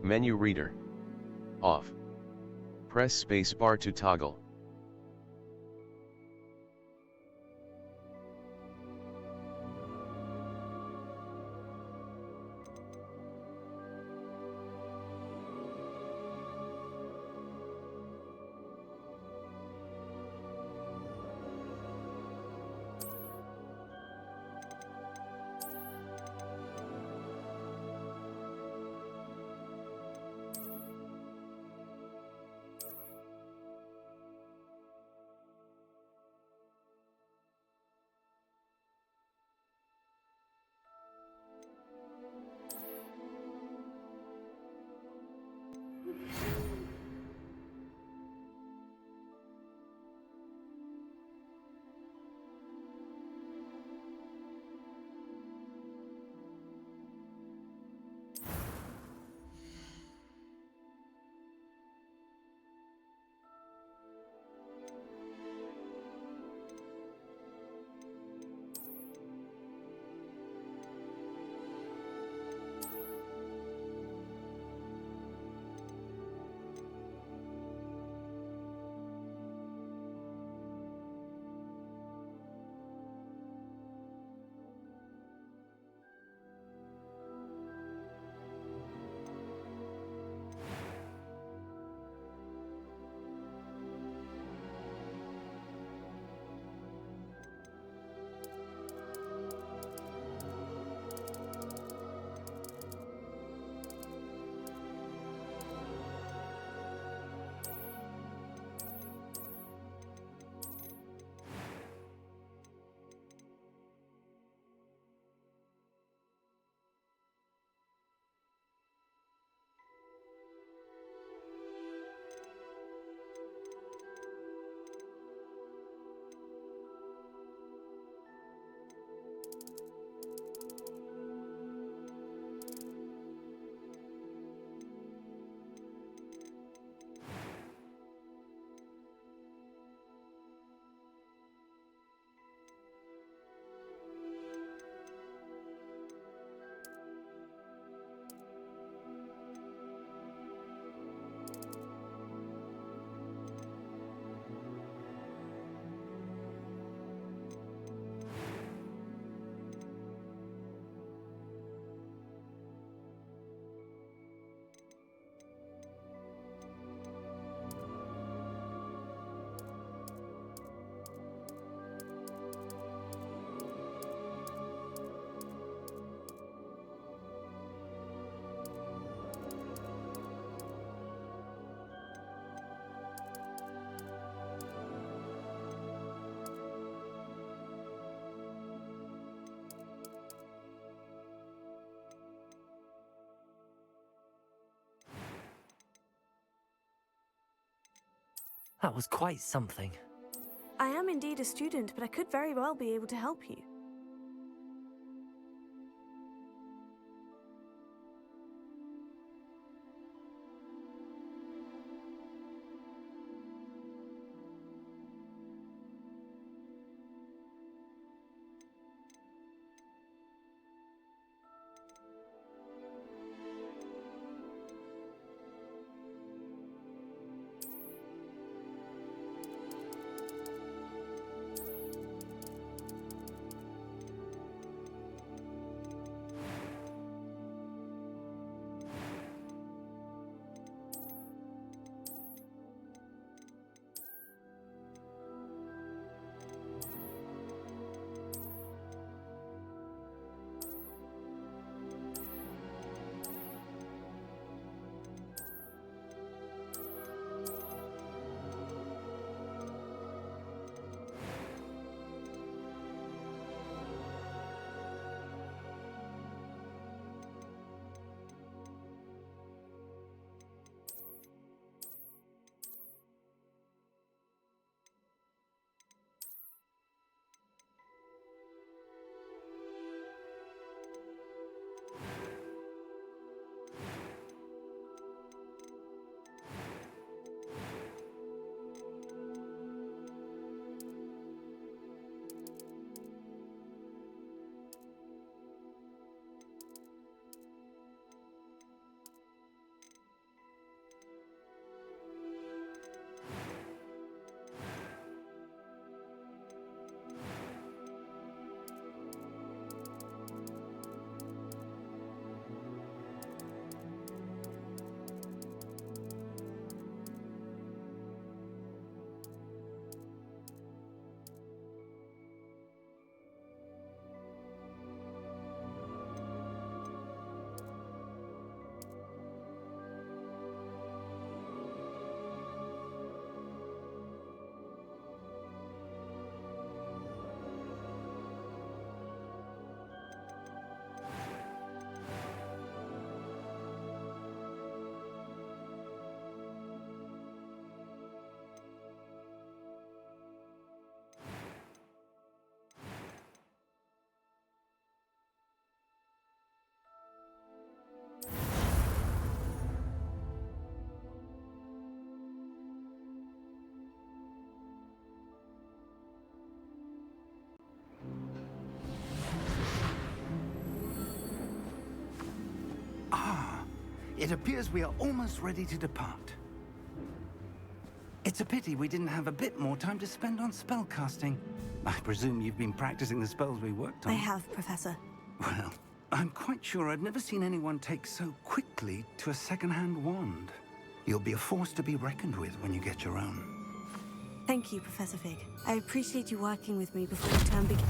Menu reader. Off. Press spacebar to toggle. That was quite something. I am indeed a student, but I could very well be able to help you. It appears we are almost ready to depart. It's a pity we didn't have a bit more time to spend on spellcasting. I presume you've been practicing the spells we worked on. I have, Professor. Well, I'm quite sure I've never seen anyone take so quickly to a second-hand wand. You'll be a force to be reckoned with when you get your own. Thank you, Professor Fig. I appreciate you working with me before the term begins.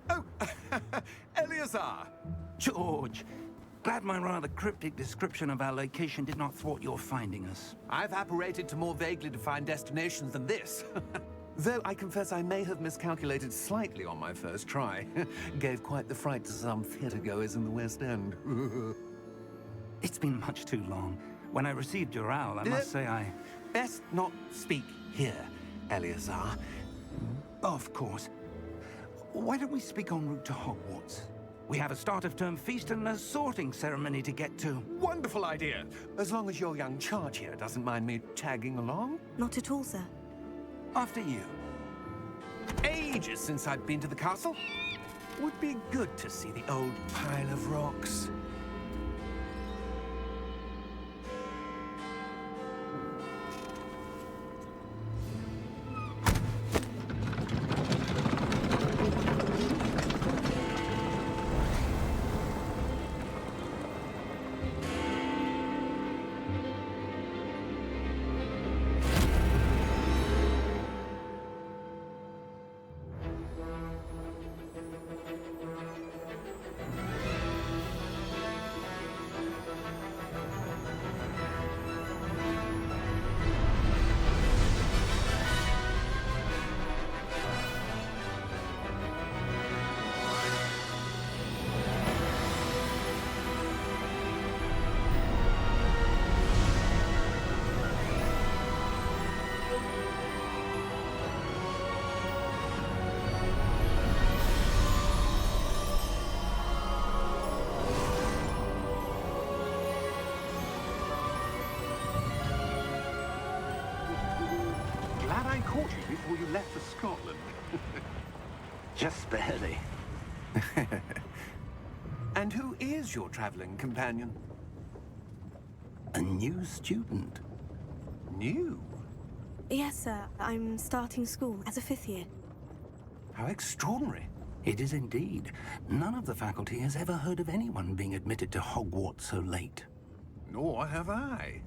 Oh, Eleazar! George, glad my rather cryptic description of our location did not thwart your finding us. I've apparated to more vaguely defined destinations than this. Though I confess I may have miscalculated slightly on my first try. Gave quite the fright to some theatre-goers in the West End. It's been much too long. When I received your owl, I must say I... Best not speak here, Eleazar. Of course. Why don't we speak en route to Hogwarts? We have a start-of-term feast and a sorting ceremony to get to. Wonderful idea! As long as your young charge here doesn't mind me tagging along. Not at all, sir. After you. Ages since I've been to the castle. Would be good to see the old pile of rocks. Glad I caught you before you left for Scotland. Just barely. And who is your traveling companion? A new student. New? Yes, sir. I'm starting school as a 5th year. How extraordinary. It is indeed. None of the faculty has ever heard of anyone being admitted to Hogwarts so late. Nor have I.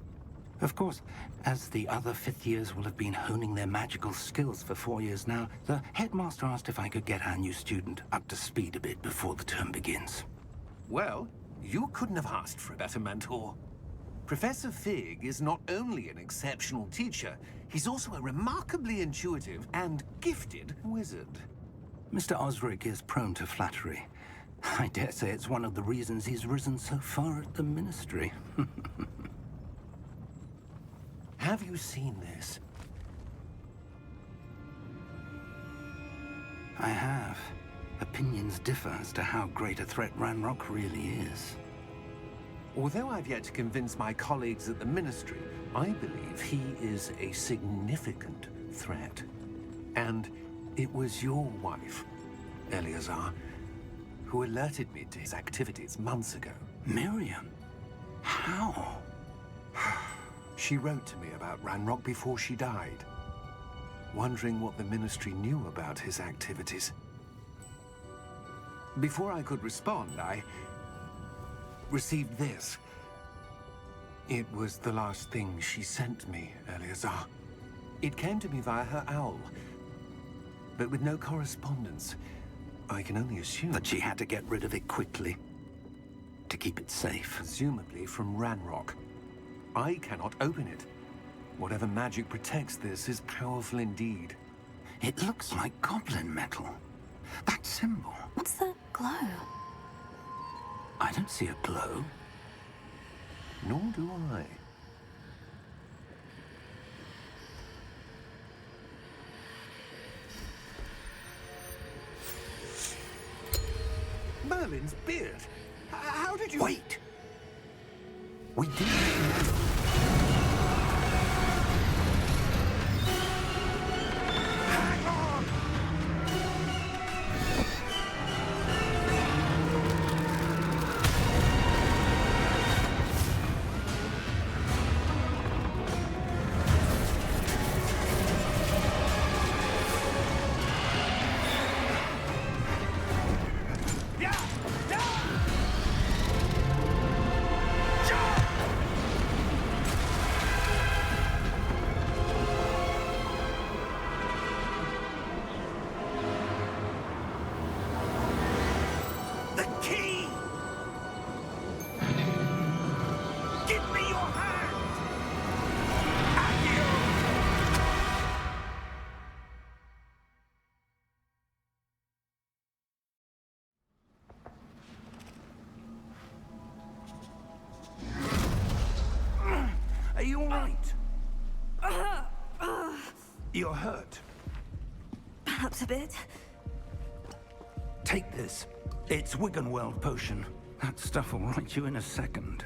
Of course, as the other 5th years will have been honing their magical skills for 4 years now, the headmaster asked if I could get our new student up to speed a bit before the term begins. Well, you couldn't have asked for a better mentor. Professor Fig is not only an exceptional teacher, he's also a remarkably intuitive and gifted wizard. Mr. Osric is prone to flattery. I dare say it's one of the reasons he's risen so far at the Ministry. Have you seen this? I have. Opinions differ as to how great a threat Ranrock really is. Although I've yet to convince my colleagues at the Ministry, I believe he is a significant threat. And it was your wife, Eleazar, who alerted me to his activities months ago. Miriam? How? She wrote to me about Ranrock before she died, wondering what the Ministry knew about his activities. Before I could respond, I received this. It was the last thing she sent me, Eleazar. It came to me via her owl, but with no correspondence. I can only assume That she had to get rid of it quickly. To keep it safe. presumably from Ranrock. I cannot open it. Whatever magic protects this is powerful indeed. It looks like goblin metal. That symbol. What's the glow? I don't see a glow. Nor do I. Merlin's beard. How did you... Wait! We didn't know. Hang on! you all right? You're hurt. Perhaps a bit. Take this. It's Wiggenweld potion. That stuff will right you in a second.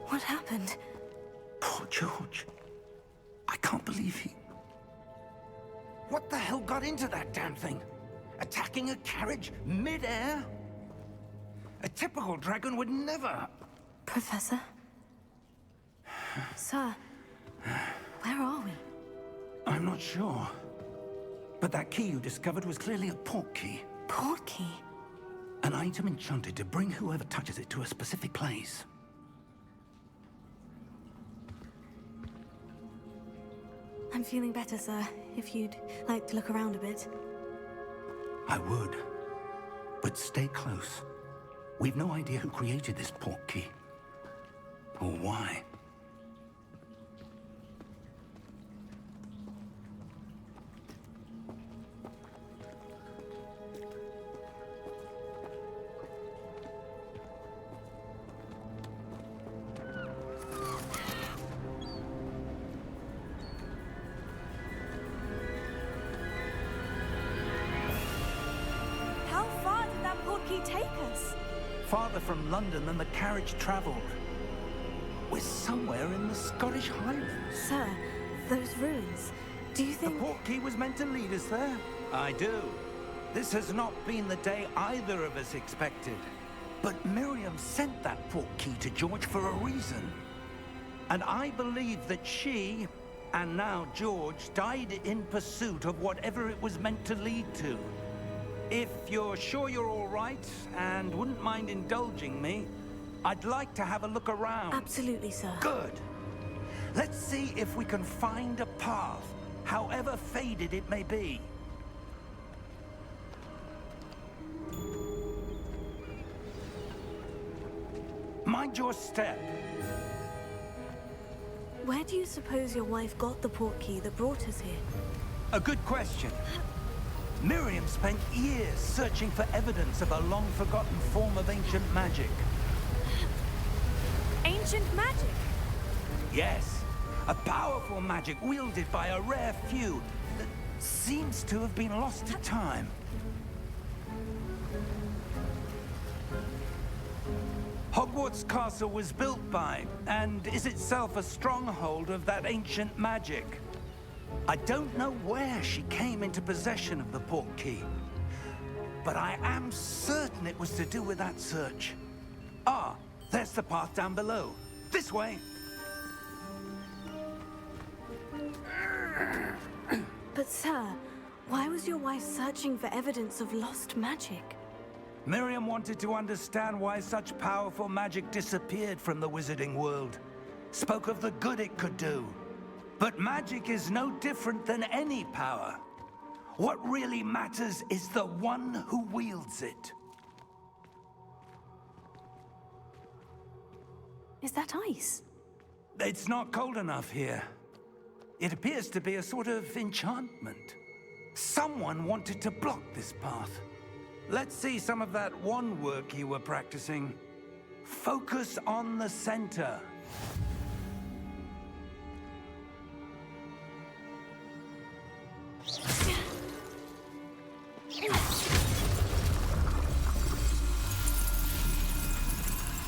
What happened? Poor George. I can't believe he... What the hell got into that damn thing? Attacking a carriage mid-air? A typical dragon would never... Professor? Sir, where are we? I'm not sure. But that key you discovered was clearly a port key. Port key? An item enchanted to bring whoever touches it to a specific place. I'm feeling better, sir. If you'd like to look around a bit. I would. But stay close. We've no idea who created this port key. Or why. How far did that port key take us? Farther from London than the carriage traveled. We're somewhere in the Scottish Highlands. Sir, those ruins. Do you The think... port key was meant to lead us there? I do. This has not been the day either of us expected. But Miriam sent that port key to George for a reason. And I believe that she, and now George, died in pursuit of whatever it was meant to lead to. If you're sure you're all right, and wouldn't mind indulging me, I'd like to have a look around. Absolutely, sir. Good. Let's see if we can find a path, however faded it may be. Mind your step. Where do you suppose your wife got the port key that brought us here? A good question. Miriam spent years searching for evidence of a long-forgotten form of ancient magic. Ancient magic? Yes, a powerful magic wielded by a rare few that seems to have been lost to time. Hogwarts Castle was built by, and is itself a stronghold of that ancient magic. I don't know where she came into possession of the port key, but I am certain it was to do with that search. Ah, there's the path down below. This way. But sir, why was your wife searching for evidence of lost magic? Miriam wanted to understand why such powerful magic disappeared from the wizarding world. Spoke of the good it could do. But magic is no different than any power. What really matters is the one who wields it. Is that ice? It's not cold enough here. It appears to be a sort of enchantment. Someone wanted to block this path. Let's see some of that wand work you were practicing. Focus on the center.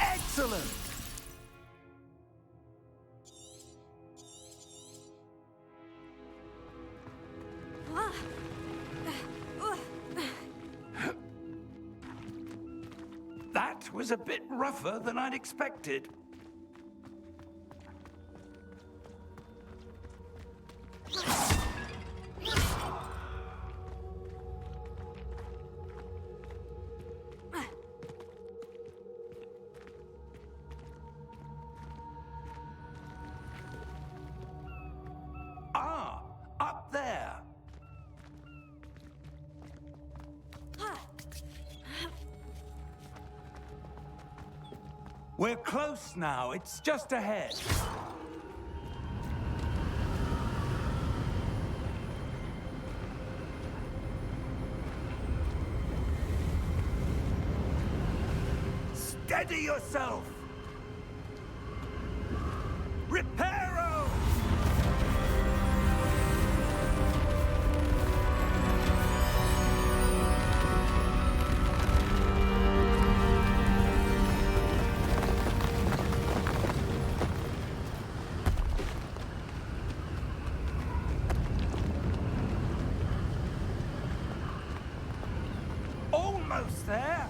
Excellent! That was a bit rougher than I'd expected. Ah, up there. We're close now. It's just ahead. Steady yourself! Reparo! Almost there!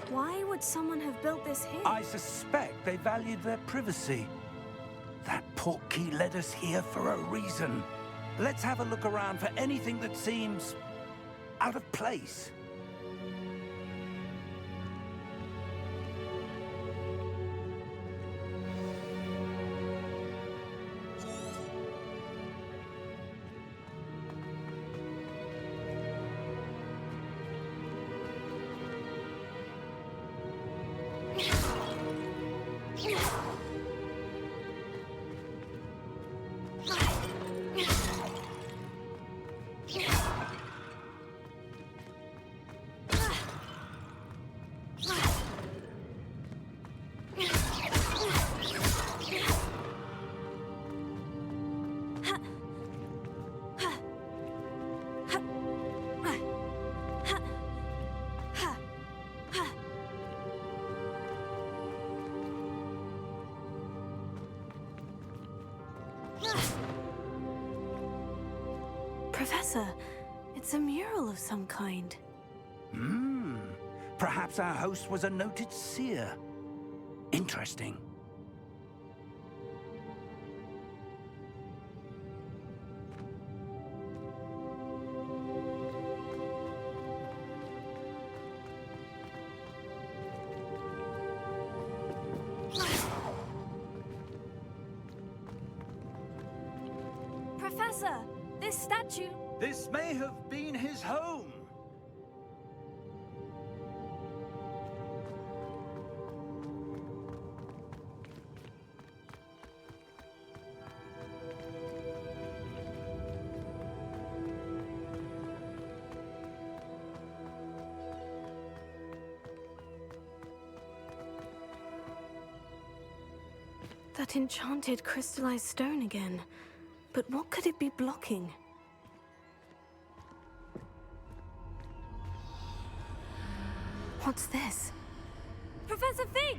Why would someone have built this here? I suspect they valued their privacy. That portkey led us here for a reason. Let's have a look around for anything that seems out of place. Professor, it's a mural of some kind. Perhaps our host was a noted seer. Interesting. Professor, this statue... This may have been his home. That enchanted crystallized stone again. But what could it be blocking? What's this? Professor Fig!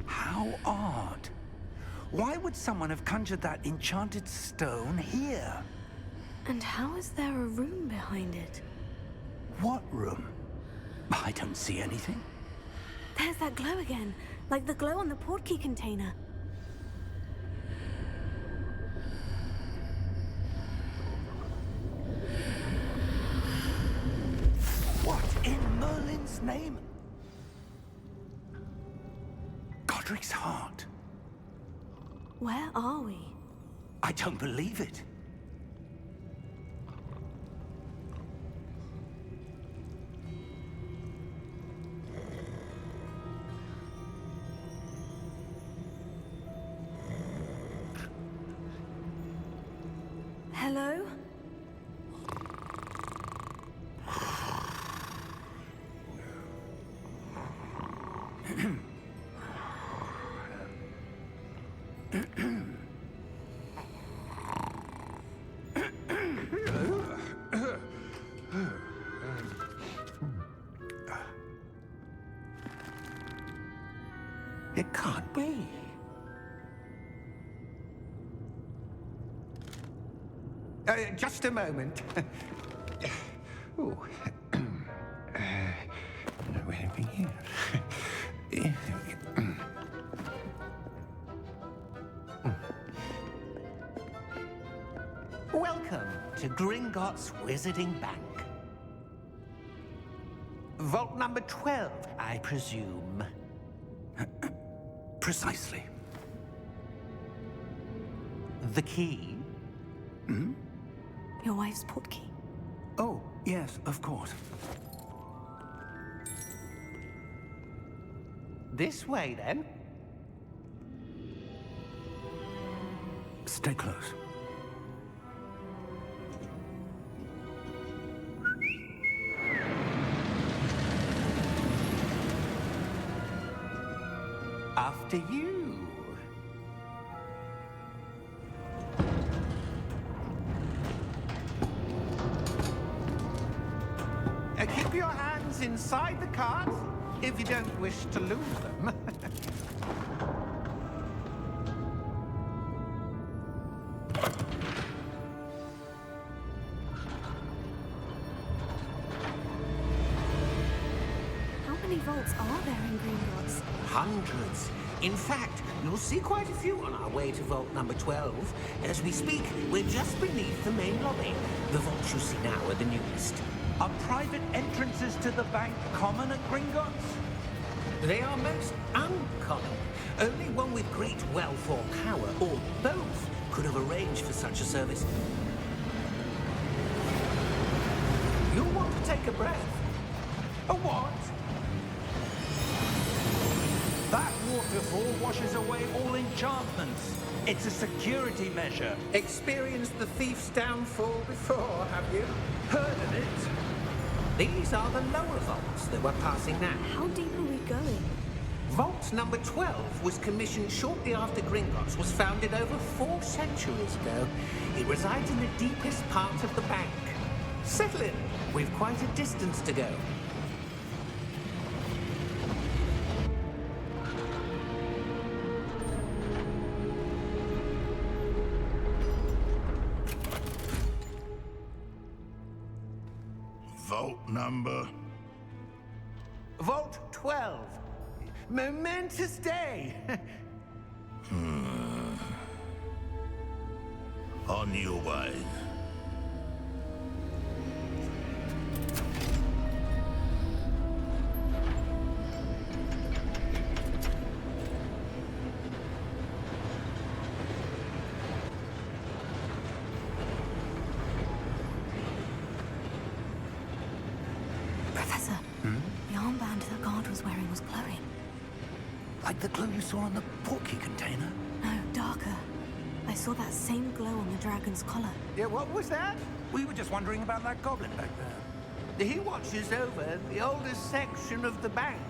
How odd. Why would someone have conjured that enchanted stone here? And how is there a room behind it? What room? I don't see anything. There's that glow again, like the glow on the portkey container. What in Merlin's name? Godric's heart. Where are we? I don't believe it. Hello? It can't be. Just a moment. Ooh. Where have we here? Welcome to Gringotts Wizarding Bank. Vault number 12, I presume. Precisely. The key? Your wife's portkey. Oh, yes, of course. This way, then. Stay close. After you. Keep your hands inside the cart if you don't wish to lose them. How many vaults are there in Gringotts? Hundreds. In fact, you'll see quite a few on our way to vault number 12. As we speak, we're just beneath the main lobby. The vaults you see now are the newest. Are private entrances to the bank common at Gringotts? They are most uncommon. Only one with great wealth or power, or both, could have arranged for such a service. You'll want to take a breath. A what? That waterfall washes away all enchantments. It's a security measure. Experienced the thief's downfall before, have you? Heard of it? These are the lower vaults that we're passing now. How deep are we going? Vault number 12 was commissioned shortly after Gringotts was founded over 4 centuries ago. It resides in the deepest part of the bank. Settle in. We've quite a distance to go. Vault number? Vault 12. Momentous day. On your way. Professor, the armband that guard was wearing was glowing. Like the glow you saw on the portkey container? No, darker. I saw that same glow on the dragon's collar. Yeah, what was that? We were just wondering about that goblin back there. He watches over the oldest section of the bank.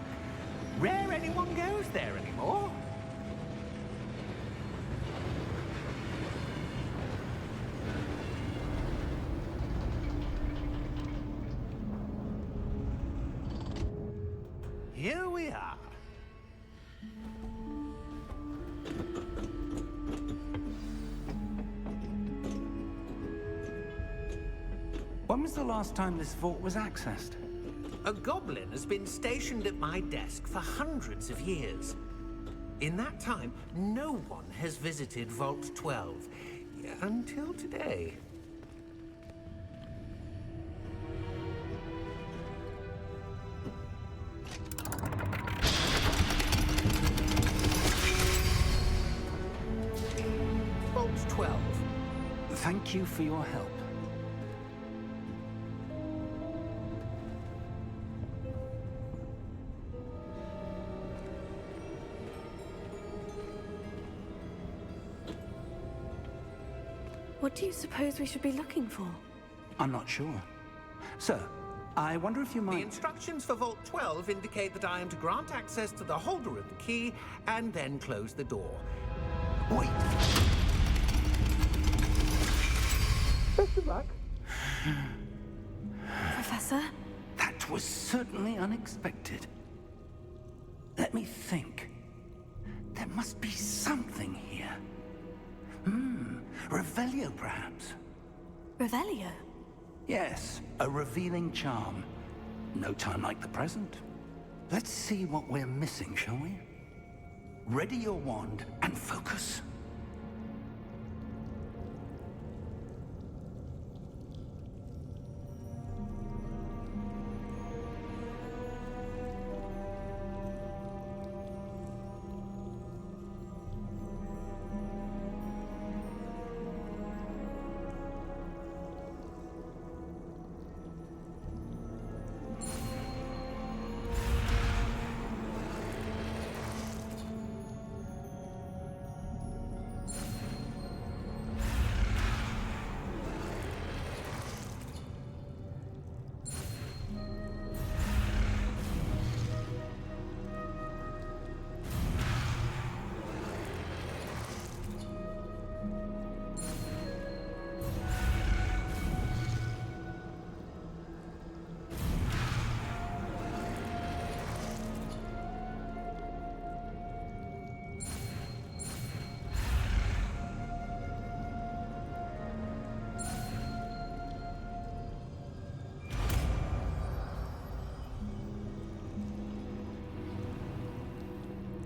Rare anyone goes there anymore. Here we are. When was the last time this vault was accessed? A goblin has been stationed at my desk for hundreds of years. In that time, no one has visited Vault 12 until today. Vault 12. Thank you for your help. What do you suppose we should be looking for? I'm not sure. Sir, I wonder if you The might... instructions for Vault 12 indicate that I am to grant access to the holder of the key and then close the door. Wait! Best of luck. Professor? That was certainly unexpected. Let me think. There must be something here. Revelio, perhaps? Revelio? Yes, a revealing charm. No time like the present. Let's see what we're missing, shall we? Ready your wand and focus.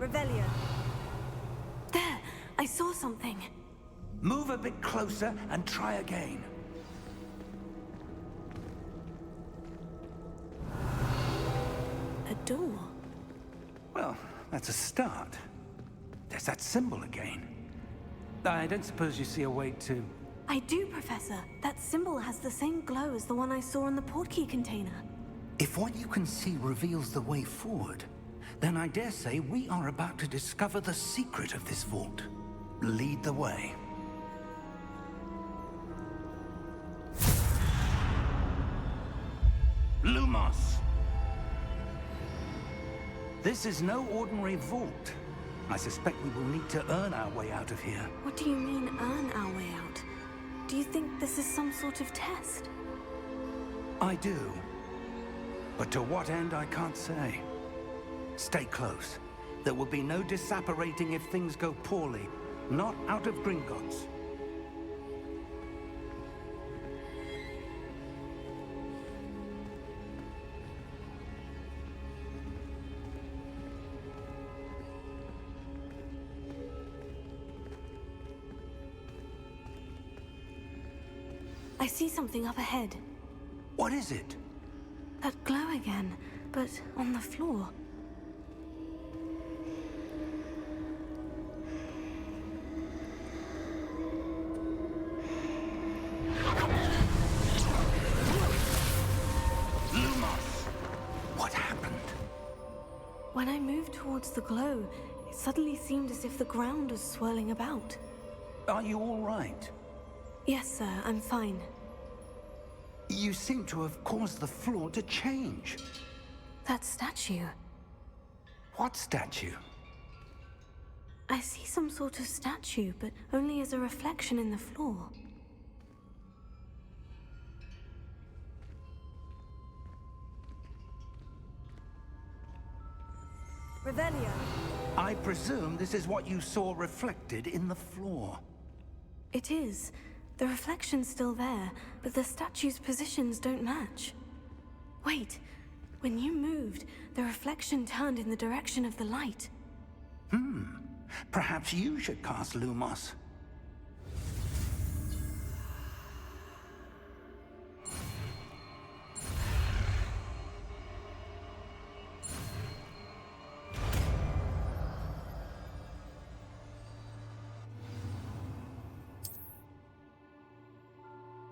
Revelio. There! I saw something. Move a bit closer and try again. A door. Well, that's a start. There's that symbol again. I don't suppose you see a way to... I do, Professor. That symbol has the same glow as the one I saw in the portkey container. If what you can see reveals the way forward, then I dare say we are about to discover the secret of this vault. Lead the way. Lumos! This is no ordinary vault. I suspect we will need to earn our way out of here. What do you mean, earn our way out? Do you think this is some sort of test? I do. But to what end, I can't say. Stay close. There will be no disapparating if things go poorly. Not out of Gringotts. I see something up ahead. What is it? That glow again, but on the floor. Lumos! What happened? When I moved towards the glow, it suddenly seemed as if the ground was swirling about. Are you all right? Yes, sir, I'm fine. You seem to have caused the floor to change. That statue. What statue? I see some sort of statue, but only as a reflection in the floor. Revelio. I presume this is what you saw reflected in the floor. It is. The reflection's still there, but the statue's positions don't match. Wait. When you moved, the reflection turned in the direction of the light. Perhaps you should cast Lumos.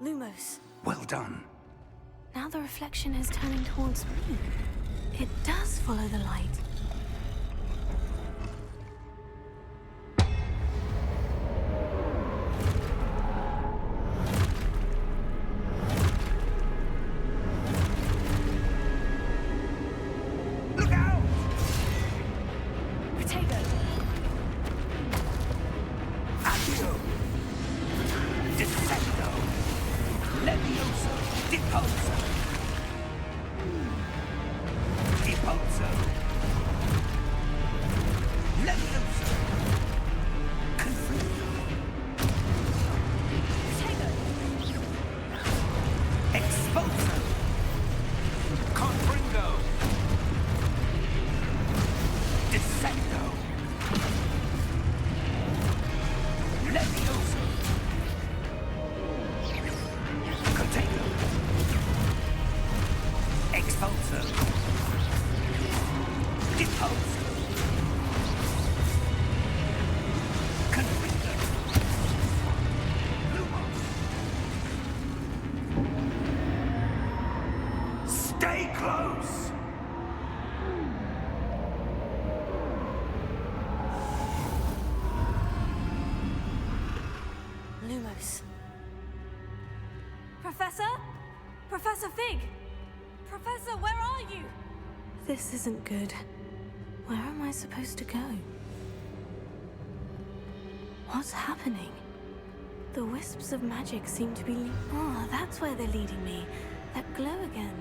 Lumos. Well done. Now the reflection is turning towards me. It does follow the light. Look out! Potato! Accio! Dissecto! Levioso! Deposo! Deposo! Levioso! Confringo! Potato! Exposo! Confringo! Dissecto! Levioso! Contago! Expulso! Deposo! Confringo! Lumos! Stay close! Lumos. Professor? Professor Fig! Professor, where are you? This isn't good. Where am I supposed to go? What's happening? The wisps of magic seem to be oh, that's where they're leading me. That glow again.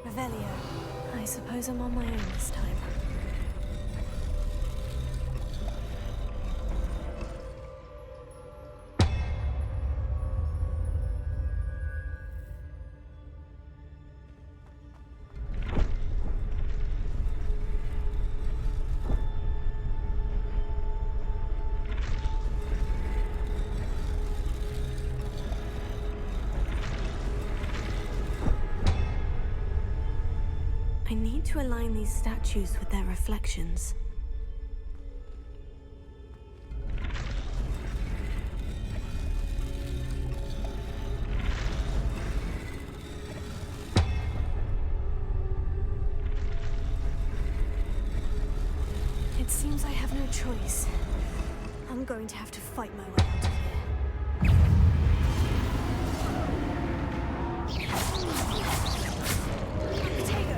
Revelio. I suppose I'm on my own this time. need to align these statues with their reflections. It seems I have no choice. I'm going to have to fight my way out of here. Potato!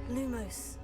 Lumos.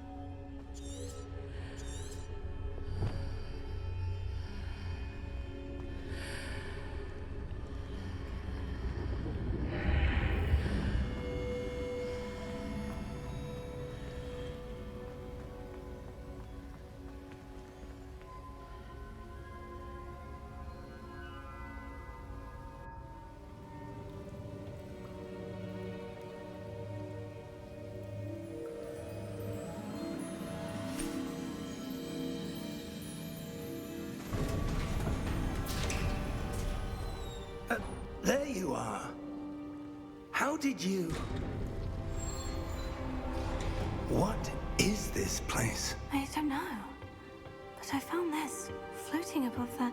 There you are. How did you... What is this place? I don't know. But I found this floating above that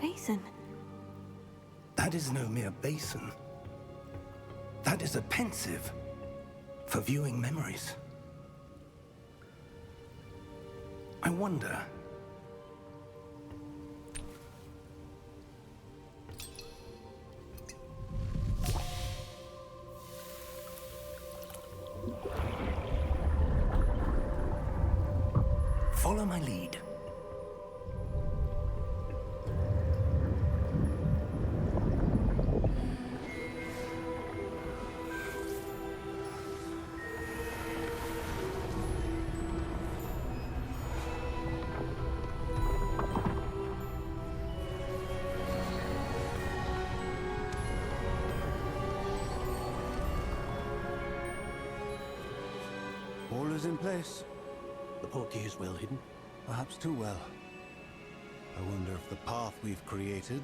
basin. That is no mere basin. That is a pensive for viewing memories. I wonder... Follow my lead. All is in place. The portkey is well hidden. Perhaps too well. I wonder if the path we've created...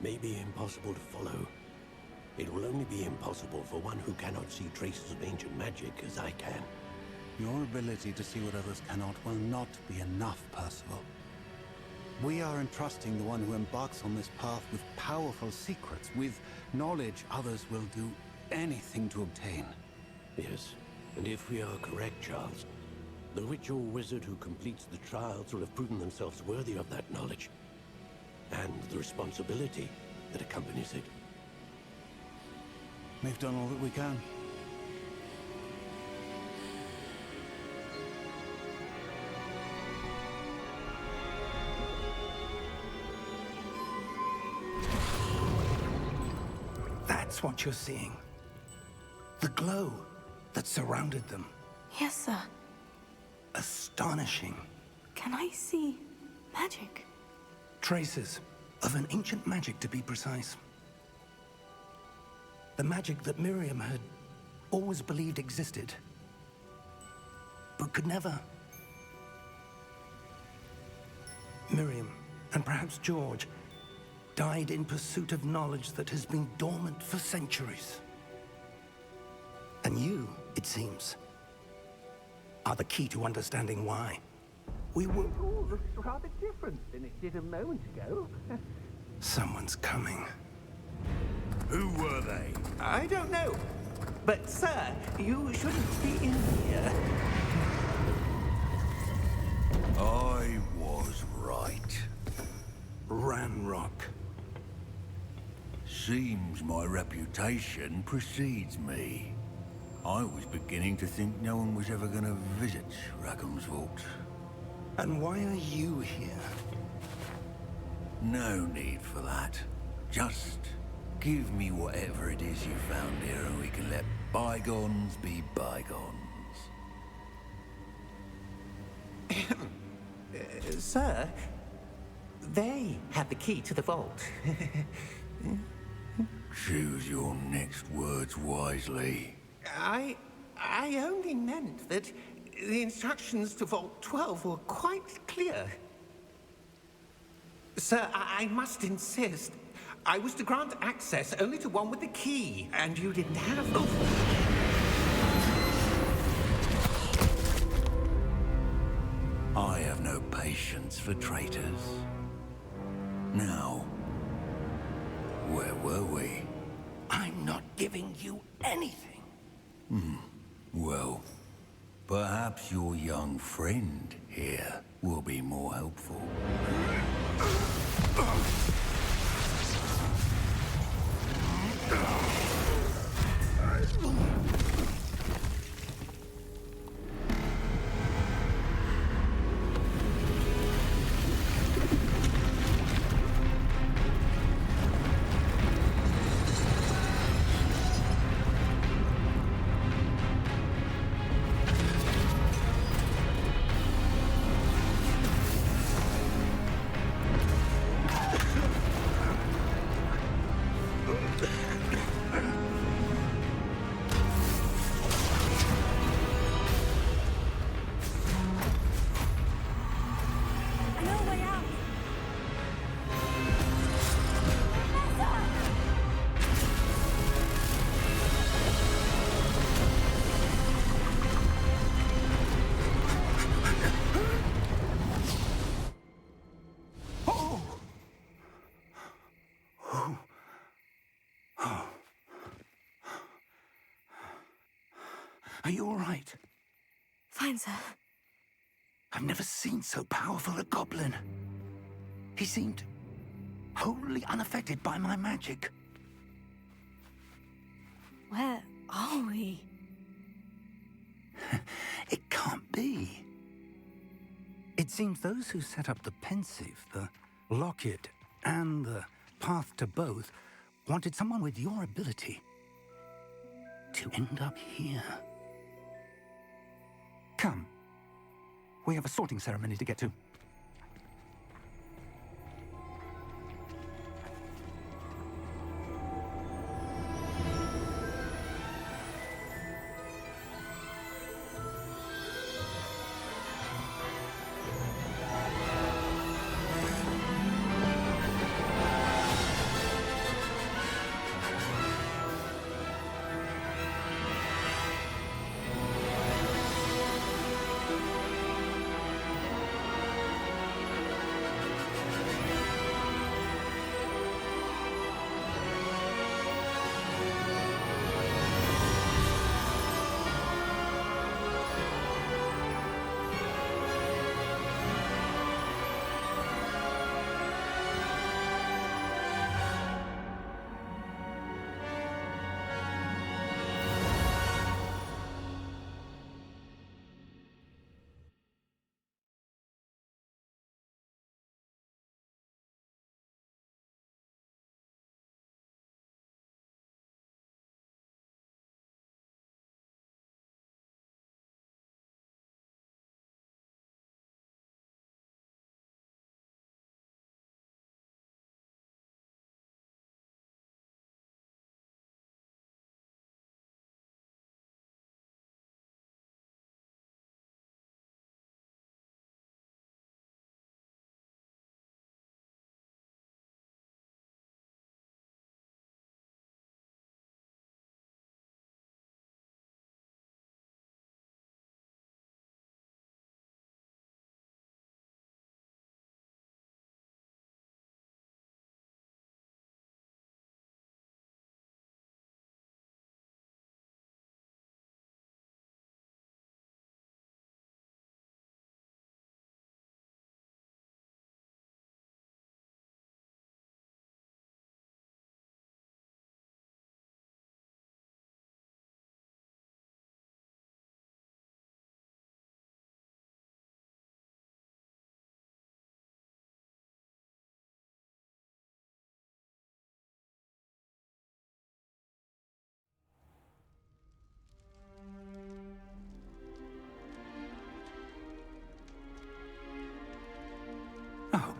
May be impossible to follow. It will only be impossible for one who cannot see traces of ancient magic as I can. Your ability to see what others cannot will not be enough, Percival. We are entrusting the one who embarks on this path with powerful secrets, with knowledge others will do anything to obtain. Yes, and if we are correct, Charles, the witch or wizard who completes the trials will have proven themselves worthy of that knowledge, and the responsibility that accompanies it. We've done all that we can. That's what you're seeing. The glow that surrounded them. Yes, sir. Astonishing. Can I see magic? Traces of an ancient magic, to be precise. The magic that Miriam had always believed existed, but could never. Miriam, and perhaps George, died in pursuit of knowledge that has been dormant for centuries. And you, it seems, are the key to understanding why. We were... It all looks rather different than it did a moment ago. Someone's coming. Who were they? I don't know. But, sir, you shouldn't be in here. I was right. Ranrock. Seems my reputation precedes me. I was beginning to think no one was ever gonna visit Rackham's vault. And why are you here? No need for that. Just give me whatever it is you found here and we can let bygones be bygones. Sir, they had the key to the vault. Choose your next words wisely. I only meant that the instructions to Vault 12 were quite clear. Sir, I must insist. I was to grant access only to one with the key, and you didn't have them. I have no patience for traitors. Now, where were we? I'm not giving you anything. Well, perhaps your young friend here will be more helpful. Are you all right? Fine, sir. I've never seen so powerful a goblin. He seemed wholly unaffected by my magic. Where are we? It can't be. It seems those who set up the pensive, the locket, and the path to both wanted someone with your ability to end up here. Come. We have a sorting ceremony to get to.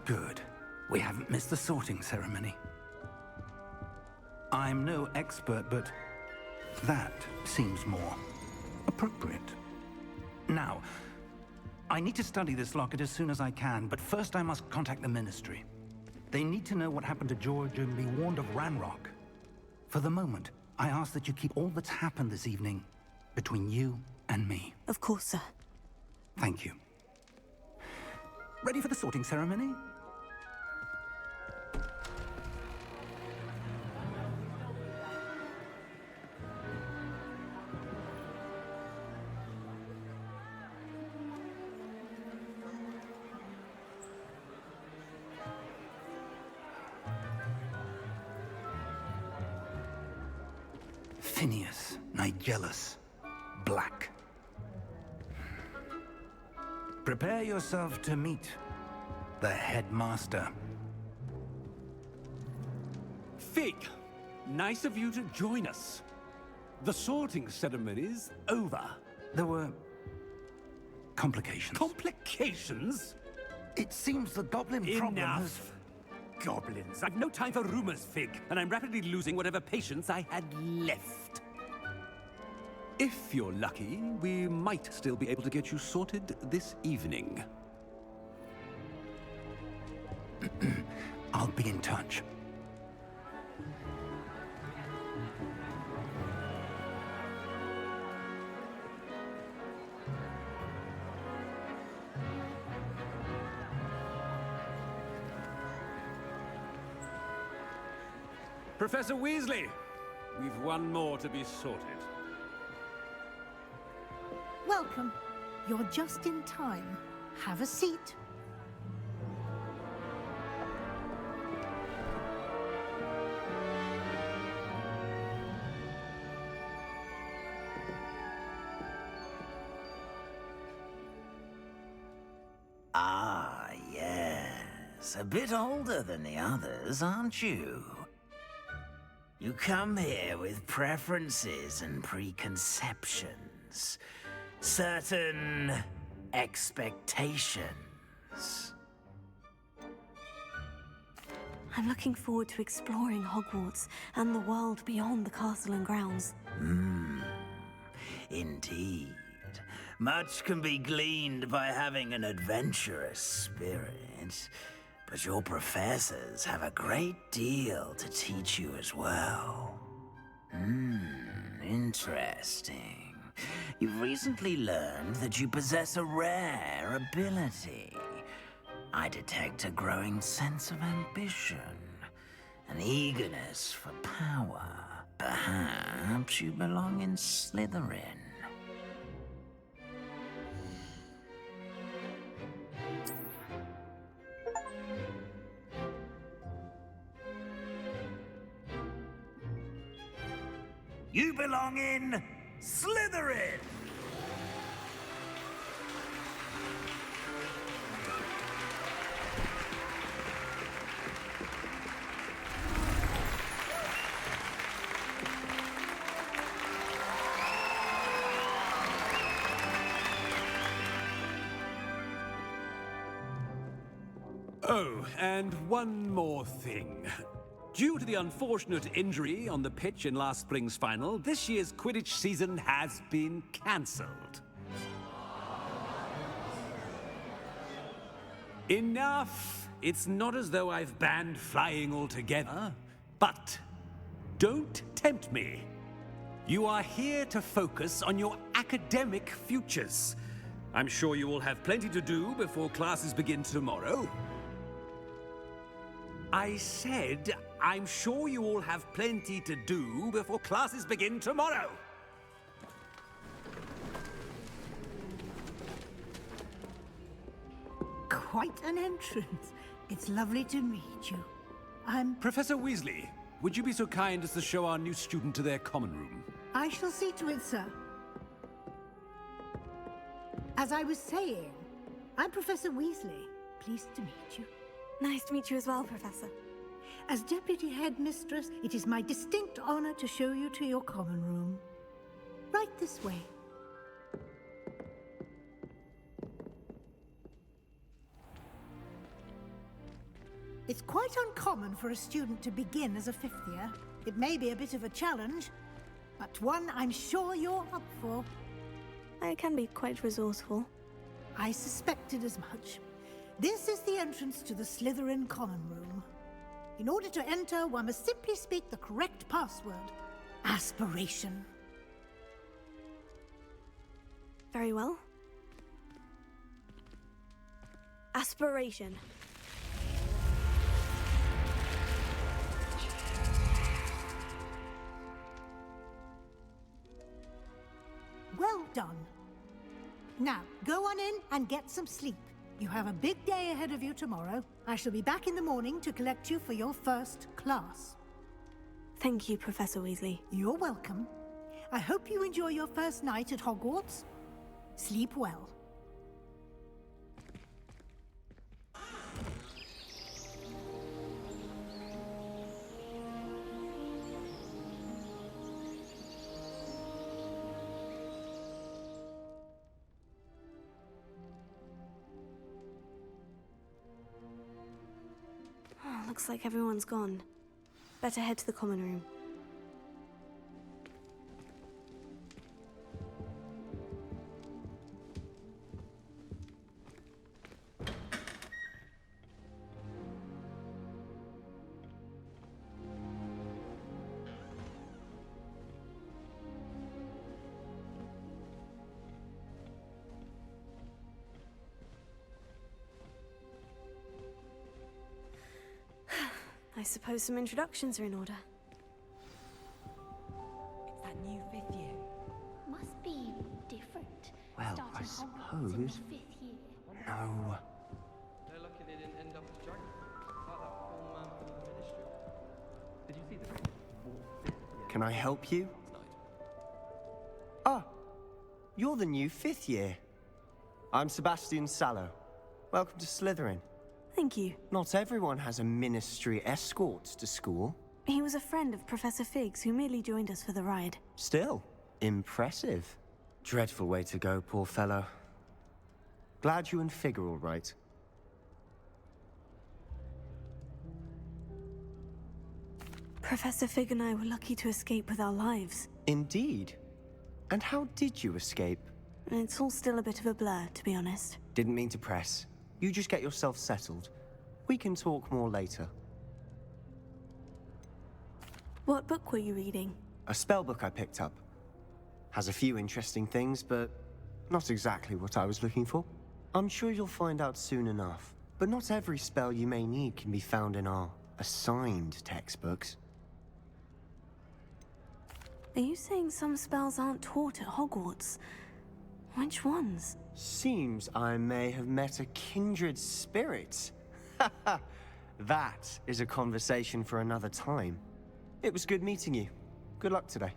Good. We haven't missed the sorting ceremony. I'm no expert, but that seems more appropriate. Now, I need to study this locket as soon as I can, but first I must contact the Ministry. They need to know what happened to George and be warned of Ranrock. For the moment, I ask that you keep all that's happened this evening between you and me. Of course, sir. Thank you. Ready for the sorting ceremony? Phineas, Nigellus, Black. Prepare yourself to meet the headmaster. Fig, nice of you to join us. The sorting ceremony's over. There were complications. Complications? It seems the goblin problem has... Enough. Goblins. I've no time for rumors, Fig, and I'm rapidly losing whatever patience I had left. If you're lucky, we might still be able to get you sorted this evening. I'll be in touch. Professor Weasley, we've one more to be sorted. Welcome. You're just in time. Have a seat. Ah, yes. A bit older than the others, aren't you? You come here with preferences and preconceptions. Certain expectations. I'm looking forward to exploring Hogwarts and the world beyond the castle and grounds. Indeed. Much can be gleaned by having an adventurous spirit, but your professors have a great deal to teach you as well. Interesting. You've recently learned that you possess a rare ability. I detect a growing sense of ambition, an eagerness for power. Perhaps you belong in Slytherin. You belong in Slytherin! Oh, and one more thing. Due to the unfortunate injury on the pitch in last spring's final, this year's Quidditch season has been cancelled. Enough! It's not as though I've banned flying altogether, but don't tempt me. You are here to focus on your academic futures. I'm sure you will have plenty to do before classes begin tomorrow. I said, I'm sure you all have plenty to do before classes begin tomorrow. Quite an entrance. It's lovely to meet you. Professor Weasley, would you be so kind as to show our new student to their common room? I shall see to it, sir. As I was saying, I'm Professor Weasley. Pleased to meet you. Nice to meet you as well, Professor. As Deputy Headmistress, it is my distinct honor to show you to your common room. Right this way. It's quite uncommon for a student to begin as a fifth year. It may be a bit of a challenge, but one I'm sure you're up for. I can be quite resourceful. I suspected as much. This is the entrance to the Slytherin Common Room. In order to enter, one must simply speak the correct password. Aspiration. Very well. Aspiration. Well done. Now, go on in and get some sleep. You have a big day ahead of you tomorrow. I shall be back in the morning to collect you for your first class. Thank you, Professor Weasley. You're welcome. I hope you enjoy your first night at Hogwarts. Sleep well. Looks like everyone's gone. Better head to the common room. I suppose some introductions are in order. It's that new fifth year. Must be different. Well, I suppose. No. They're lucky they didn't end up as dragons. Like that poor man from the ministry. Did you see the Can I help you? Ah, you're the new fifth year. I'm Sebastian Sallow. Welcome to Slytherin. Thank you. Not everyone has a ministry escort to school. He was a friend of Professor Fig's who merely joined us for the ride. Still, impressive. Dreadful way to go, poor fellow. Glad you and Fig are all right. Professor Fig and I were lucky to escape with our lives. Indeed. And how did you escape? It's all still a bit of a blur, to be honest. Didn't mean to press. You just get yourself settled. We can talk more later. What book were you reading? A spell book I picked up. Has a few interesting things, but not exactly what I was looking for. I'm sure you'll find out soon enough. But not every spell you may need can be found in our assigned textbooks. Are you saying some spells aren't taught at Hogwarts? Which ones? Seems I may have met a kindred spirit. That is a conversation for another time. It was good meeting you. Good luck today.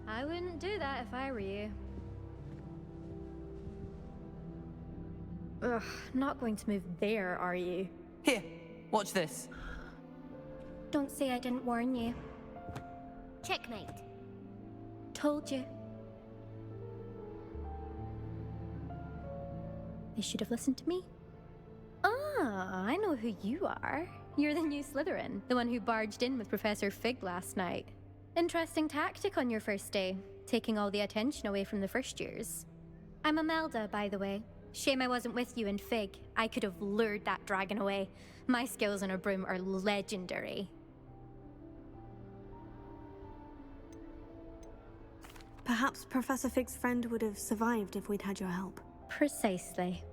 I wouldn't do that if I were you. Ugh, not going to move there, are you? Here, watch this. Don't say I didn't warn you. Checkmate. Told you. They should have listened to me. Ah, I know who you are. You're the new Slytherin, the one who barged in with Professor Fig last night. Interesting tactic on your first day, taking all the attention away from the first years. I'm Imelda, by the way. Shame I wasn't with you in Fig. I could have lured that dragon away. My skills on a broom are legendary. Perhaps Professor Fig's friend would have survived if we'd had your help. Precisely.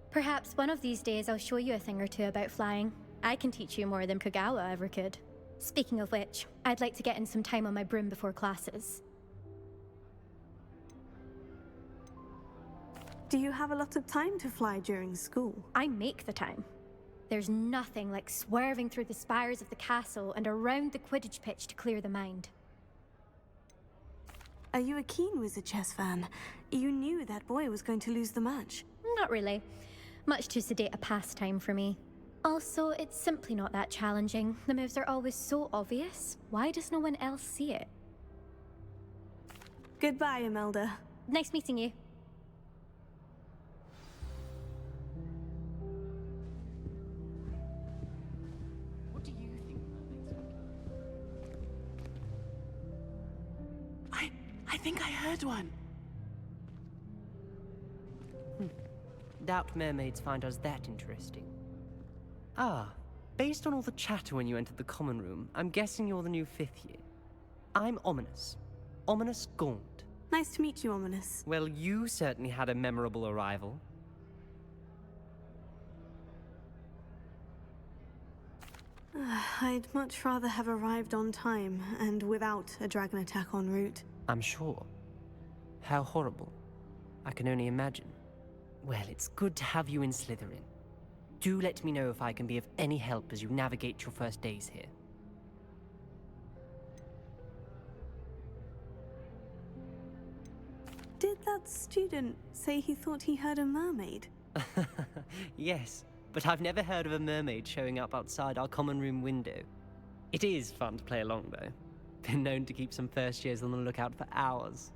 Perhaps one of these days I'll show you a thing or two about flying. I can teach you more than Kogawa ever could. Speaking of which, I'd like to get in some time on my broom before classes. Do you have a lot of time to fly during school? I make the time. There's nothing like swerving through the spires of the castle and around the Quidditch pitch to clear the mind. Are you a keen Wizard chess fan? You knew that boy was going to lose the match. Not really. Much too sedate a pastime for me. Also, it's simply not that challenging. The moves are always so obvious. Why does no one else see it? Goodbye, Imelda. Nice meeting you. What do you think I think I heard one. Doubt mermaids find us that interesting. Ah, based on all the chatter when you entered the common room, I'm guessing you're the new 5th year. I'm Ominous. Ominous Gaunt. Nice to meet you, Ominous. Well, you certainly had a memorable arrival. I'd much rather have arrived on time and without a dragon attack en route. I'm sure. How horrible. I can only imagine. Well, it's good to have you in Slytherin. Do let me know if I can be of any help as you navigate your first days here. Did that student say he thought he heard a mermaid? Yes, but I've never heard of a mermaid showing up outside our common room window. It is fun to play along, though. Been known to keep some first years on the lookout for hours.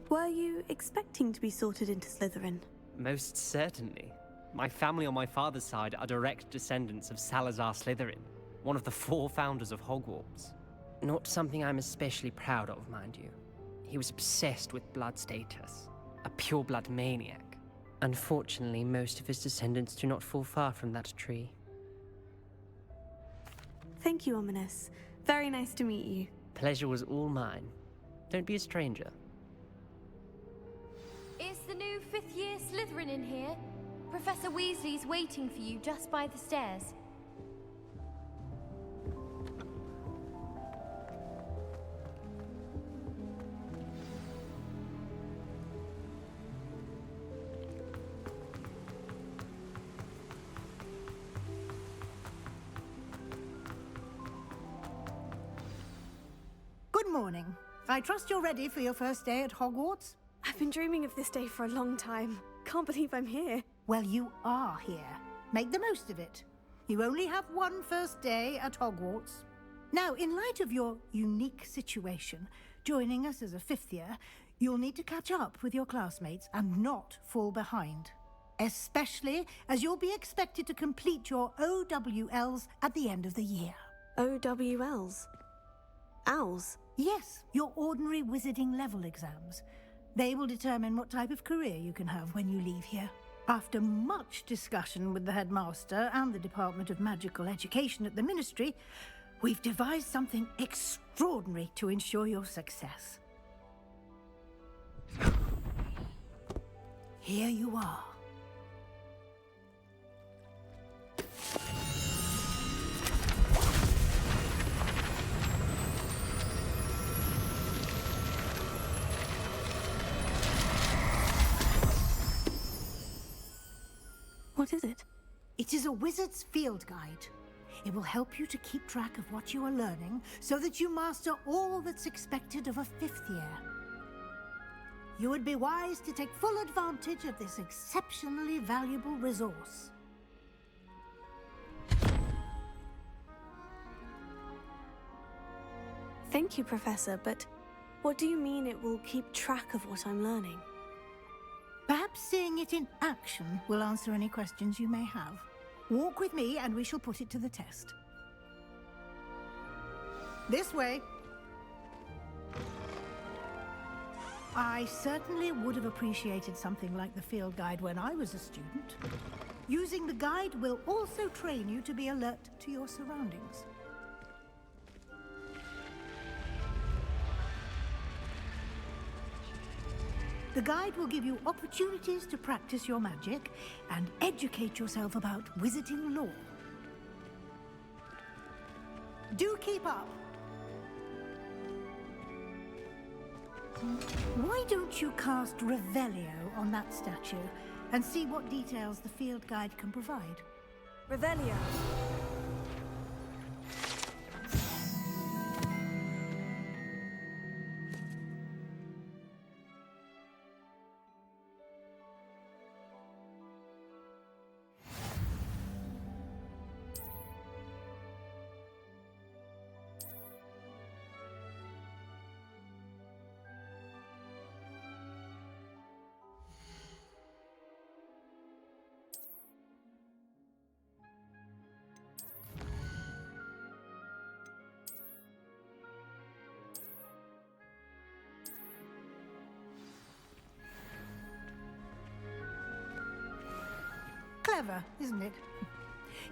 Were you expecting to be sorted into Slytherin? Most certainly. My family on my father's side are direct descendants of Salazar Slytherin, one of the 4 founders of Hogwarts. Not something I'm especially proud of, mind you. He was obsessed with blood status, a pure-blood maniac. Unfortunately, most of his descendants do not fall far from that tree. Thank you, Ominous. Very nice to meet you. Pleasure was all mine. Don't be a stranger. Is the new 5th year Slytherin in here? Professor Weasley's waiting for you just by the stairs. Good morning. I trust you're ready for your first day at Hogwarts? I've been dreaming of this day for a long time. Can't believe I'm here. Well, you are here. Make the most of it. You only have one first day at Hogwarts. Now, in light of your unique situation, joining us as a 5th year, you'll need to catch up with your classmates and not fall behind. Especially as you'll be expected to complete your OWLs at the end of the year. OWLs? Owls? Yes, your ordinary wizarding level exams. They will determine what type of career you can have when you leave here. After much discussion with the headmaster and the Department of Magical Education at the Ministry, we've devised something extraordinary to ensure your success. Here you are. What is it? It is a wizard's field guide. It will help you to keep track of what you are learning so that you master all that's expected of a 5th year. You would be wise to take full advantage of this exceptionally valuable resource. Thank you, Professor, but what do you mean it will keep track of what I'm learning? Perhaps seeing it in action will answer any questions you may have. Walk with me and we shall put it to the test. This way. I certainly would have appreciated something like the field guide when I was a student. Using the guide will also train you to be alert to your surroundings. The guide will give you opportunities to practice your magic and educate yourself about wizarding lore. Do keep up. Why don't you cast Revelio on that statue and see what details the field guide can provide? Revelio. Clever, isn't it?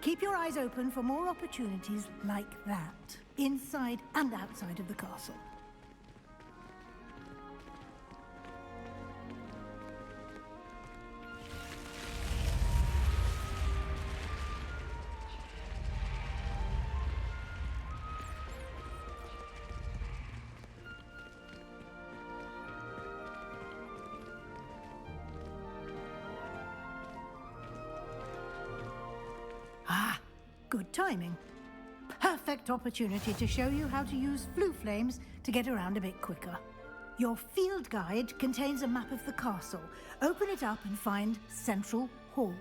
Keep your eyes open for more opportunities like that, inside and outside of the castle. Ah, good timing. Perfect opportunity to show you how to use flue flames to get around a bit quicker. Your field guide contains a map of the castle. Open it up and find Central Hall.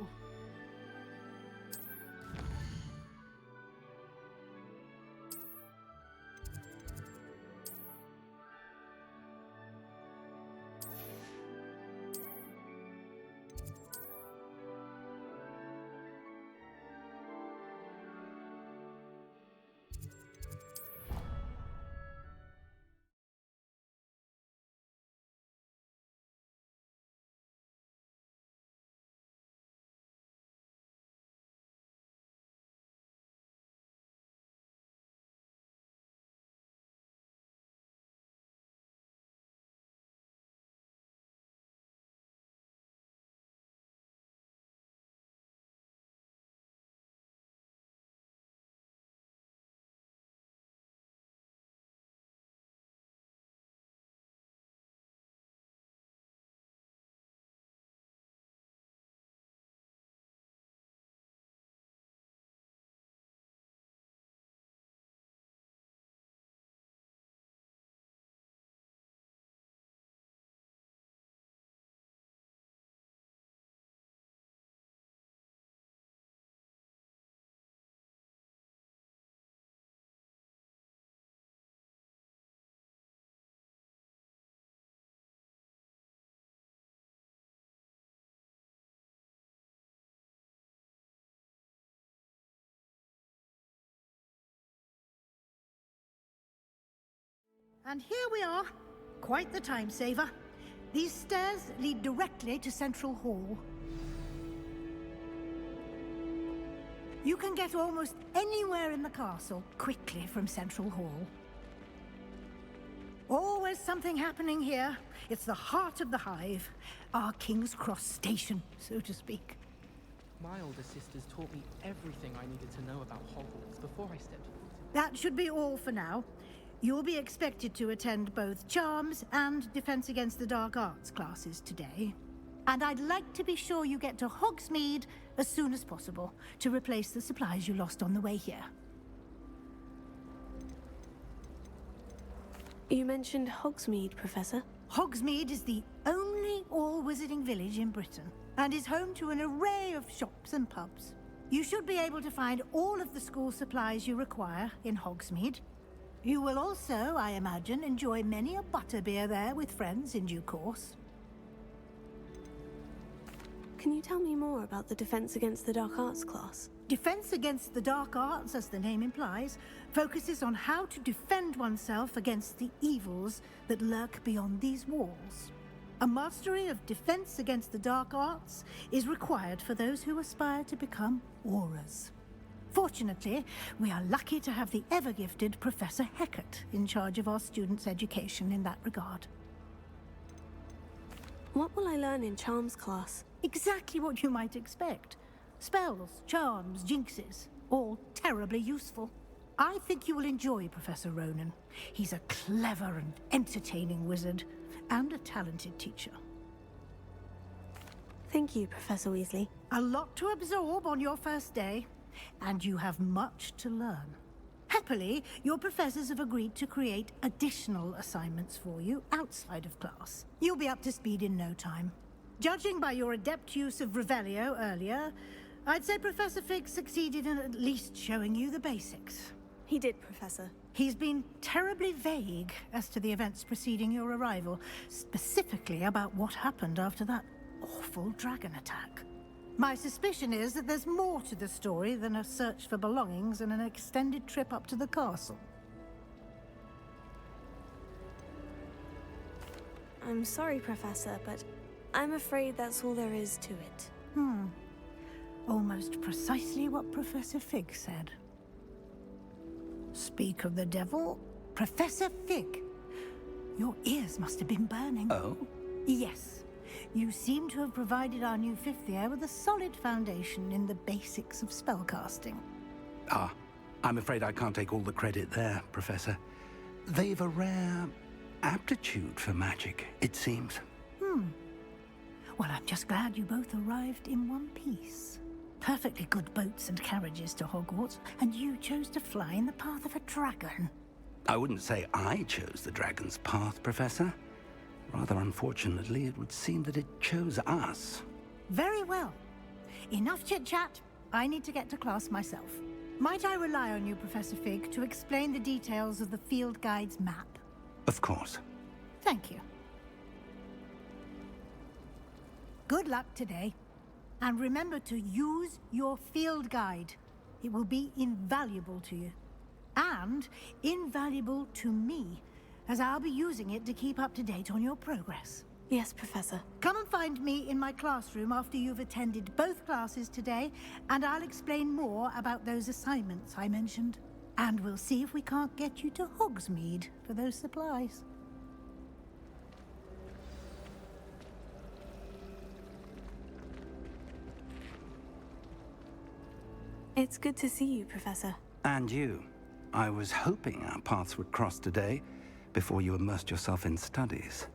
And here we are. Quite the time saver. These stairs lead directly to Central Hall. You can get almost anywhere in the castle quickly from Central Hall. Always something happening here. It's the heart of the hive. Our King's Cross station, so to speak. My older sisters taught me everything I needed to know about Hogwarts before I stepped foot. That should be all for now. You'll be expected to attend both Charms and Defense Against the Dark Arts classes today. And I'd like to be sure you get to Hogsmeade as soon as possible to replace the supplies you lost on the way here. You mentioned Hogsmeade, Professor. Hogsmeade is the only all-wizarding village in Britain and is home to an array of shops and pubs. You should be able to find all of the school supplies you require in Hogsmeade. You will also, I imagine, enjoy many a butterbeer there with friends in due course. Can you tell me more about the Defense Against the Dark Arts class? Defense Against the Dark Arts, as the name implies, focuses on how to defend oneself against the evils that lurk beyond these walls. A mastery of Defense Against the Dark Arts is required for those who aspire to become Aurors. Fortunately, we are lucky to have the ever-gifted Professor Hecat in charge of our students' education in that regard. What will I learn in Charms class? Exactly what you might expect. Spells, charms, jinxes, all terribly useful. I think you will enjoy Professor Ronan. He's a clever and entertaining wizard, and a talented teacher. Thank you, Professor Weasley. A lot to absorb on your first day, and you have much to learn. Happily, your professors have agreed to create additional assignments for you outside of class. You'll be up to speed in no time. Judging by your adept use of Revelio earlier, I'd say Professor Fig succeeded in at least showing you the basics. He did, Professor. He's been terribly vague as to the events preceding your arrival, specifically about what happened after that awful dragon attack. My suspicion is that there's more to the story than a search for belongings and an extended trip up to the castle. I'm sorry, Professor, but I'm afraid that's all there is to it. Almost precisely what Professor Fig said. Speak of the devil, Professor Fig. Your ears must have been burning. Oh? Yes. You seem to have provided our new fifth year with a solid foundation in the basics of spellcasting. Ah, I'm afraid I can't take all the credit there, Professor. They've a rare aptitude for magic, it seems. Well, I'm just glad you both arrived in one piece. Perfectly good boats and carriages to Hogwarts, and you chose to fly in the path of a dragon. I wouldn't say I chose the dragon's path, Professor. Rather unfortunately, it would seem that it chose us. Very well. Enough chit-chat. I need to get to class myself. Might I rely on you, Professor Fig, to explain the details of the field guide's map? Of course. Thank you. Good luck today. And remember to use your field guide. It will be invaluable to you. And invaluable to me, as I'll be using it to keep up to date on your progress. Yes, Professor. Come and find me in my classroom after you've attended both classes today, and I'll explain more about those assignments I mentioned. And we'll see if we can't get you to Hogsmeade for those supplies. It's good to see you, Professor. And you. I was hoping our paths would cross today, before you immersed yourself in studies.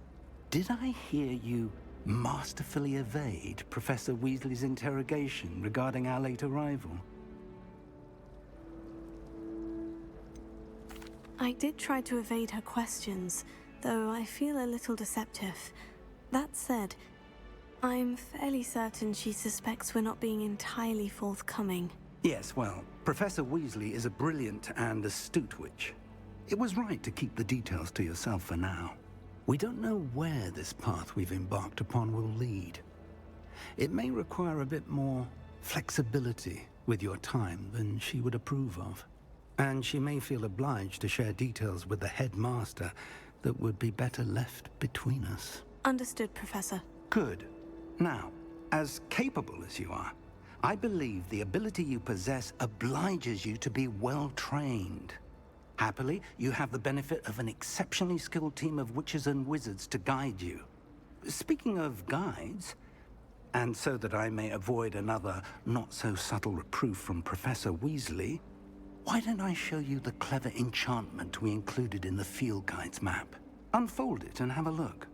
Did I hear you masterfully evade Professor Weasley's interrogation regarding our late arrival? I did try to evade her questions, though I feel a little deceptive. That said, I'm fairly certain she suspects we're not being entirely forthcoming. Yes, well, Professor Weasley is a brilliant and astute witch. It was right to keep the details to yourself for now. We don't know where this path we've embarked upon will lead. It may require a bit more flexibility with your time than she would approve of. And she may feel obliged to share details with the headmaster that would be better left between us. Understood, Professor. Good. Now, as capable as you are, I believe the ability you possess obliges you to be well trained. Happily, you have the benefit of an exceptionally skilled team of witches and wizards to guide you. Speaking of guides, and so that I may avoid another not-so-subtle reproof from Professor Weasley, why don't I show you the clever enchantment we included in the field guide's map? Unfold it and have a look.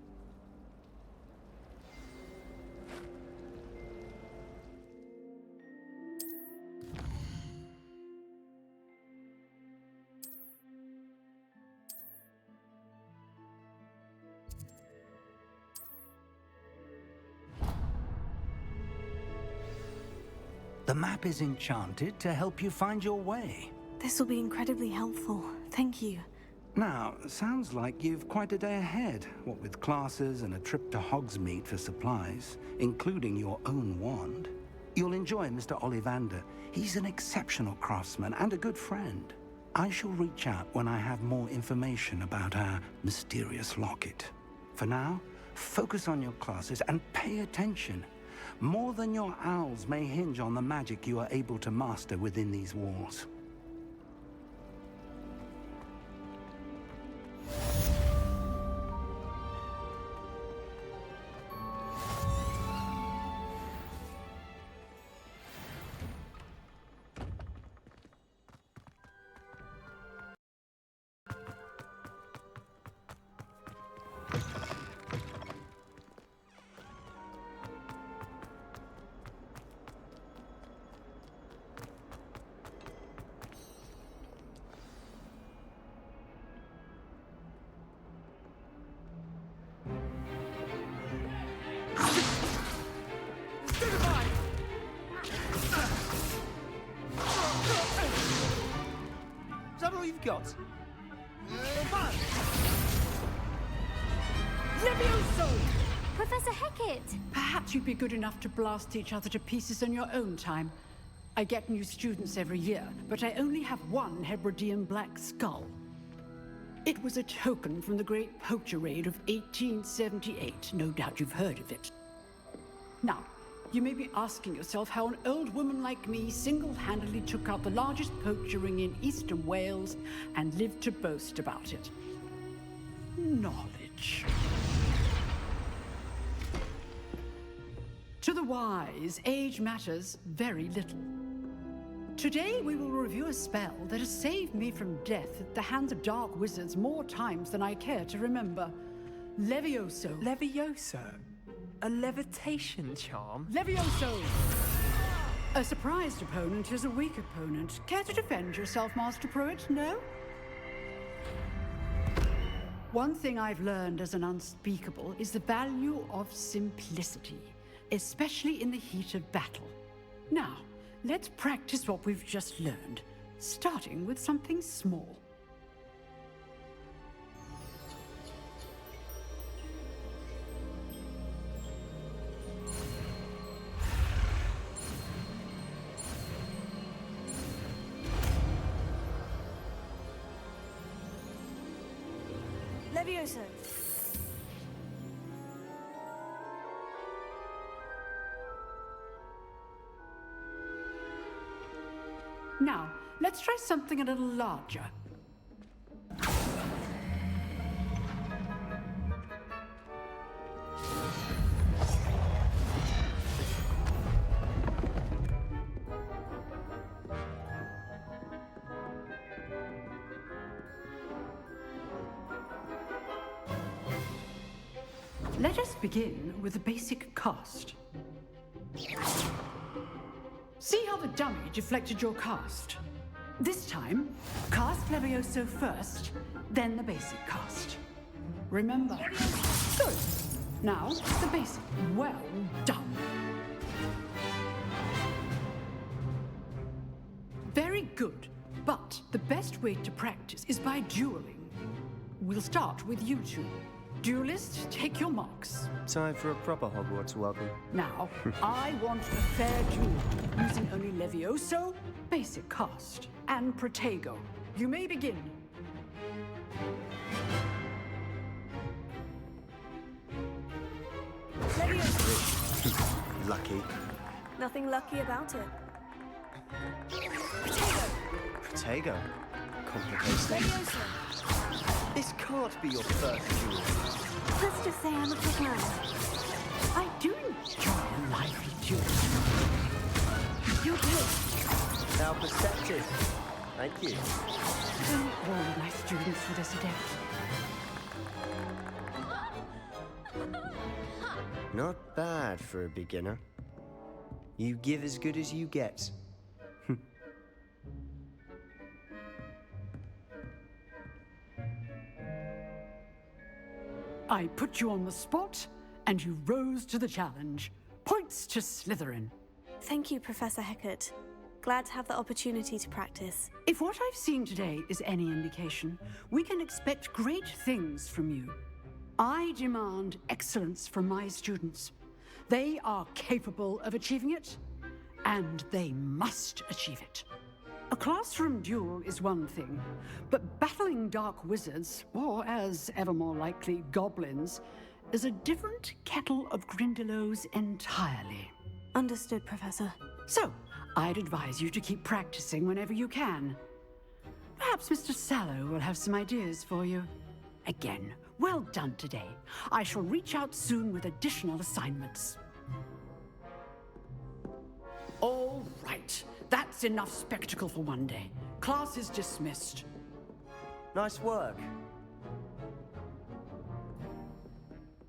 The map is enchanted to help you find your way. This will be incredibly helpful. Thank you. Now, sounds like you've quite a day ahead, what with classes and a trip to Hogsmeade for supplies, including your own wand. You'll enjoy Mr. Ollivander. He's an exceptional craftsman and a good friend. I shall reach out when I have more information about our mysterious locket. For now, focus on your classes and pay attention. More than your owls may hinge on the magic you are able to master within these walls. Is that all you've got? Levioso! Professor Hecat! Perhaps you'd be good enough to blast each other to pieces on your own time. I get new students every year, but I only have one Hebridean black skull. It was a token from the Great Poacher Raid of 1878. No doubt you've heard of it. Now, you may be asking yourself how an old woman like me single-handedly took out the largest poacher ring in eastern Wales and lived to boast about it. Knowledge. To the wise, age matters very little. Today we will review a spell that has saved me from death at the hands of dark wizards more times than I care to remember. Levioso. Levioso? A levitation charm? Levioso! A surprised opponent is a weak opponent. Care to defend yourself, Master Pruitt? No? One thing I've learned as an unspeakable is the value of simplicity, especially in the heat of battle. Now, let's practice what we've just learned, starting with something small. Levioso. Now, let's try something a little larger. Let us begin with the basic cast. See how the dummy deflected your cast? This time, cast Levioso first, then the basic cast. Remember? Good. Now, the basic. Well done. Very good. But the best way to practice is by dueling. We'll start with you two. Duelist, take your marks. Time for a proper Hogwarts welcome. Now, I want a fair duel, using only Levioso, basic cast, and Protego. You may begin. Levioso. Lucky. Nothing lucky about it. Protego. Complicated. Levioso. This can't be your first duel. Let's just say I'm a quick learner. I do enjoy a lively duel. You do. How perceptive. Thank you. Don't all my students for this adept. Not bad for a beginner. You give as good as you get. I put you on the spot, and you rose to the challenge. Points to Slytherin. Thank you, Professor Hecat. Glad to have the opportunity to practice. If what I've seen today is any indication, we can expect great things from you. I demand excellence from my students. They are capable of achieving it, and they must achieve it. A classroom duel is one thing, but battling dark wizards, or as ever more likely, goblins, is a different kettle of Grindylows entirely. Understood, Professor. So, I'd advise you to keep practicing whenever you can. Perhaps Mr. Sallow will have some ideas for you. Again, well done today. I shall reach out soon with additional assignments. All right. That's enough spectacle for one day. Class is dismissed. Nice work.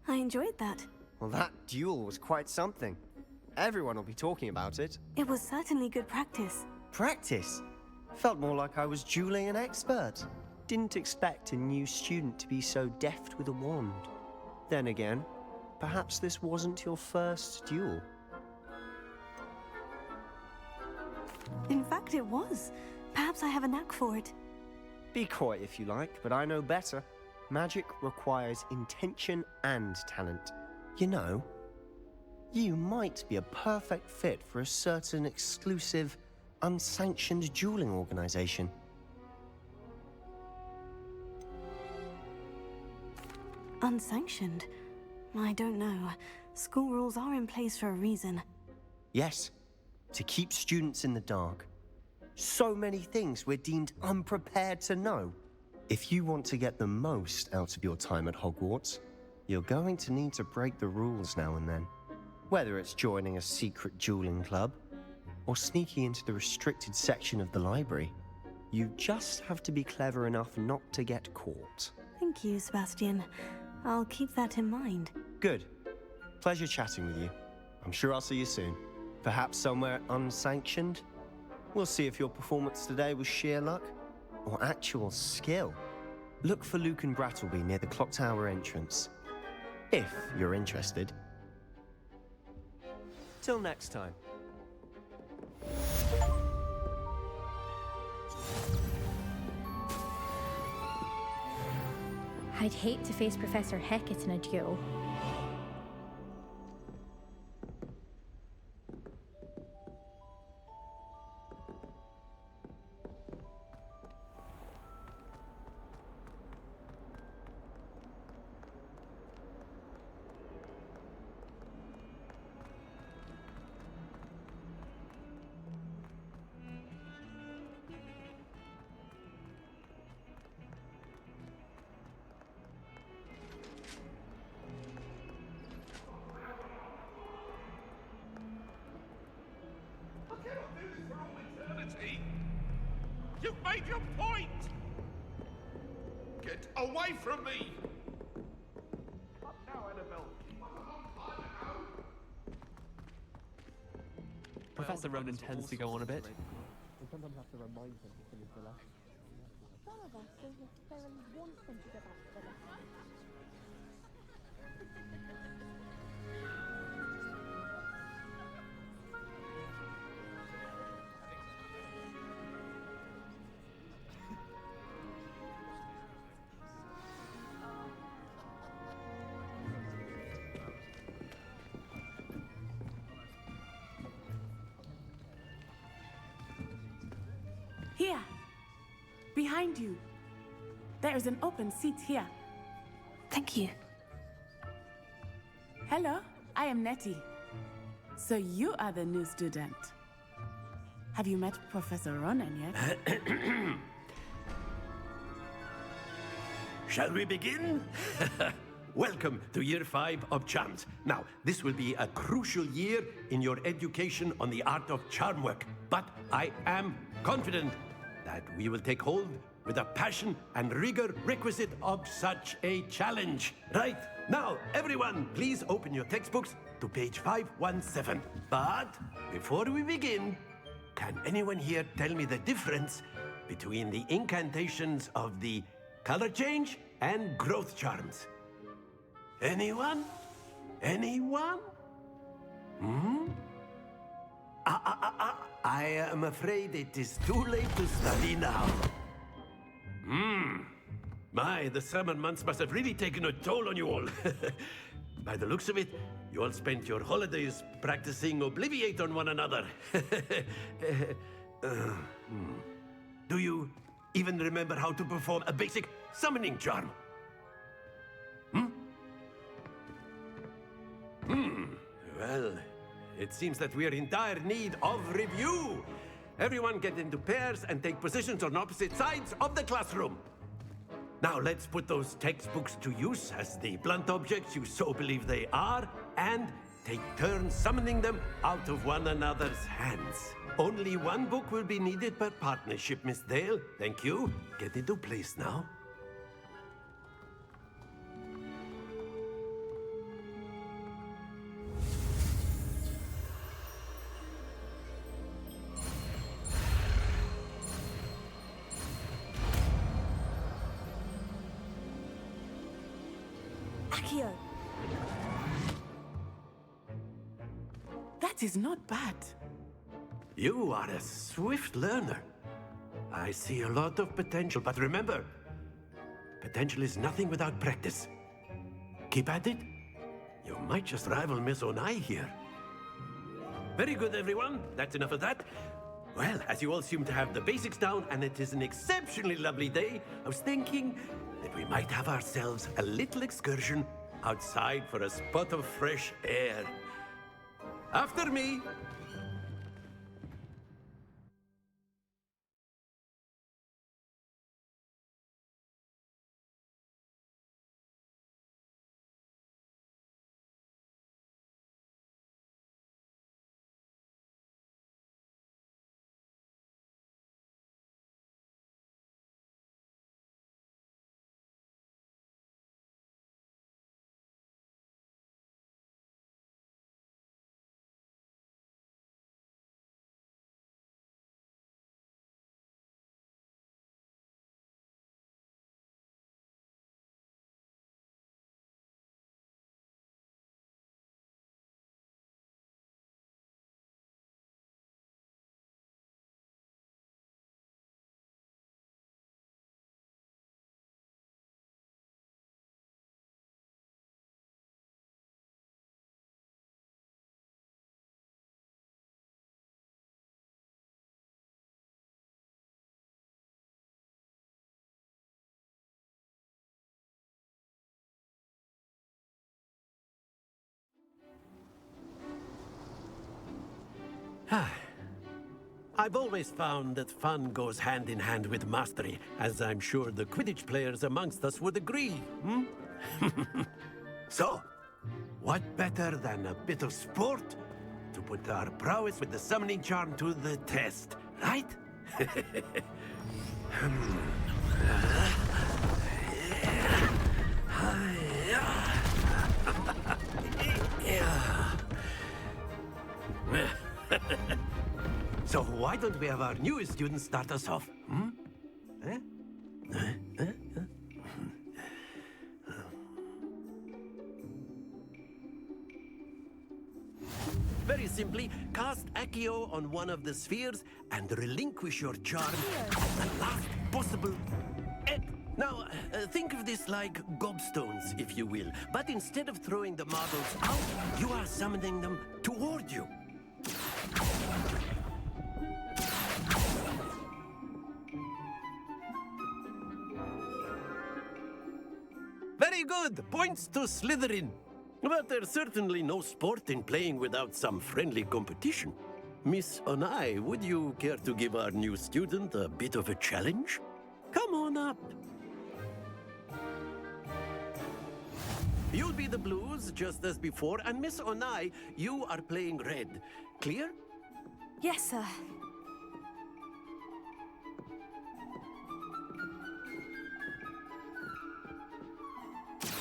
I enjoyed that. Well, that duel was quite something. Everyone will be talking about it. It was certainly good practice. Practice? Felt more like I was dueling an expert. Didn't expect a new student to be so deft with a wand. Then again, perhaps this wasn't your first duel. In fact, it was. Perhaps I have a knack for it. Be coy if you like, but I know better. Magic requires intention and talent. You know, you might be a perfect fit for a certain exclusive, unsanctioned dueling organization. Unsanctioned? I don't know. School rules are in place for a reason. Yes, to keep students in the dark. So many things we're deemed unprepared to know. If you want to get the most out of your time at Hogwarts, you're going to need to break the rules now and then. Whether it's joining a secret dueling club, or sneaking into the restricted section of the library, you just have to be clever enough not to get caught. Thank you, Sebastian. I'll keep that in mind. Good. Pleasure chatting with you. I'm sure I'll see you soon. Perhaps somewhere unsanctioned? We'll see if your performance today was sheer luck or actual skill. Look for Luke and Brattleby near the clock tower entrance, if you're interested. Till next time. I'd hate to face Professor Hecat in a duel. You've made your point! Get away from me! What now, Annabelle? Professor Ronan tends to go on a bit. We sometimes have to remind him to finish the lesson. Some of us don't necessarily want them to go back to the lesson. Here, behind you. There is an open seat here. Thank you. Hello, I am Nettie. So you are the new student. Have you met Professor Ronan yet? Shall we begin? Welcome to Year 5 of Charms. Now, this will be a crucial year in your education on the art of charm work. But I am confident that we will take hold with the passion and rigor requisite of such a challenge. Right, now, everyone, please open your textbooks to page 517. But before we begin, can anyone here tell me the difference between the incantations of the color change and growth charms? Anyone? Anyone? I am afraid it is too late to study now. My, the summer months must have really taken a toll on you all. By the looks of it, you all spent your holidays practicing Obliviate on one another. Do you even remember how to perform a basic summoning charm? Well, it seems that we are in dire need of review. Everyone get into pairs and take positions on opposite sides of the classroom. Now let's put those textbooks to use as the blunt objects you so believe they are, and take turns summoning them out of one another's hands. Only one book will be needed per partnership, Miss Dale. Thank you. Get into place now. Accio. That is not bad. You are a swift learner. I see a lot of potential, but remember, potential is nothing without practice. Keep at it. You might just rival Miss Onai here. Very good, everyone. That's enough of that. Well, as you all seem to have the basics down, and it is an exceptionally lovely day, I was thinking that we might have ourselves a little excursion outside for a spot of fresh air. After me. I've always found that fun goes hand in hand with mastery, as I'm sure the Quidditch players amongst us would agree, hmm? So, what better than a bit of sport to put our prowess with the summoning charm to the test, right? So why don't we have our newest student start us off, hmm? Eh? Very simply, cast Accio on one of the spheres and relinquish your charm at the last possible... Now, think of this like gobstones, if you will. But instead of throwing the marbles out, you are summoning them toward you. Very good! Points to Slytherin. But there's certainly no sport in playing without some friendly competition. Miss Onai, would you care to give our new student a bit of a challenge? Come on up. You'll be the blues, just as before, and Miss Onai, you are playing red. Clear? Yes, sir.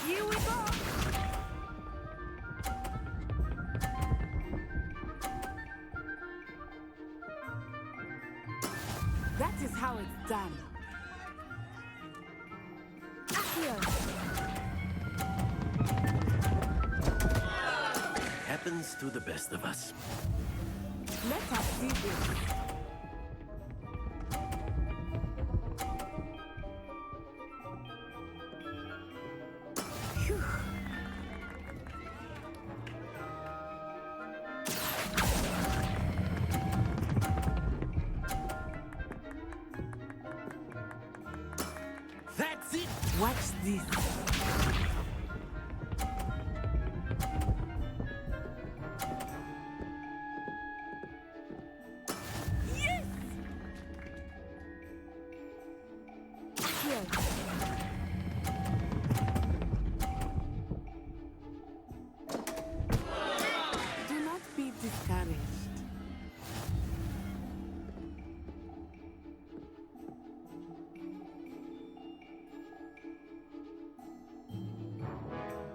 Here we go! That is how it's done. Happens to the best of us. Let us see this. Phew. That's it! Watch this. Yes! Accio. Do not be discouraged.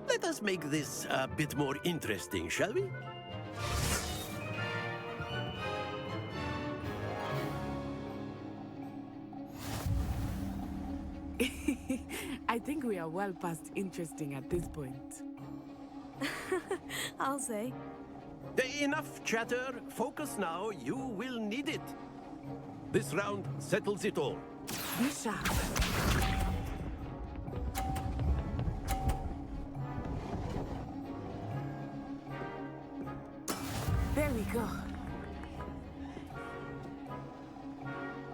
Let us make this a bit more interesting, shall we? I think we are well past interesting at this point. I'll say. Enough chatter. Focus now. You will need it. This round settles it all. Be sharp. There we go.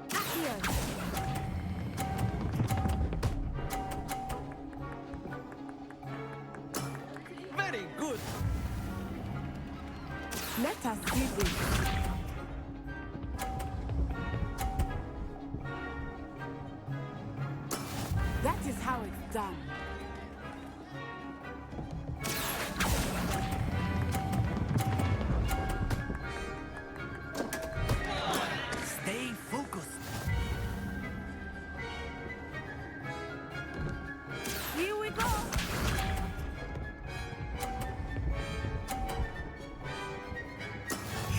Accio. Very good. Let us see this. That is how it's done. Stay focused. Here we go.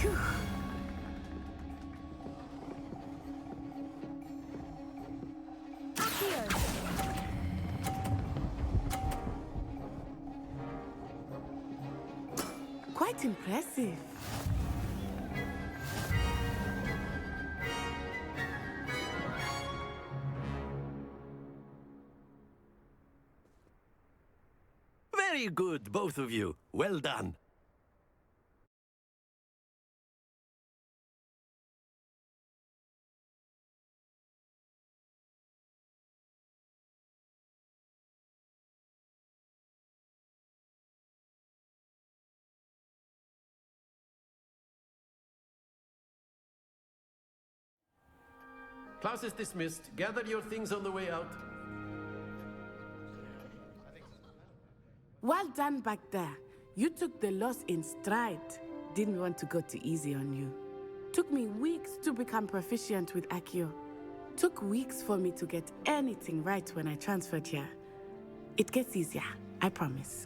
Phew. Accio. Quite impressive. Very good, both of you. Well done. Class is dismissed. Gather your things on the way out. Well done back there. You took the loss in stride. Didn't want to go too easy on you. Took me weeks to become proficient with Accio. Took weeks for me to get anything right when I transferred here. It gets easier, I promise.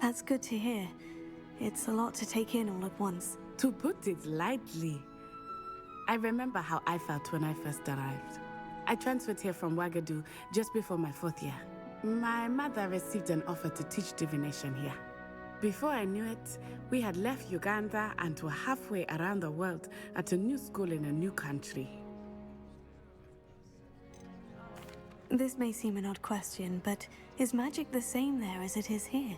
That's good to hear. It's a lot to take in all at once. To put it lightly, I remember how I felt when I first arrived. I transferred here from Ouagadougou just before my 4th year. My mother received an offer to teach divination here. Before I knew it, we had left Uganda and were halfway around the world at a new school in a new country. This may seem an odd question, but is magic the same there as it is here?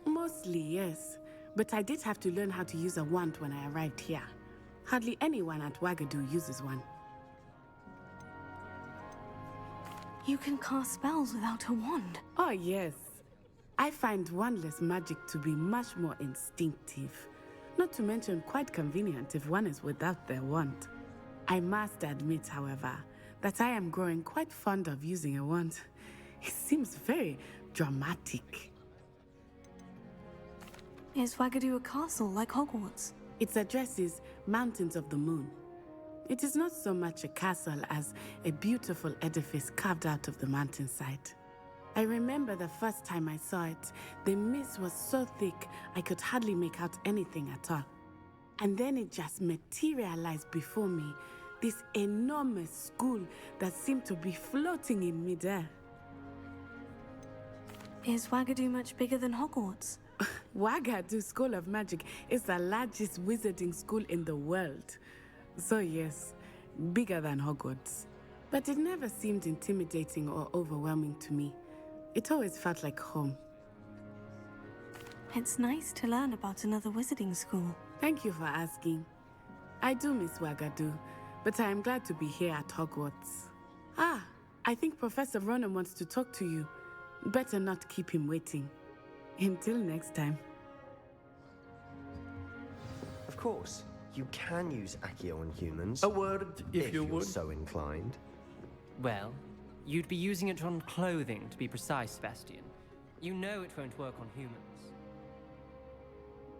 Mostly, yes. But I did have to learn how to use a wand when I arrived here. Hardly anyone at Ouagadougou uses one. You can cast spells without a wand? Oh, yes. I find wandless magic to be much more instinctive. Not to mention quite convenient if one is without their wand. I must admit, however, that I am growing quite fond of using a wand. It seems very dramatic. Is Ouagadougou a castle like Hogwarts? Its address is Mountains of the Moon. It is not so much a castle as a beautiful edifice carved out of the mountainside. I remember the first time I saw it, the mist was so thick I could hardly make out anything at all. And then it just materialized before me, this enormous school that seemed to be floating in midair. Is Ouagadougou much bigger than Hogwarts? Ouagadougou School of Magic is the largest wizarding school in the world. So yes, bigger than Hogwarts. But it never seemed intimidating or overwhelming to me. It always felt like home. It's nice to learn about another wizarding school. Thank you for asking. I do miss Ouagadougou, but I am glad to be here at Hogwarts. Ah, I think Professor Ronan wants to talk to you. Better not keep him waiting. Until next time. Of course, you can use Accio on humans. A word, if you you're would. so inclined. Well, you'd be using it on clothing, to be precise, Sebastian. You know it won't work on humans.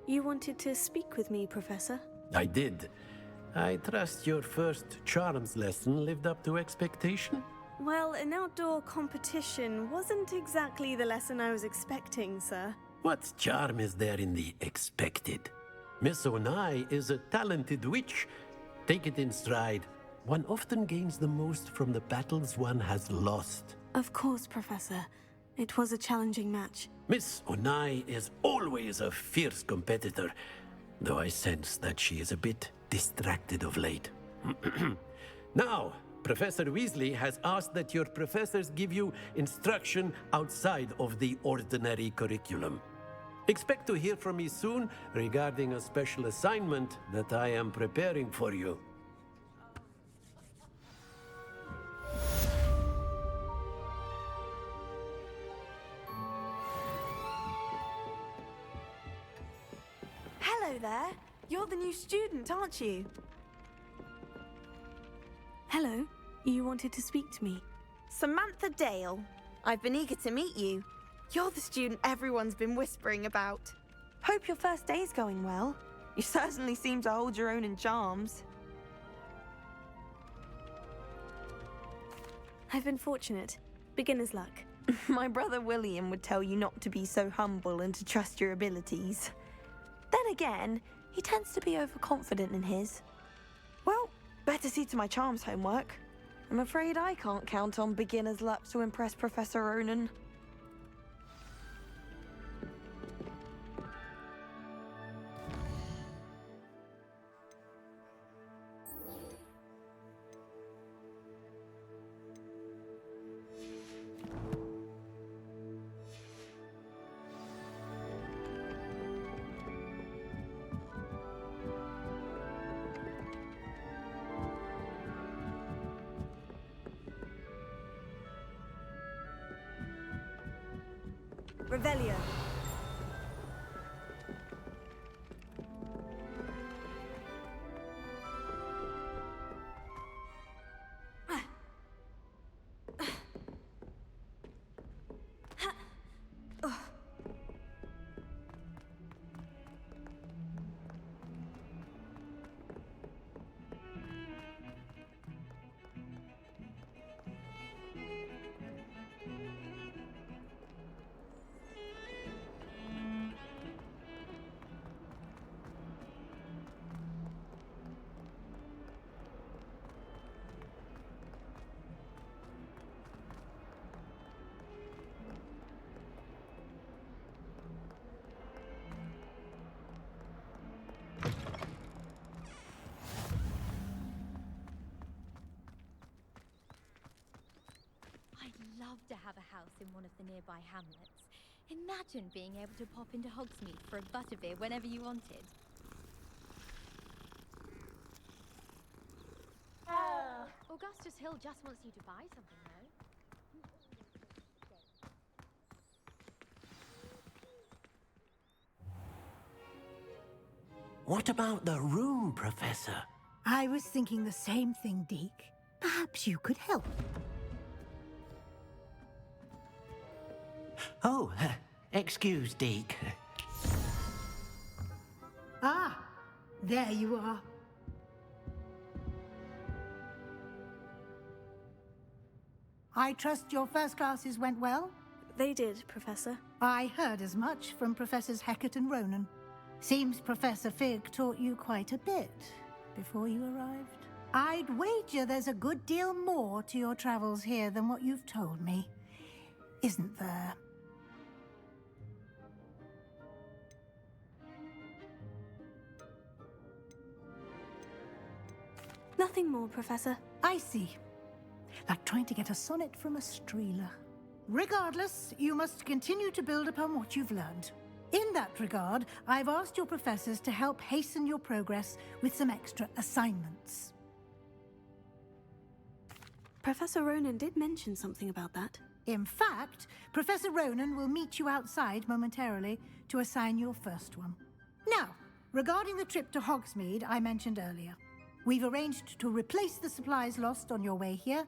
You wanted to speak with me, Professor? I did. I trust your first charms lesson lived up to expectation? Well, an outdoor competition wasn't exactly the lesson I was expecting, sir. What charm is there in the expected? Miss Onai is a talented witch. Take it in stride. One often gains the most from the battles one has lost. Of course, Professor. It was a challenging match. Miss Onai is always a fierce competitor, though I sense that she is a bit distracted of late. Now, Professor Weasley has asked that your professors give you instruction outside of the ordinary curriculum. Expect to hear from me soon regarding a special assignment that I am preparing for you. Hello there. You're the new student, aren't you? Hello. You wanted to speak to me? Samantha Dale. I've been eager to meet you. You're the student everyone's been whispering about. Hope your first day's going well. You certainly seem to hold your own in charms. I've been fortunate. Beginner's luck. My brother William would tell you not to be so humble and to trust your abilities. Then again, he tends to be overconfident in his. Well, better see to my charms homework. I'm afraid I can't count on beginner's luck to impress Professor Ronan. Revelio. have a house in one of the nearby hamlets. Imagine being able to pop into Hogsmeade for a butterbeer whenever you wanted. Augustus Hill just wants you to buy something, though. What about the room, Professor? I was thinking the same thing, Deke. Perhaps you could help. Oh, excuse, Deke. Ah, there you are. I trust your first classes went well? They did, Professor. I heard as much from Professors Hecat and Ronan. Seems Professor Fig taught you quite a bit before you arrived. I'd wager there's a good deal more to your travels here than what you've told me. Isn't there? Nothing more, Professor. I see. Like trying to get a sonnet from a streeler. Regardless, you must continue to build upon what you've learned. In that regard, I've asked your professors to help hasten your progress with some extra assignments. Professor Ronan did mention something about that. In fact, Professor Ronan will meet you outside momentarily to assign your first one. Now, regarding the trip to Hogsmeade I mentioned earlier, we've arranged to replace the supplies lost on your way here,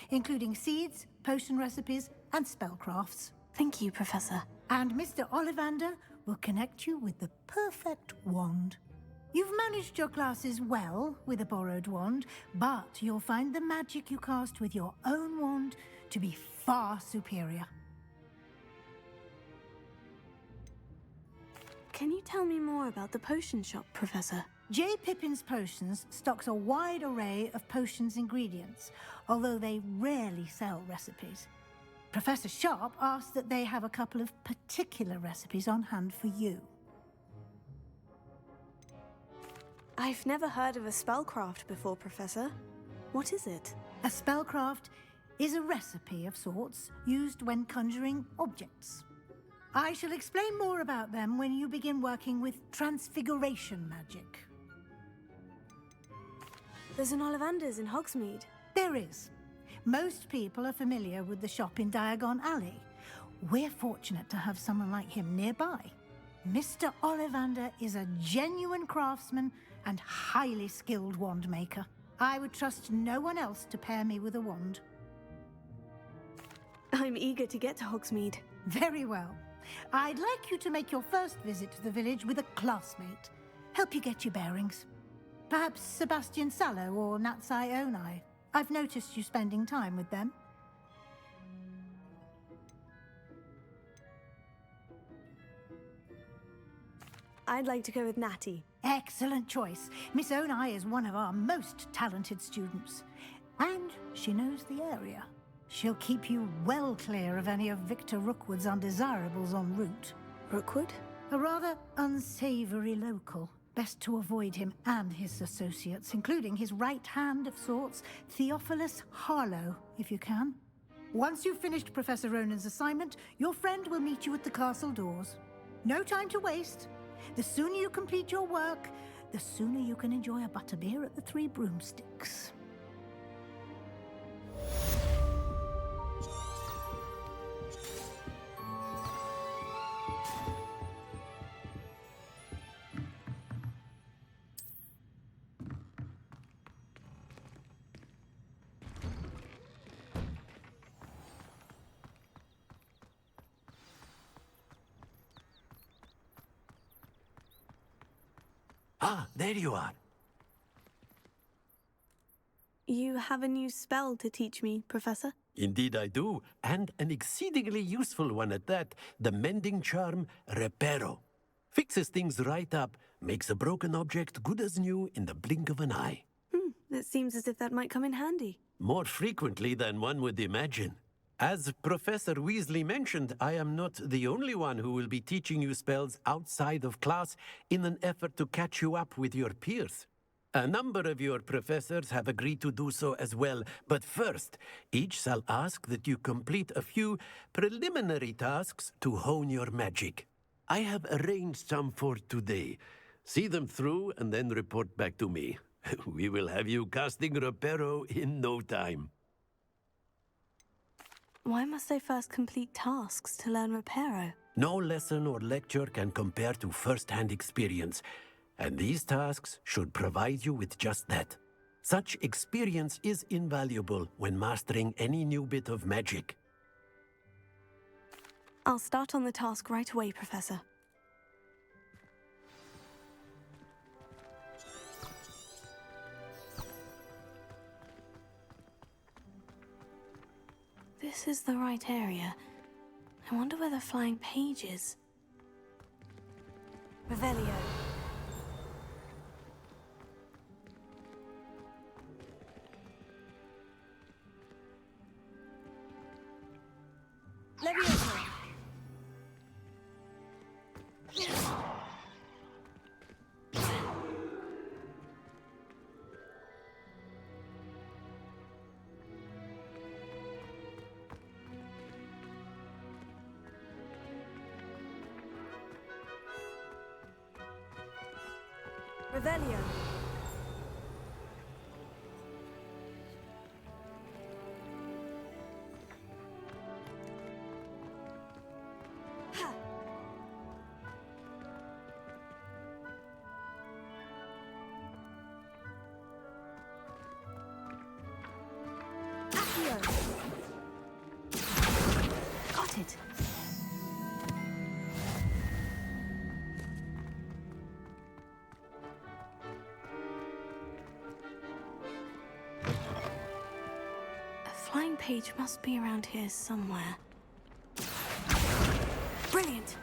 including seeds, potion recipes, and spellcrafts. Thank you, Professor. And Mr. Ollivander will connect you with the perfect wand. You've managed your classes well with a borrowed wand, but you'll find the magic you cast with your own wand to be far superior. Can you tell me more about the potion shop, Professor? J. Pippin's Potions stocks a wide array of potions ingredients, although they rarely sell recipes. Professor Sharp asked that they have a couple of particular recipes on hand for you. I've never heard of a spellcraft before, Professor. What is it? A spellcraft is a recipe of sorts used when conjuring objects. I shall explain more about them when you begin working with transfiguration magic. There's an Ollivander's in Hogsmeade. There is. Most people are familiar with the shop in Diagon Alley. We're fortunate to have someone like him nearby. Mr. Ollivander is a genuine craftsman and highly skilled wand maker. I would trust no one else to pair me with a wand. I'm eager to get to Hogsmeade. Very well. I'd like you to make your first visit to the village with a classmate. Help you get your bearings. Perhaps Sebastian Sallow or Natsai Onai. I've noticed you spending time with them. I'd like to go with Natty. Excellent choice. Miss Onai is one of our most talented students. And she knows the area. She'll keep you well clear of any of Victor Rookwood's undesirables en route. Rookwood? A rather unsavory local. Best to avoid him and his associates, including his right hand of sorts, Theophilus Harlow, if you can. Once you've finished Professor Ronan's assignment, your friend will meet you at the castle doors. No time to waste. The sooner you complete your work, the sooner you can enjoy a butterbeer at the Three Broomsticks. Ah, there you are. You have a new spell to teach me, Professor? Indeed I do, and an exceedingly useful one at that. The mending charm, Reparo. Fixes things right up, makes a broken object good as new in the blink of an eye. It seems as if that might come in handy. More frequently than one would imagine. As Professor Weasley mentioned, I am not the only one who will be teaching you spells outside of class in an effort to catch you up with your peers. A number of your professors have agreed to do so as well, but first, each shall ask that you complete a few preliminary tasks to hone your magic. I have arranged some for today. See them through and then report back to me. We will have you casting Reparo in no time. Why must I first complete tasks to learn Reparo? No lesson or lecture can compare to first-hand experience, and these tasks should provide you with just that. Such experience is invaluable when mastering any new bit of magic. I'll start on the task right away, Professor. This is the right area. I wonder where the flying page is. Revelio. Levioso. Revelio. Accio. Got it. Flying page must be around here somewhere. Brilliant!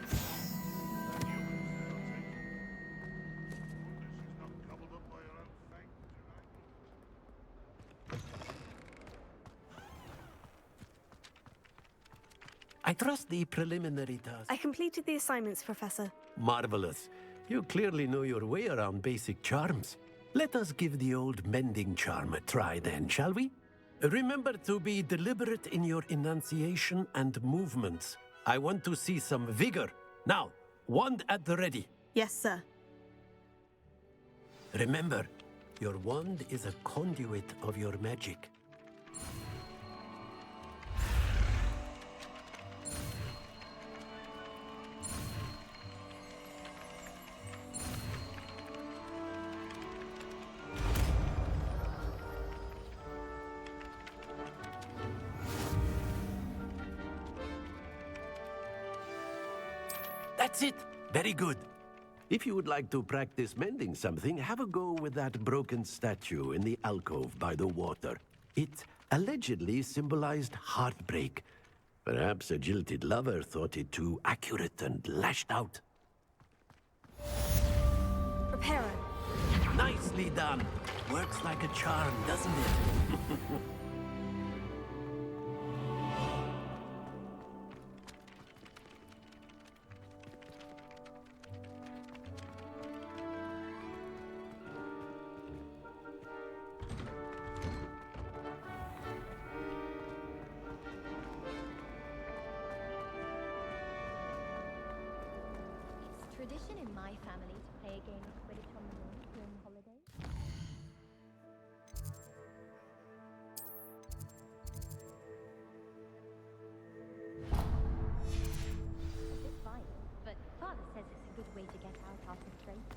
I trust the preliminary task. I completed the assignments, Professor. Marvelous. You clearly know your way around basic charms. Let us give the old mending charm a try then, shall we? Remember to be deliberate in your enunciation and movements. I want to see some vigor. Now, wand at the ready. Yes, sir. Remember, your wand is a conduit of your magic. That's it! Very good. If you would like to practice mending something, have a go with that broken statue in the alcove by the water. It allegedly symbolized heartbreak. Perhaps a jilted lover thought it too accurate and lashed out. Reparo. Nicely done. Works like a charm, doesn't it? Tradition in my family to play a game of Quidditch on the lawn during the holidays. A bit violent, but Father says it's a good way to get out after training.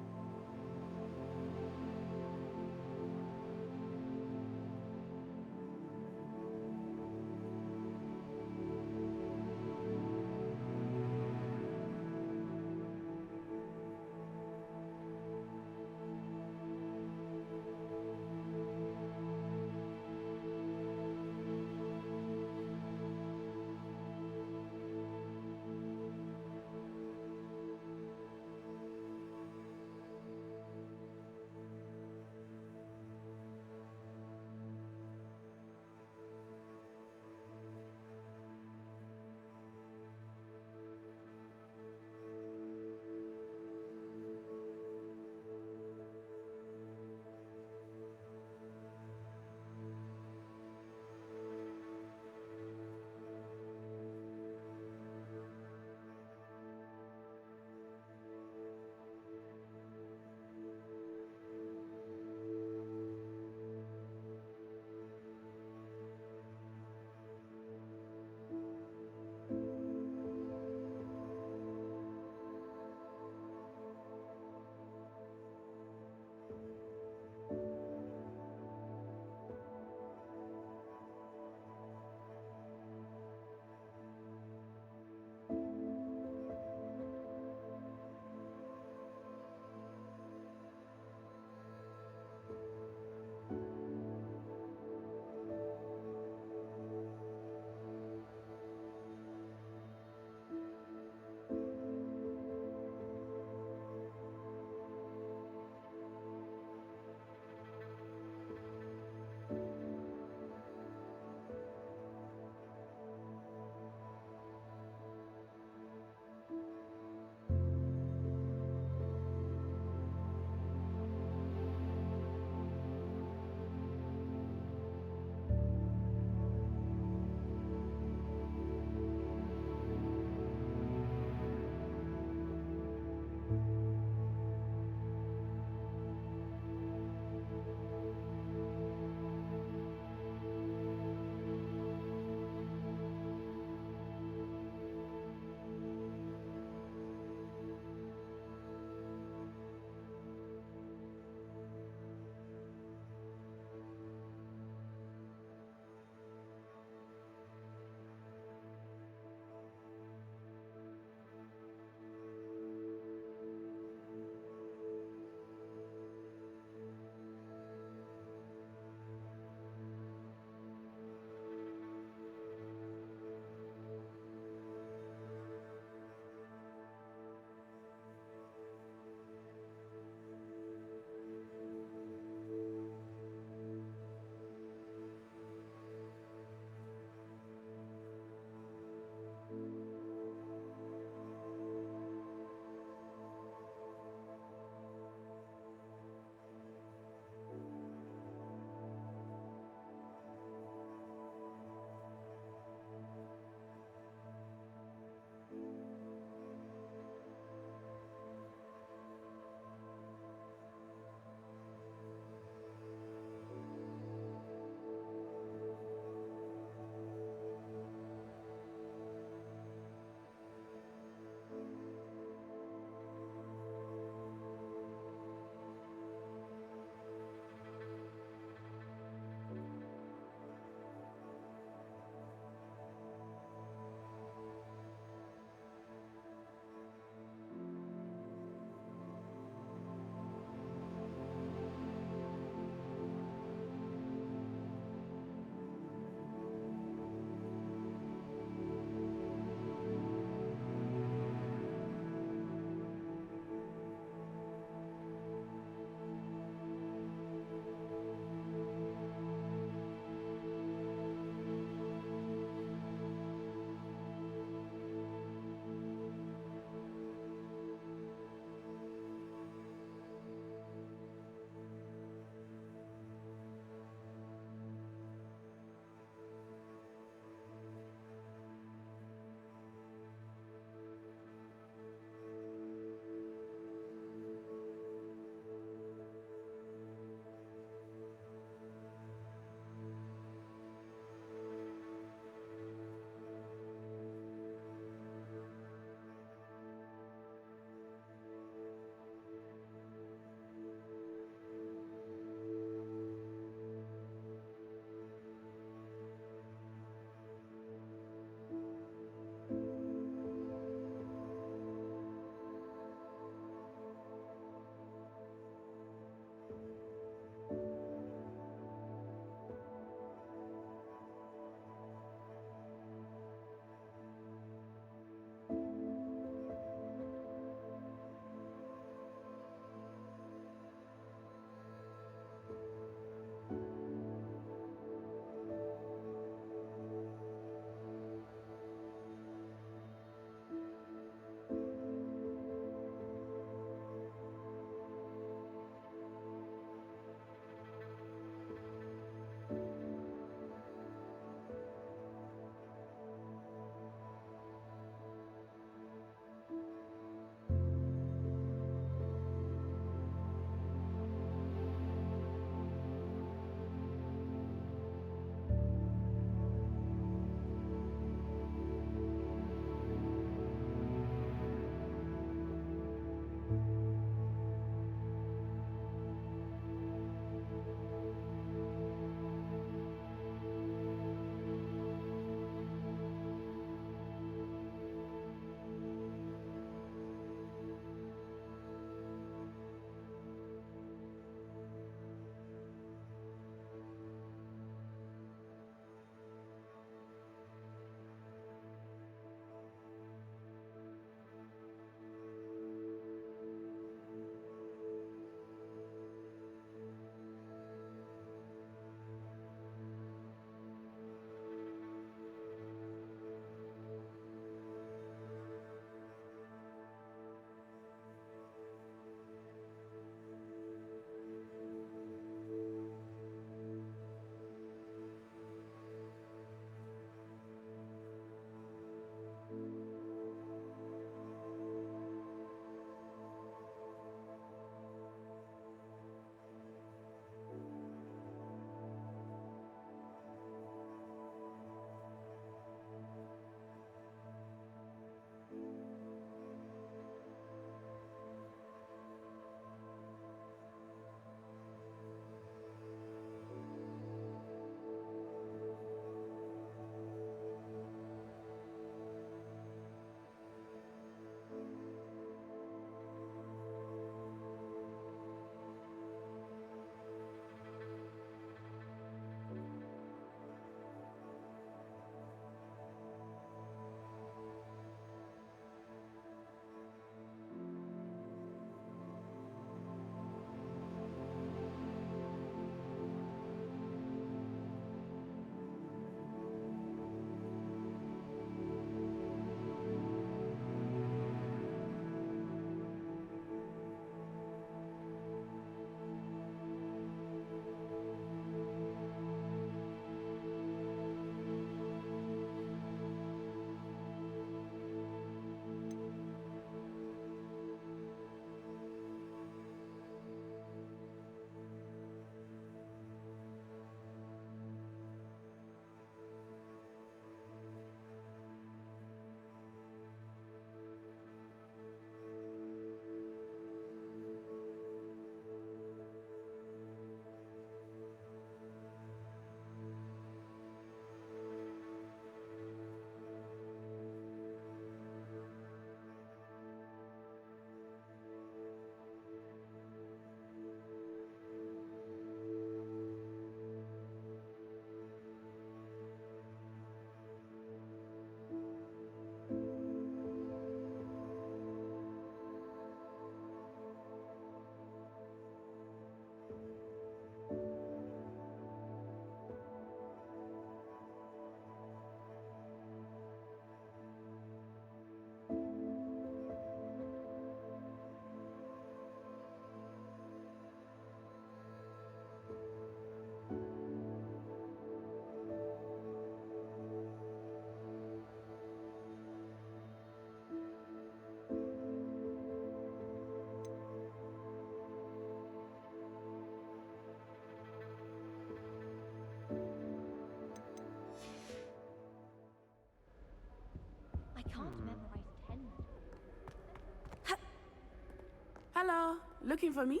looking for me?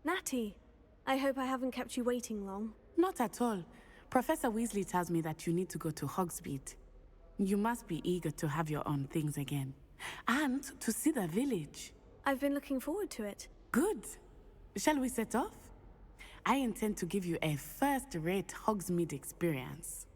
Natty, I hope I haven't kept you waiting long. Not at all. Professor Weasley tells me that you need to go to Hogsmeade. You must be eager to have your own things again. And to see the village. I've been looking forward to it. Good. Shall we set off? I intend to give you a first-rate Hogsmeade experience.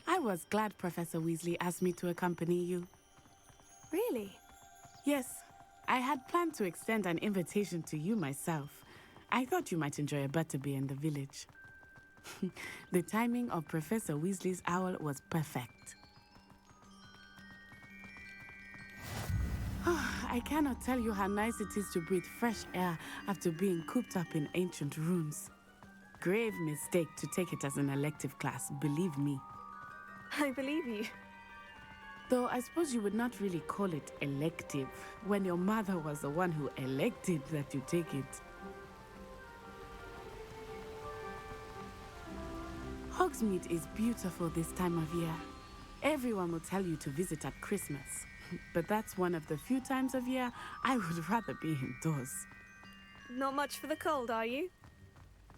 I was glad Professor Weasley asked me to accompany you. Really? Yes, I had planned to extend an invitation to you myself. I thought you might enjoy a butterbeer in the village. The timing of Professor Weasley's owl was perfect. I cannot tell you how nice it is to breathe fresh air after being cooped up in ancient rooms. Grave mistake to take it as an elective class, believe me. I believe you. Though I suppose you would not really call it elective when your mother was the one who elected that you take it. Hogsmeade is beautiful this time of year. Everyone will tell you to visit at Christmas, but that's one of the few times of year I would rather be indoors. Not much for the cold, are you?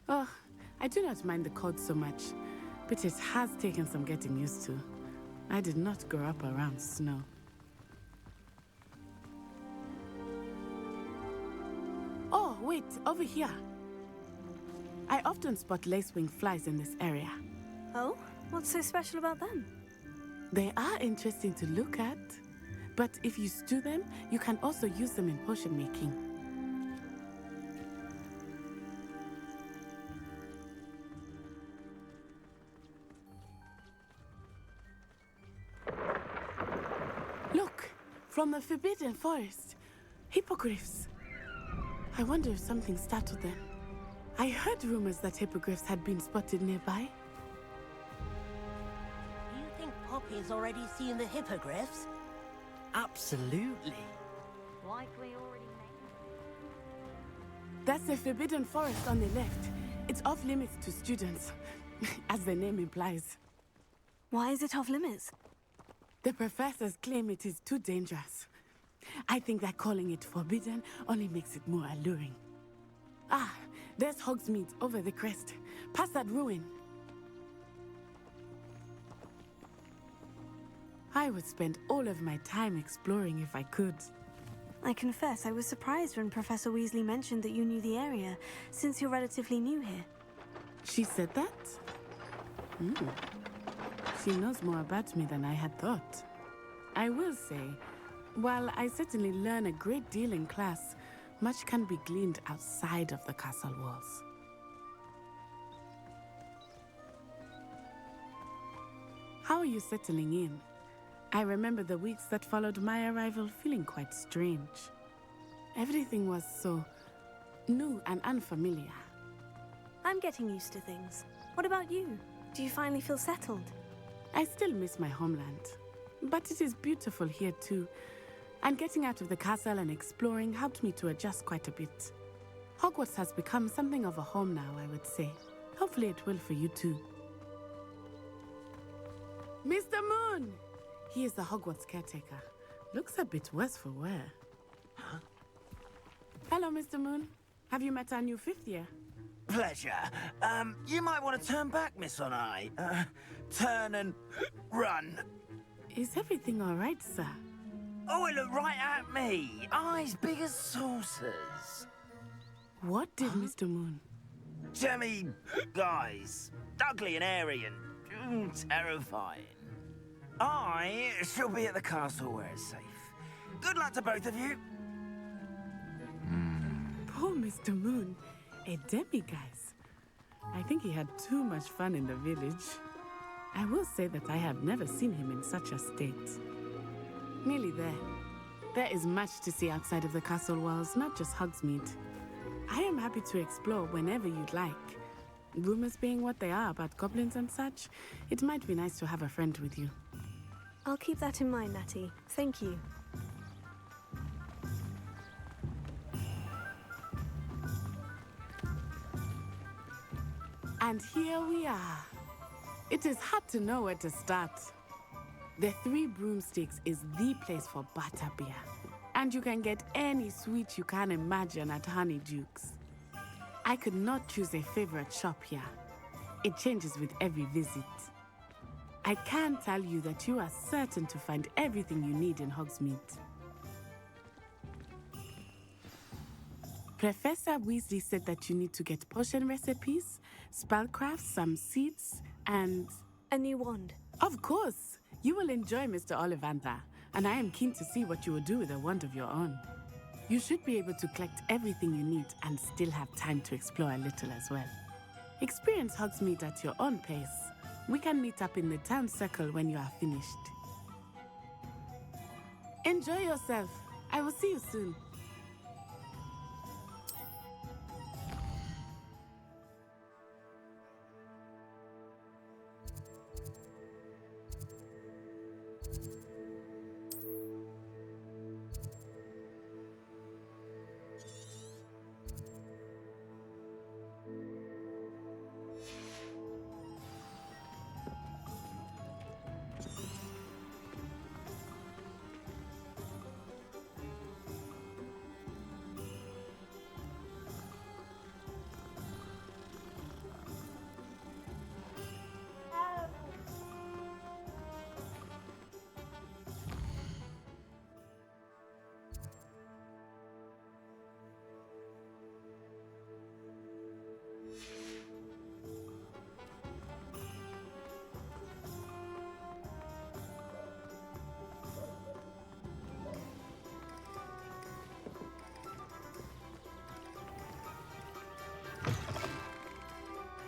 Oh, I do not mind the cold so much, but it has taken some getting used to. I did not grow up around snow. Oh, wait, over here. I often spot lacewing flies in this area. Oh? What's so special about them? They are interesting to look at, but if you stew them, you can also use them in potion making. Look, from the Forbidden Forest, hippogriffs. I wonder if something startled them. I heard rumors that hippogriffs had been spotted nearby. Do you think Poppy's already seen the hippogriffs? Absolutely. Likely already made. That's the Forbidden Forest on the left. It's off limits to students, as the name implies. Why is it off limits? The professors claim it is too dangerous. I think that calling it forbidden only makes it more alluring. Ah, there's Hogsmeade over the crest, past that ruin. I would spend all of my time exploring if I could. I confess I was surprised when Professor Weasley mentioned that you knew the area, since you're relatively new here. She said that? She knows more about me than I had thought. I will say, while I certainly learn a great deal in class, much can be gleaned outside of the castle walls. How are you settling in? I remember the weeks that followed my arrival feeling quite strange. Everything was so new and unfamiliar. I'm getting used to things. What about you? Do you finally feel settled? I still miss my homeland, but it is beautiful here too. And getting out of the castle and exploring helped me to adjust quite a bit. Hogwarts has become something of a home now, I would say. Hopefully it will for you too. Mr. Moon! He is the Hogwarts caretaker. Looks a bit worse for wear. Huh? Hello, Mr. Moon. Have you met our new 5th year? Pleasure. You might want to turn back, Miss Onai. Turn and run. Is everything all right, sir? Oh, it looked right at me. Eyes big as saucers. What did Mr. Moon? Jemmy guys. Ugly and airy and terrifying. I shall be at the castle where it's safe. Good luck to both of you. Poor Mr. Moon. A demiguise. I think he had too much fun in the village. I will say that I have never seen him in such a state. Nearly there. There is much to see outside of the castle walls, not just Hogsmeade. I am happy to explore whenever you'd like. Rumors being what they are about goblins and such, it might be nice to have a friend with you. I'll keep that in mind, Natty. Thank you. And here we are. It is hard to know where to start. The Three Broomsticks is the place for butterbeer. And you can get any sweet you can imagine at Honeyduke's. I could not choose a favorite shop here. It changes with every visit. I can tell you that you are certain to find everything you need in Hogsmeade. Professor Weasley said that you need to get potion recipes, spellcrafts, some seeds, and... a new wand. Of course! You will enjoy Mr. Ollivander, and I am keen to see what you will do with a wand of your own. You should be able to collect everything you need and still have time to explore a little as well. Experience Hogsmeade at your own pace. We can meet up in the town circle when you are finished. Enjoy yourself. I will see you soon.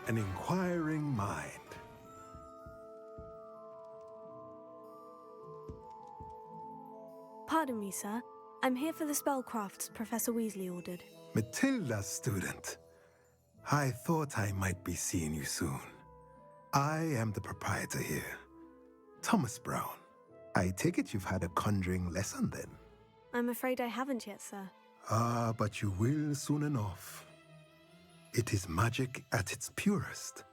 An inquiring mind. Pardon me, sir. I'm here for the spellcrafts Professor Weasley ordered. Matilda's student. I thought I might be seeing you soon. I am the proprietor here, Thomas Brown. I take it you've had a conjuring lesson then? I'm afraid I haven't yet, sir. Ah, but you will soon enough. It is magic at its purest,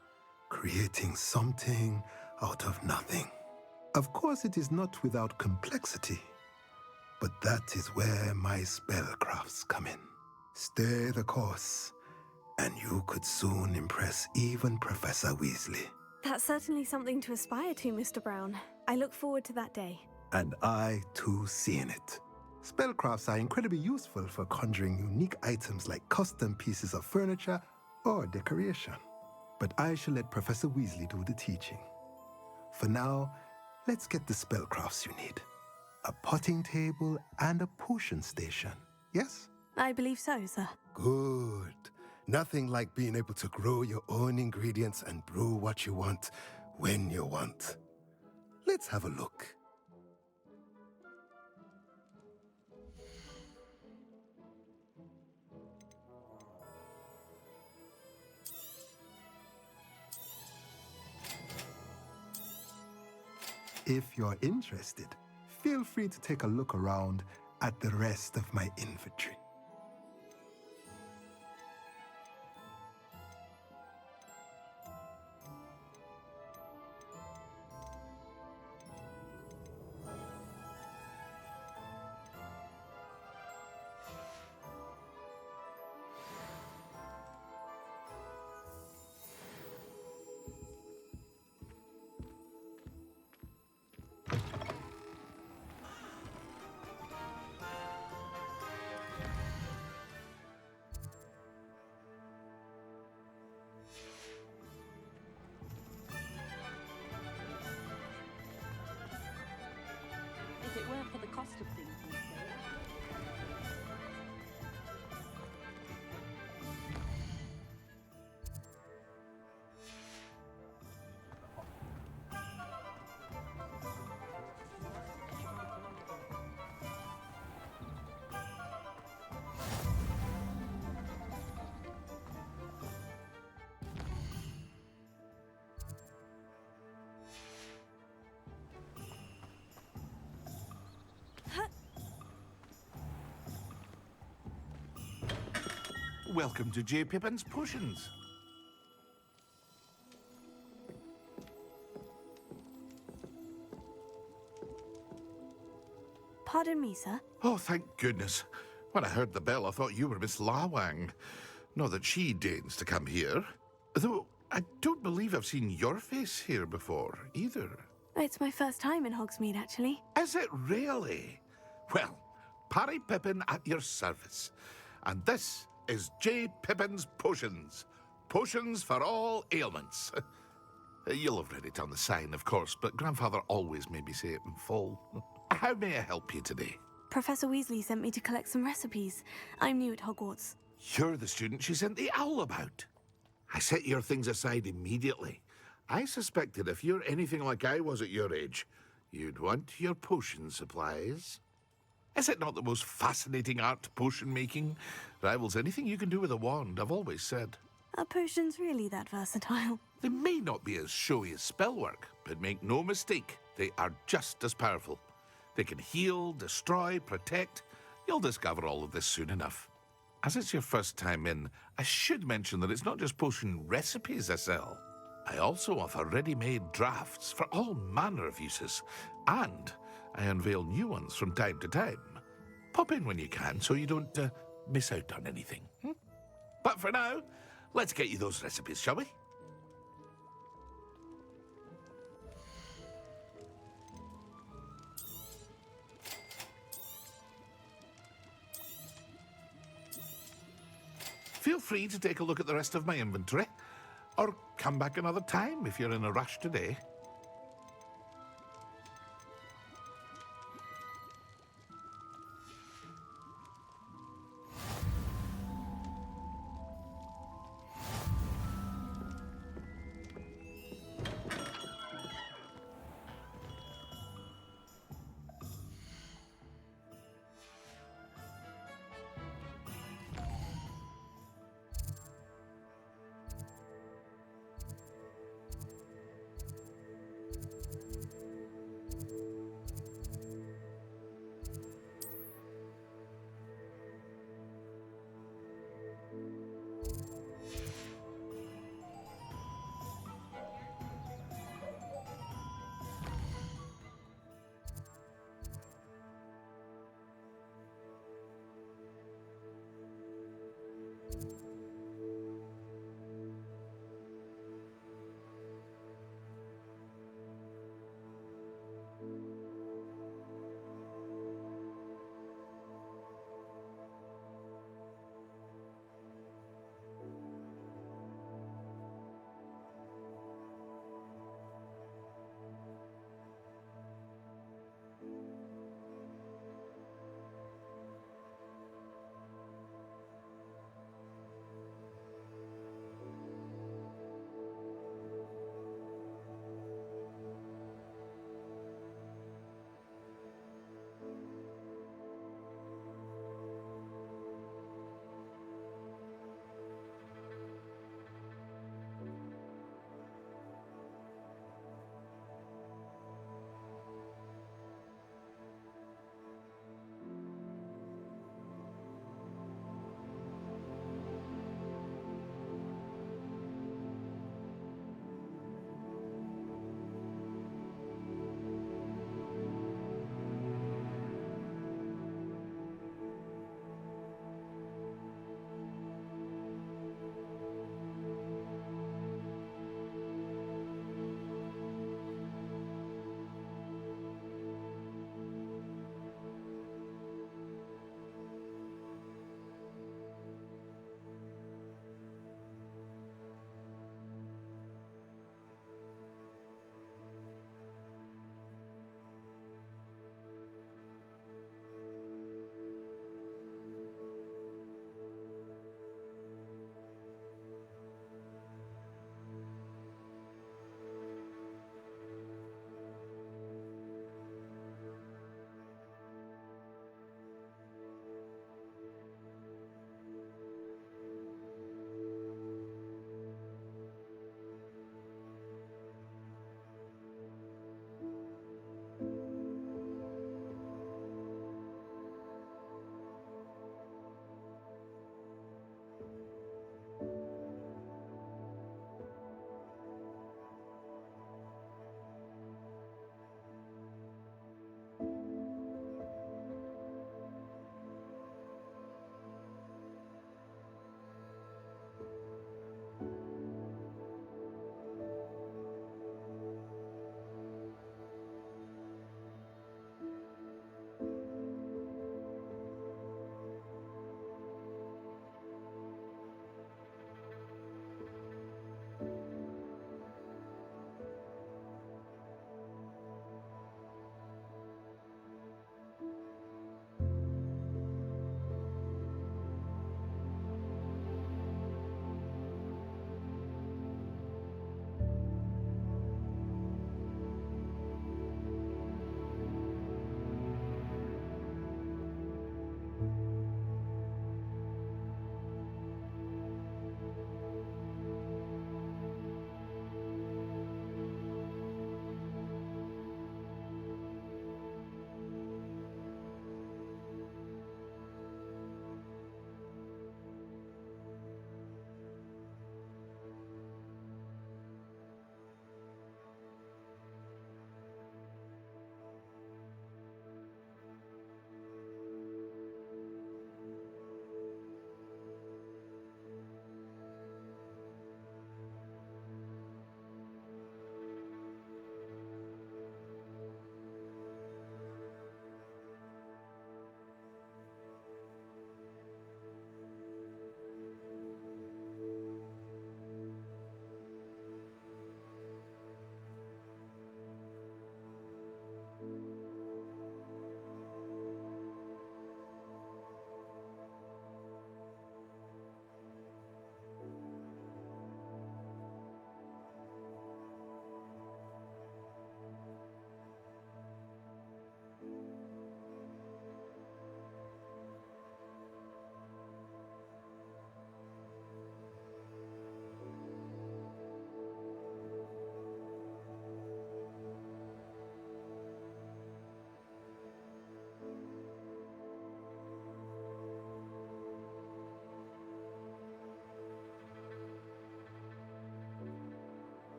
creating something out of nothing. Of course, it is not without complexity, but that is where my spellcrafts come in. Stay the course, and you could soon impress even Professor Weasley. That's certainly something to aspire to, Mr. Brown. I look forward to that day. And I, too, seeing it. Spellcrafts are incredibly useful for conjuring unique items like custom pieces of furniture or decoration. But I shall let Professor Weasley do the teaching. For now, let's get the spellcrafts you need. A potting table and a potion station, yes? I believe so, sir. Good. Nothing like being able to grow your own ingredients and brew what you want when you want. Let's have a look. If you're interested, feel free to take a look around at the rest of my inventory. If it weren't for the cost of things these days. Welcome to J. Pippin's Potions. Pardon me, sir. Oh, thank goodness. When I heard the bell, I thought you were Miss Lawang. Not that she deigns to come here. Though, I don't believe I've seen your face here before, either. It's my first time in Hogsmeade, actually. Is it really? Well, Parry Pippin at your service. And this is J. Pippin's Potions. Potions for all ailments. You'll have read it on the sign, of course, but Grandfather always made me say it in full. How may I help you today? Professor Weasley sent me to collect some recipes. I'm new at Hogwarts. You're the student she sent the owl about. I set your things aside immediately. I suspected if you're anything like I was at your age, you'd want your potion supplies. Is it not the most fascinating art, potion making? Rivals anything you can do with a wand, I've always said. Are potions really that versatile? They may not be as showy as spellwork, but make no mistake, they are just as powerful. They can heal, destroy, protect. You'll discover all of this soon enough. As it's your first time in, I should mention that it's not just potion recipes I sell. I also offer ready-made drafts for all manner of uses, and I unveil new ones from time to time. Pop in when you can so you don't miss out on anything. But for now, let's get you those recipes, shall we? Feel free to take a look at the rest of my inventory, or come back another time if you're in a rush today.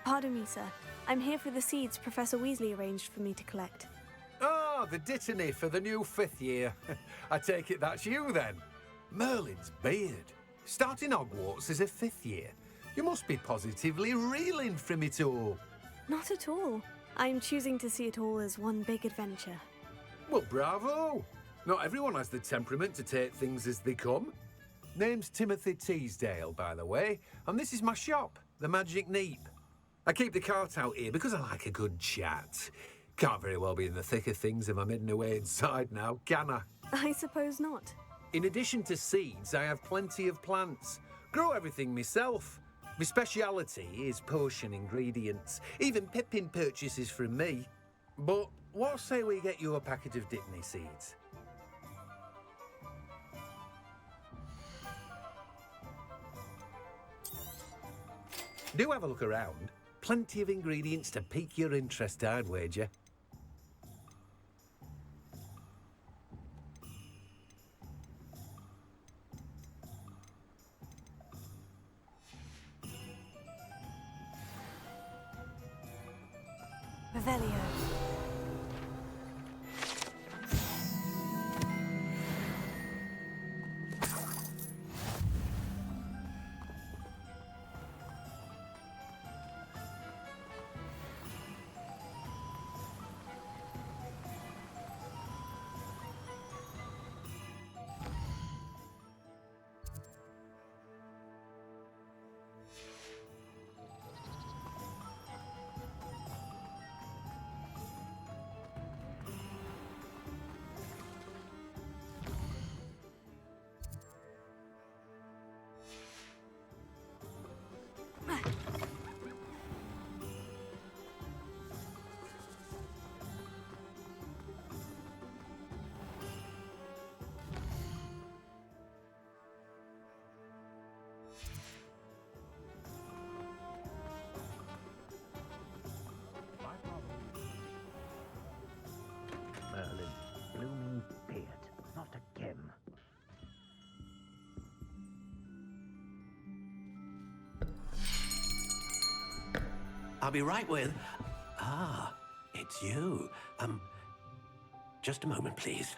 Pardon me, sir. I'm here for the seeds Professor Weasley arranged for me to collect. Oh, the dittany for the new 5th year. I take it that's you, then. Merlin's beard. Starting Hogwarts as a 5th year. You must be positively reeling from it all. Not at all. I'm choosing to see it all as one big adventure. Well, bravo! Not everyone has the temperament to take things as they come. Name's Timothy Teasdale, by the way, and this is my shop, the Magic Neep. I keep the cart out here because I like a good chat. Can't very well be in the thick of things if I'm heading away inside now, can I? I suppose not. In addition to seeds, I have plenty of plants. Grow everything myself. My speciality is potion ingredients. Even Pippin purchases from me. But what say we get you a packet of dittany seeds? Do have a look around. Plenty of ingredients to pique your interest, I'd wager. Revelio. Merlin's blooming beard. Not again. I'll be right with... Ah, it's you. Just a moment, please.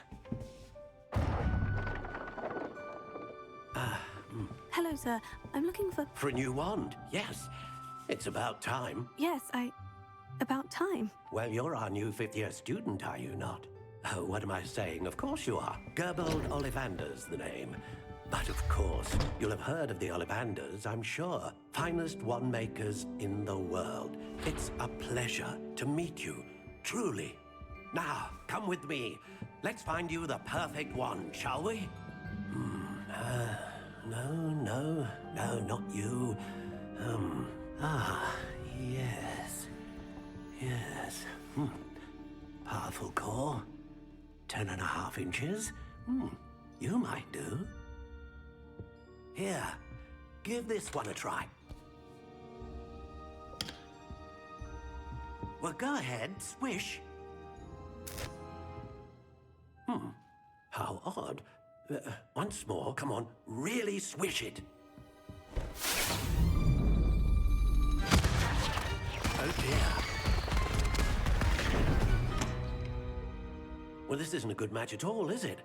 Hello, sir. I'm looking for... For a new wand, yes. It's about time. Yes, About time. Well, you're our new 5th-year student, are you not? Oh, what am I saying? Of course you are. Gerbold Ollivander's the name. But of course, you'll have heard of the Ollivanders, I'm sure. Finest wand makers in the world. It's a pleasure to meet you, truly. Now, come with me. Let's find you the perfect wand, shall we? No, not you. Yes. Powerful core. 10.5 inches. You might do. Here, give this one a try. Well, go ahead, swish. How odd. Once more, come on, really swish it. Oh dear. Well, this isn't a good match at all, is it?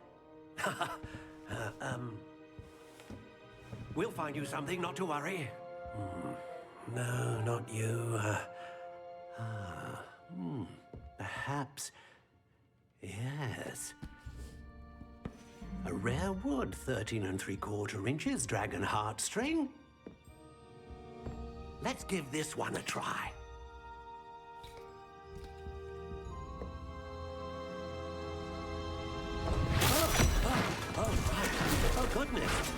We'll find you something, not to worry. No, not you. Perhaps. Yes. A rare wood, 13 3/4 inches, dragon heartstring. Let's give this one a try. Oh, goodness.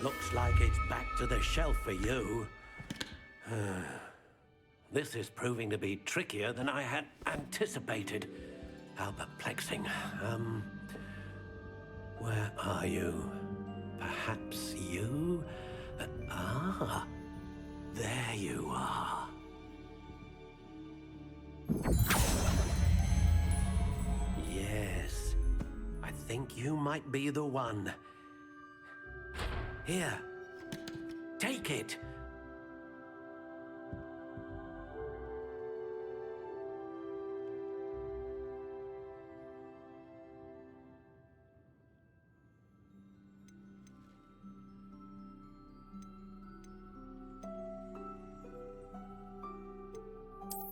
Looks like it's back to the shelf for you. This is proving to be trickier than I had anticipated. How perplexing. Where are you? Perhaps you? There you are. Yes, I think you might be the one. Here, take it.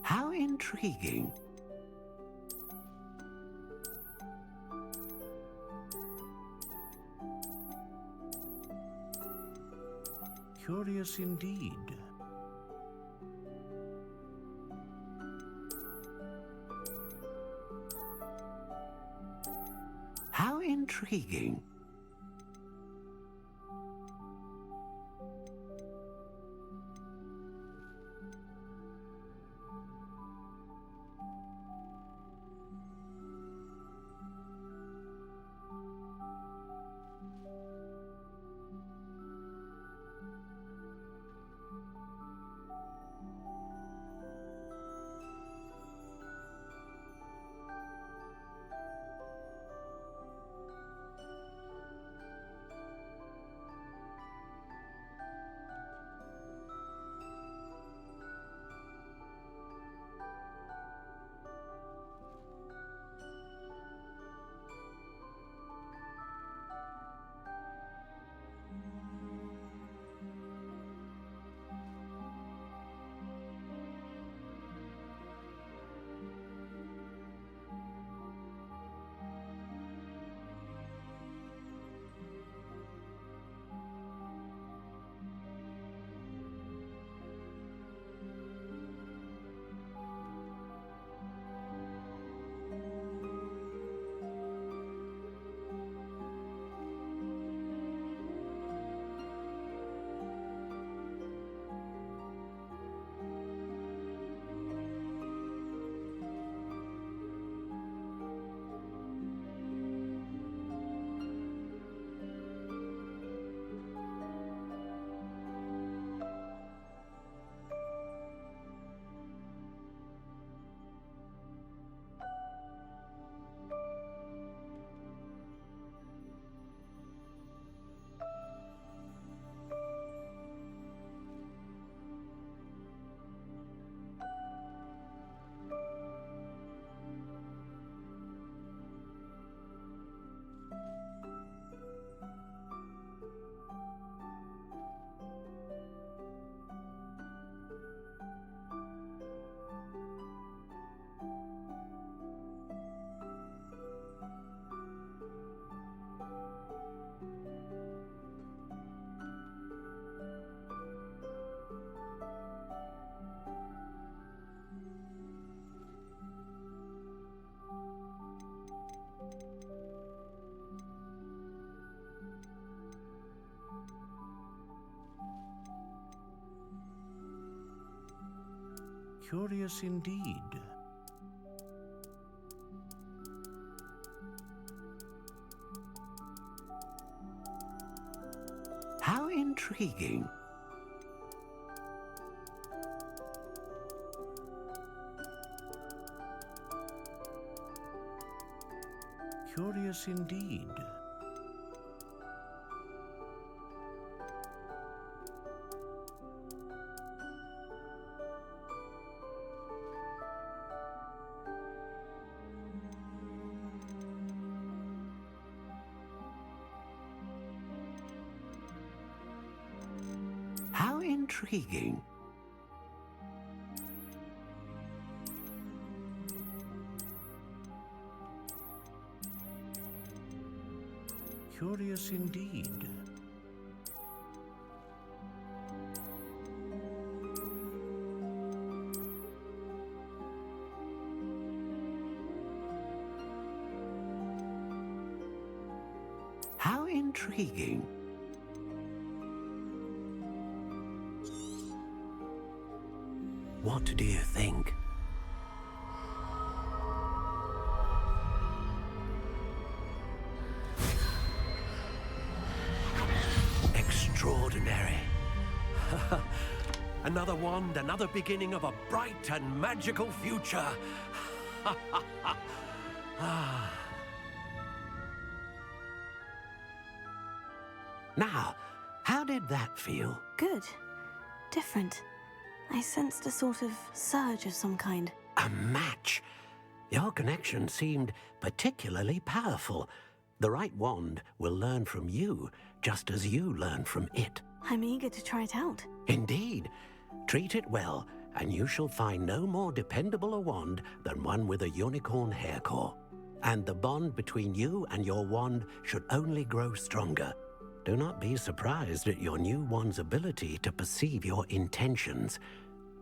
How intriguing. Curious indeed. How intriguing. Curious indeed. How intriguing. Curious indeed. How intriguing. Curious indeed. How intriguing. What do you think? Extraordinary. Another wand, another beginning of a bright and magical future. Now, how did that feel? Good. Different. I sensed a sort of surge of some kind. A match? Your connection seemed particularly powerful. The right wand will learn from you, just as you learn from it. I'm eager to try it out. Indeed. Treat it well, and you shall find no more dependable a wand than one with a unicorn hair core. And the bond between you and your wand should only grow stronger. Do not be surprised at your new wand's ability to perceive your intentions,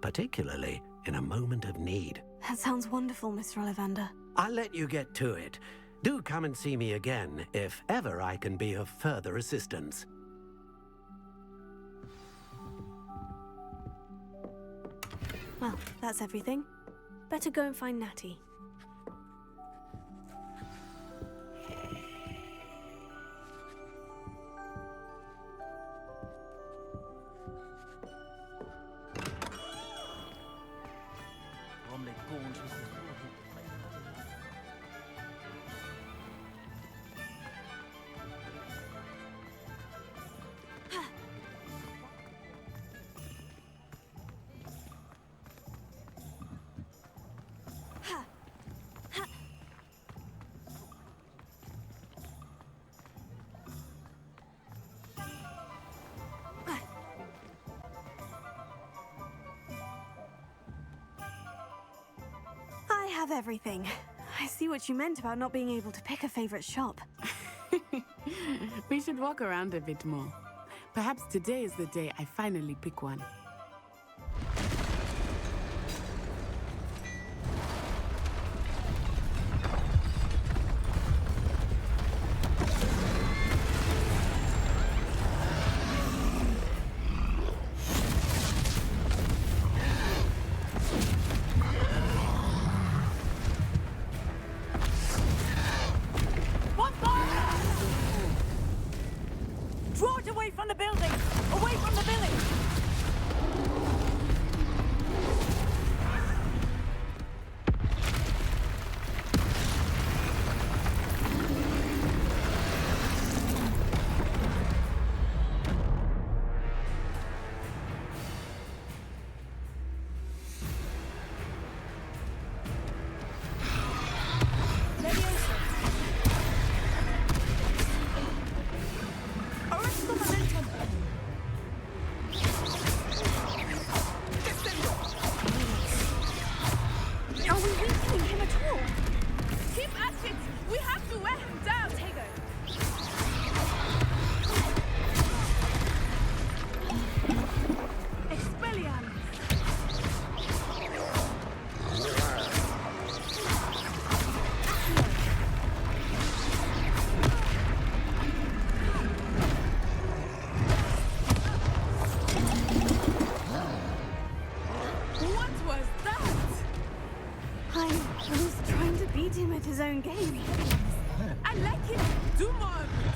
particularly in a moment of need. That sounds wonderful, Mr. Ollivander. I'll let you get to it. Do come and see me again if ever I can be of further assistance. Well, that's everything. Better go and find Natty. I have everything. I see what you meant about not being able to pick a favorite shop. We should walk around a bit more. Perhaps today is the day I finally pick one. Draw it away from the building! Away from the village! Are we weakening him at all? Keep at it! We have to wear him down! Tego! Expelliarmus! What was that? I was trying to beat him at his own game. I like it! Do more of it!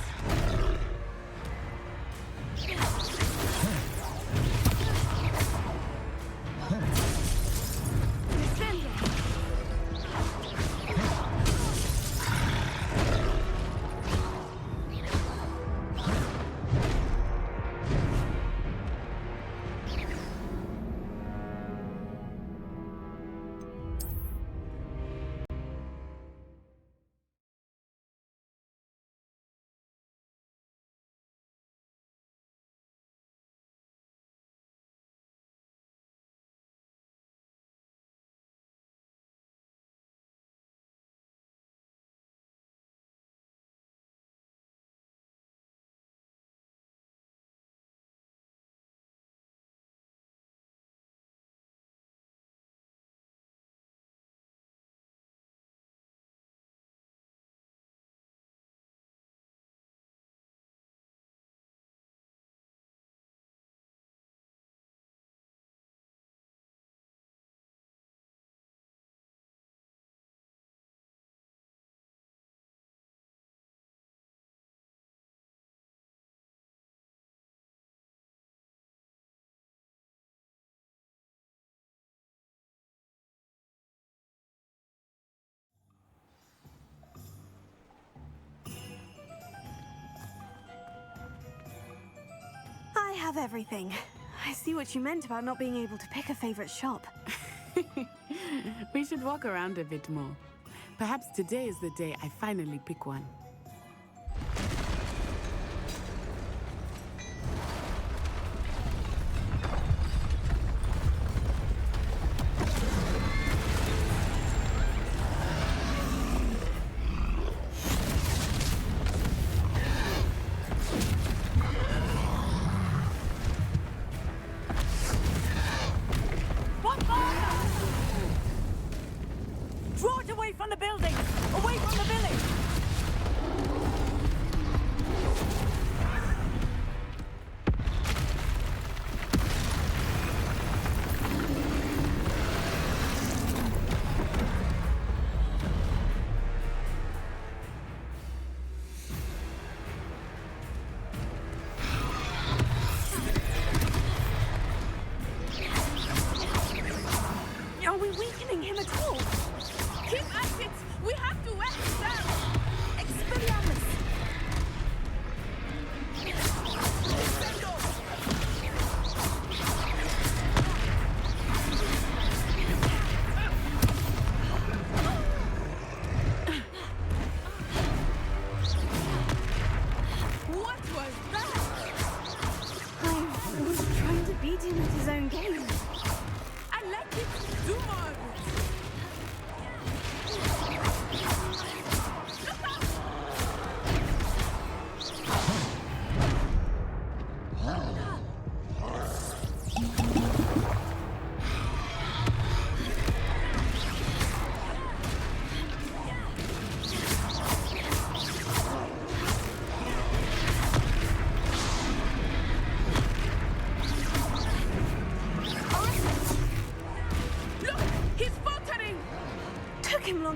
I have everything. I see what you meant about not being able to pick a favorite shop. We should walk around a bit more. Perhaps today is the day I finally pick one.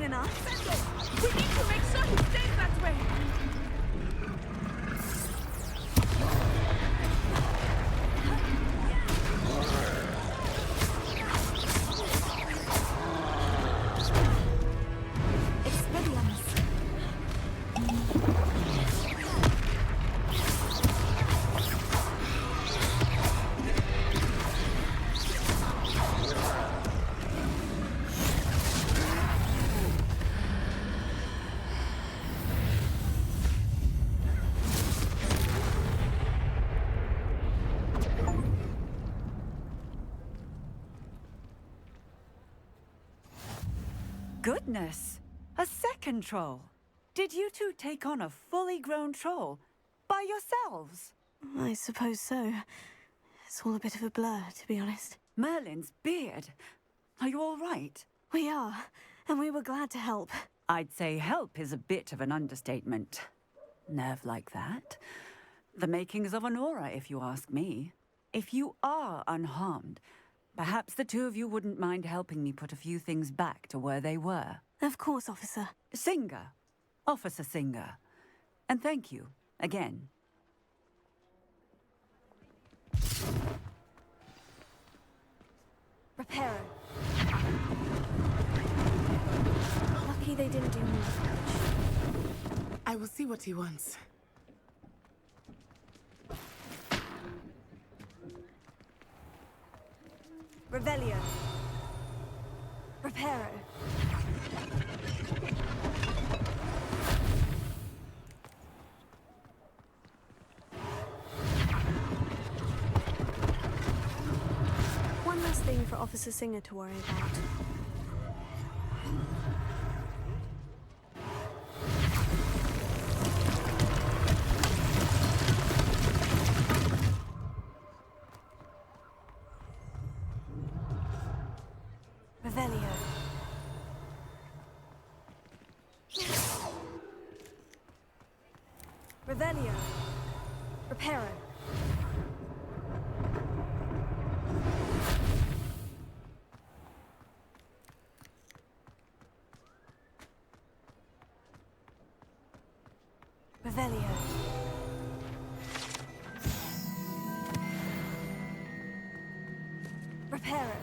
than us. We need to make sure he stays that way. Goodness! A second troll! Did you two take on a fully grown troll? By yourselves? I suppose so. It's all a bit of a blur, to be honest. Merlin's beard. Are you all right? We are, and we were glad to help. I'd say help is a bit of an understatement. Nerve like that. The makings of an aura, if you ask me. If you are unharmed, perhaps the two of you wouldn't mind helping me put a few things back to where they were. Of course, officer. Singer. Officer Singer. And thank you, again. Reparo. Lucky they didn't do more damage. I will see what he wants. Revelio. Reparo. One less thing for Officer Singer to worry about. Revelio. Revelio. Reparo. Revelio. Reparo.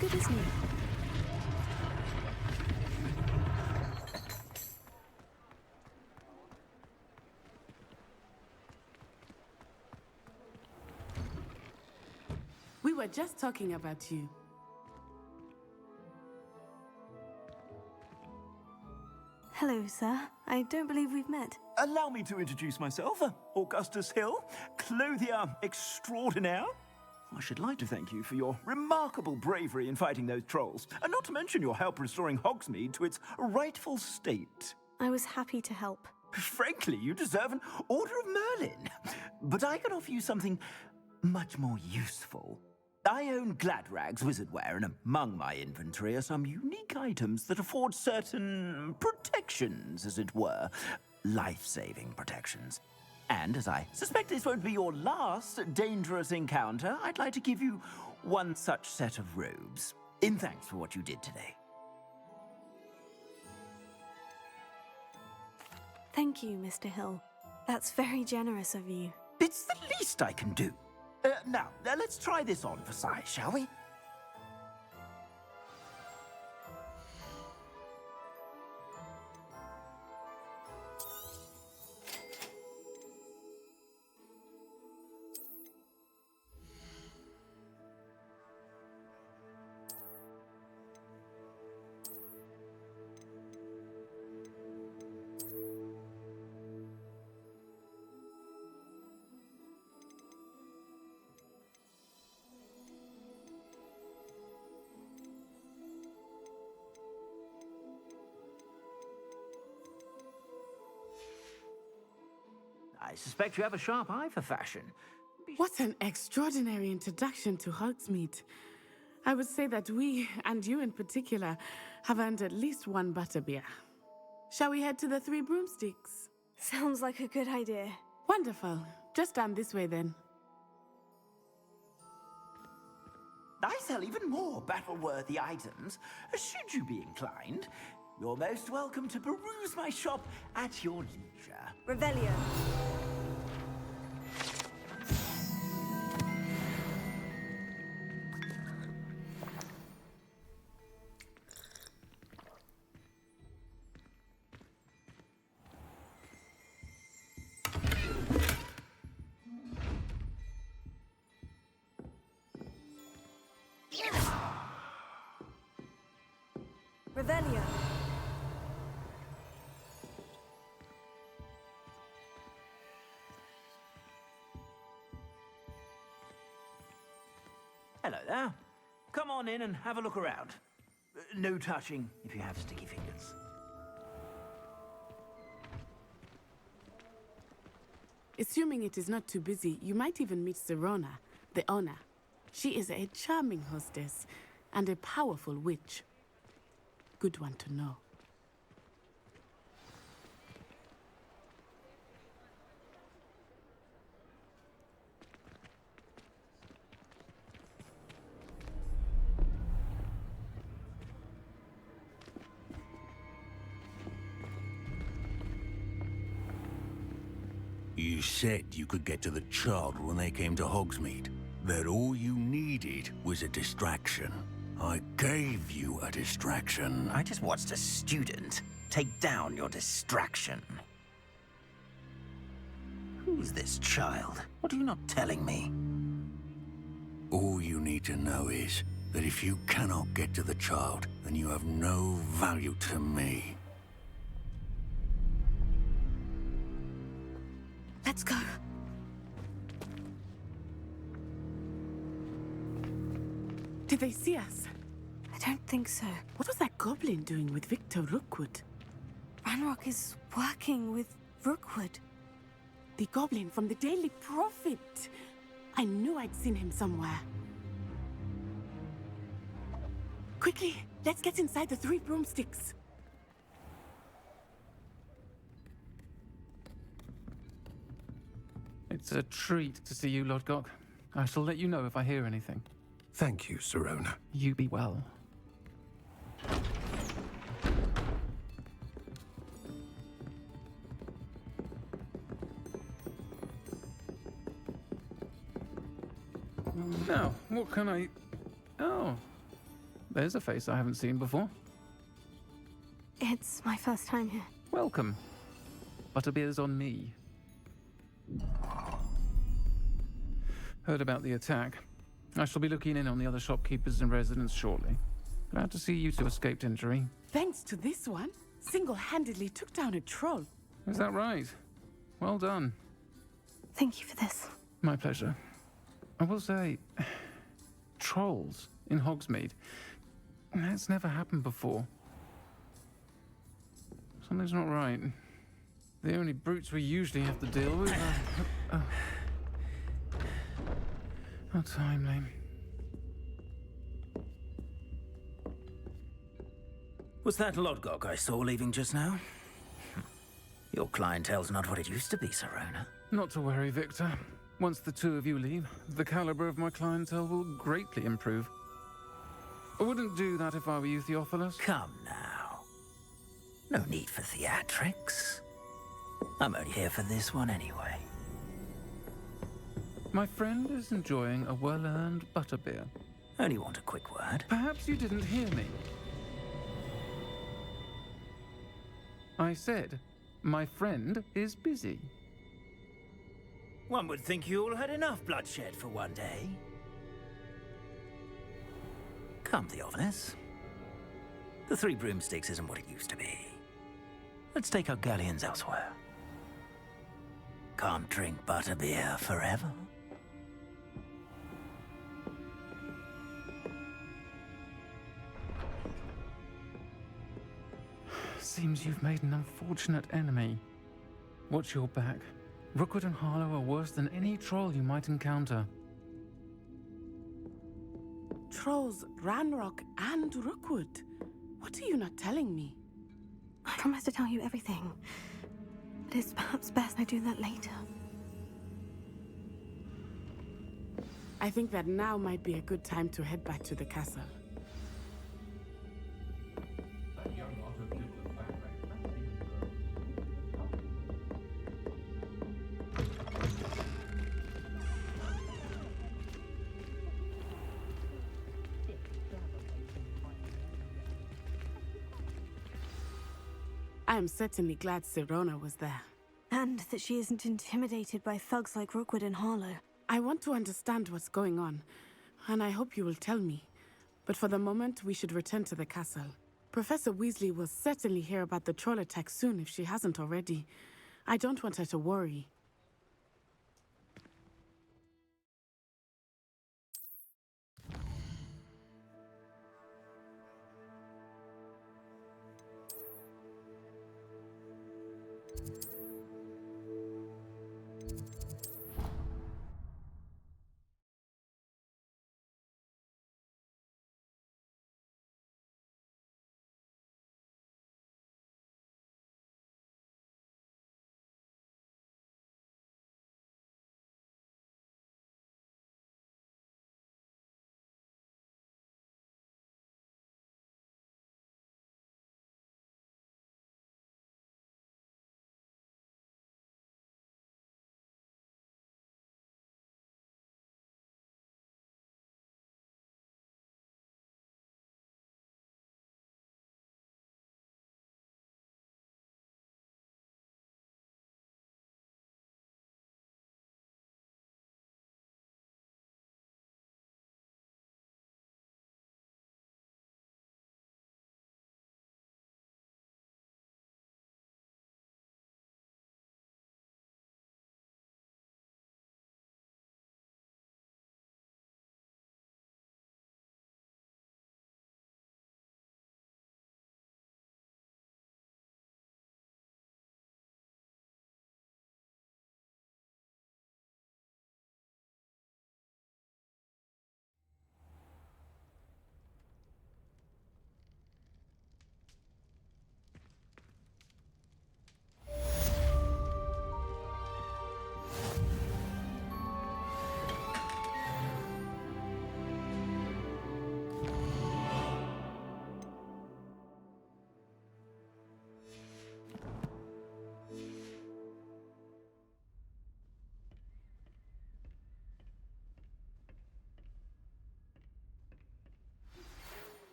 Good as new. We were just talking about you. Hello, sir. I don't believe we've met. Allow me to introduce myself, Augustus Hill, clothier extraordinaire. I should like to thank you for your remarkable bravery in fighting those trolls, and not to mention your help restoring Hogsmeade to its rightful state. I was happy to help. Frankly, you deserve an Order of Merlin. But I can offer you something much more useful. I own Gladrag's wizardware, and among my inventory are some unique items that afford certain protections, as it were. Life-saving protections. And as I suspect this won't be your last dangerous encounter, I'd like to give you one such set of robes, in thanks for what you did today. Thank you, Mr. Hill. That's very generous of you. It's the least I can do. Now, let's try this on for size, shall we? I suspect you have a sharp eye for fashion. What an extraordinary introduction to Hogsmeade. I would say that we, and you in particular, have earned at least one butterbeer. Shall we head to the Three Broomsticks? Sounds like a good idea. Wonderful. Just down this way then. I sell even more battle-worthy items. Should you be inclined, you're most welcome to peruse my shop at your leisure. Revelio. Revelio. Hello there. Come on in and have a look around. No touching if you have sticky fingers. Assuming it is not too busy, you might even meet Serona, the owner. She is a charming hostess and a powerful witch. Good one to know. You said you could get to the child when they came to Hogsmeade. That all you needed was a distraction. I gave you a distraction. I just watched a student take down your distraction. Who's this child? What are you not telling me? All you need to know is that if you cannot get to the child, then you have no value to me. Let's go. Did they see us? I don't think so. What was that goblin doing with Victor Rookwood? Ranrock is working with Rookwood. The goblin from the Daily Prophet. I knew I'd seen him somewhere. Quickly, let's get inside the Three Broomsticks. It's a treat to see you, Lodgok. I shall let you know if I hear anything. Thank you, Serona. You be well. Now, what can I... Oh, there's a face I haven't seen before. It's my first time here. Welcome. Butterbeer's on me. Heard about the attack. I shall be looking in on the other shopkeepers and residents shortly. Glad to see you two escaped injury. Thanks to this one, single-handedly took down a troll. Is that right? Well done. Thank you for this. My pleasure. I will say, trolls in Hogsmeade. That's never happened before. Something's not right. The only brutes we usually have to deal with are... How timely. Was that Lodgok I saw leaving just now? Your clientele's not what it used to be, Serona. Not to worry, Victor. Once the two of you leave, the caliber of my clientele will greatly improve. I wouldn't do that if I were you, Theophilus. Come now. No need for theatrics. I'm only here for this one anyway. My friend is enjoying a well-earned butterbeer. Only want a quick word. Perhaps you didn't hear me. I said, my friend is busy. One would think you all had enough bloodshed for one day. Come, Theophilus. The Three Broomsticks isn't what it used to be. Let's take our galleons elsewhere. Can't drink butterbeer forever. Seems you've made an unfortunate enemy. Watch your back. Rookwood and Harlow are worse than any troll you might encounter. Trolls, Ranrock, and Rookwood. What are you not telling me? I promise to tell you everything. But it's perhaps best I do that later. I think that now might be a good time to head back to the castle. I am certainly glad Sirona was there. And that she isn't intimidated by thugs like Rookwood and Harlow. I want to understand what's going on, and I hope you will tell me. But for the moment, we should return to the castle. Professor Weasley will certainly hear about the troll attack soon if she hasn't already. I don't want her to worry.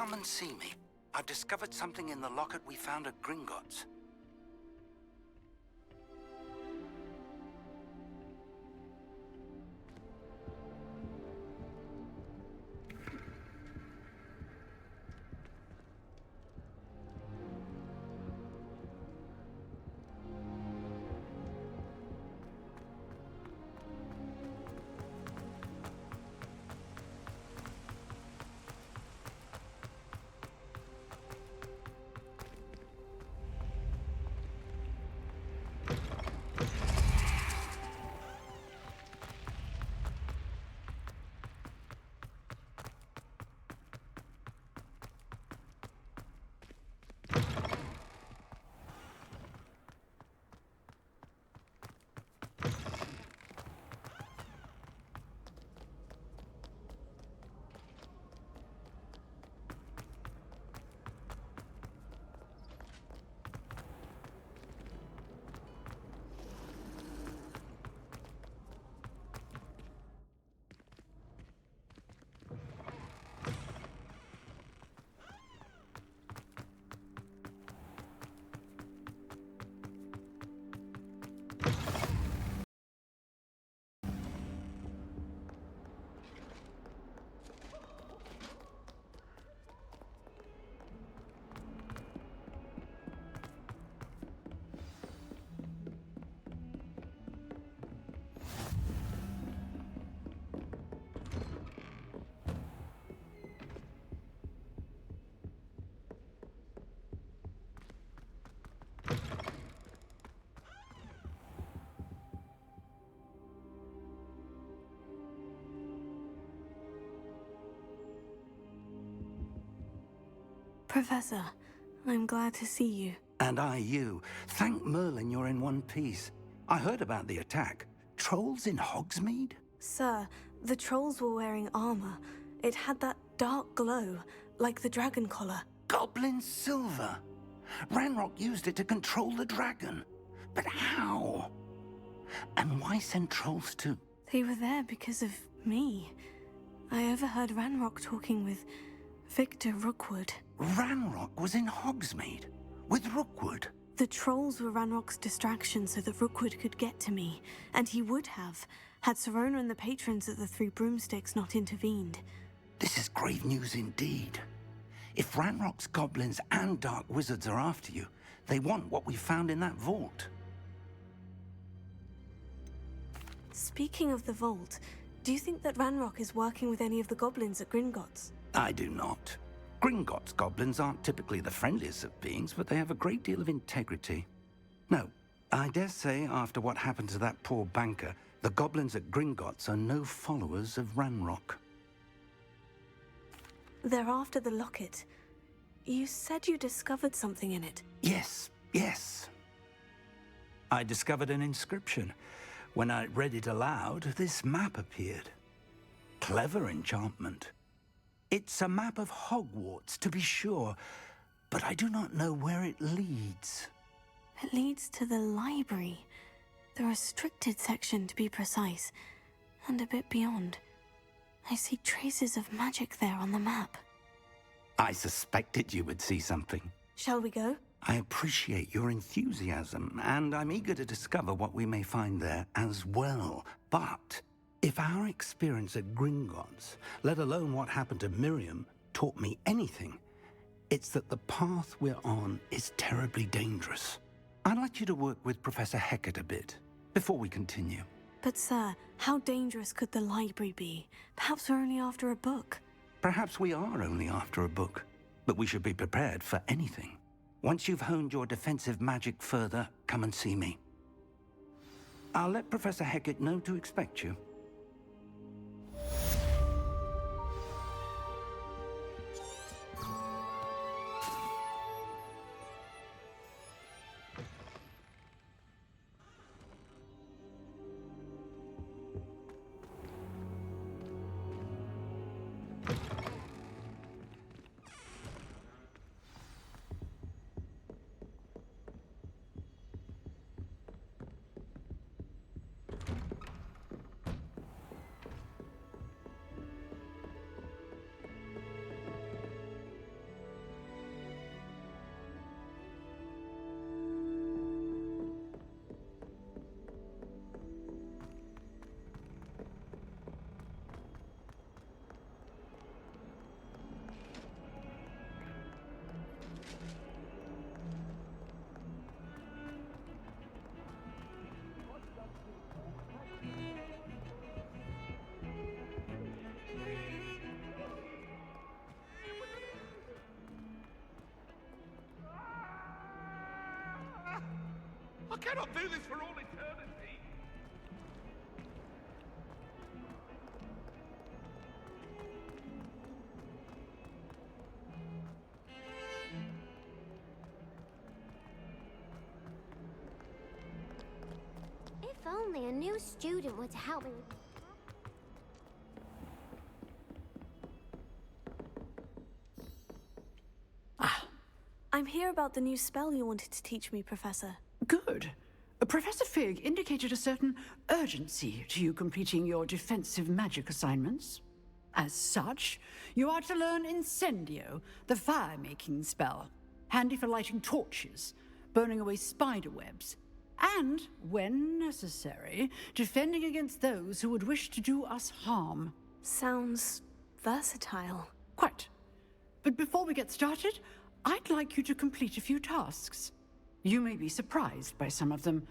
Come and see me. I've discovered something in the locket we found at Gringotts. Professor, I'm glad to see you. And I you. Thank Merlin you're in one piece. I heard about the attack. Trolls in Hogsmeade? Sir, the trolls were wearing armor. It had that dark glow, like the dragon collar. Goblin silver. Ranrock used it to control the dragon. But how? And why send trolls to... They were there because of me. I overheard Ranrock talking with Victor Rookwood. Ranrock was in Hogsmeade? With Rookwood? The trolls were Ranrock's distraction so that Rookwood could get to me. And he would have, had Sirona and the patrons at the Three Broomsticks not intervened. This is grave news indeed. If Ranrock's goblins and dark wizards are after you, they want what we found in that vault. Speaking of the vault, do you think that Ranrock is working with any of the goblins at Gringotts? I do not. Gringotts goblins aren't typically the friendliest of beings, but they have a great deal of integrity. No, I dare say after what happened to that poor banker, the goblins at Gringotts are no followers of Ranrock. They're after the locket. You said you discovered something in it. Yes. I discovered an inscription. When I read it aloud, this map appeared. Clever enchantment. It's a map of Hogwarts, to be sure, but I do not know where it leads. It leads to the library. The restricted section, to be precise, and a bit beyond. I see traces of magic there on the map. I suspected you would see something. Shall we go? I appreciate your enthusiasm, and I'm eager to discover what we may find there as well. But if our experience at Gringotts, let alone what happened to Miriam, taught me anything, it's that the path we're on is terribly dangerous. I'd like you to work with Professor Hecat a bit before we continue. But sir, how dangerous could the library be? Perhaps we're only after a book. Perhaps we are only after a book, but we should be prepared for anything. Once you've honed your defensive magic further, come and see me. I'll let Professor Hecat know to expect you. I cannot do this for all eternity! If only a new student were to help me. I'm here about the new spell you wanted to teach me, Professor. Good. Professor Fig indicated a certain urgency to you completing your defensive magic assignments. As such, you are to learn Incendio, the fire-making spell, handy for lighting torches, burning away spider webs, and, when necessary, defending against those who would wish to do us harm. Sounds versatile. Quite. But before we get started, I'd like you to complete a few tasks. You may be surprised by some of them.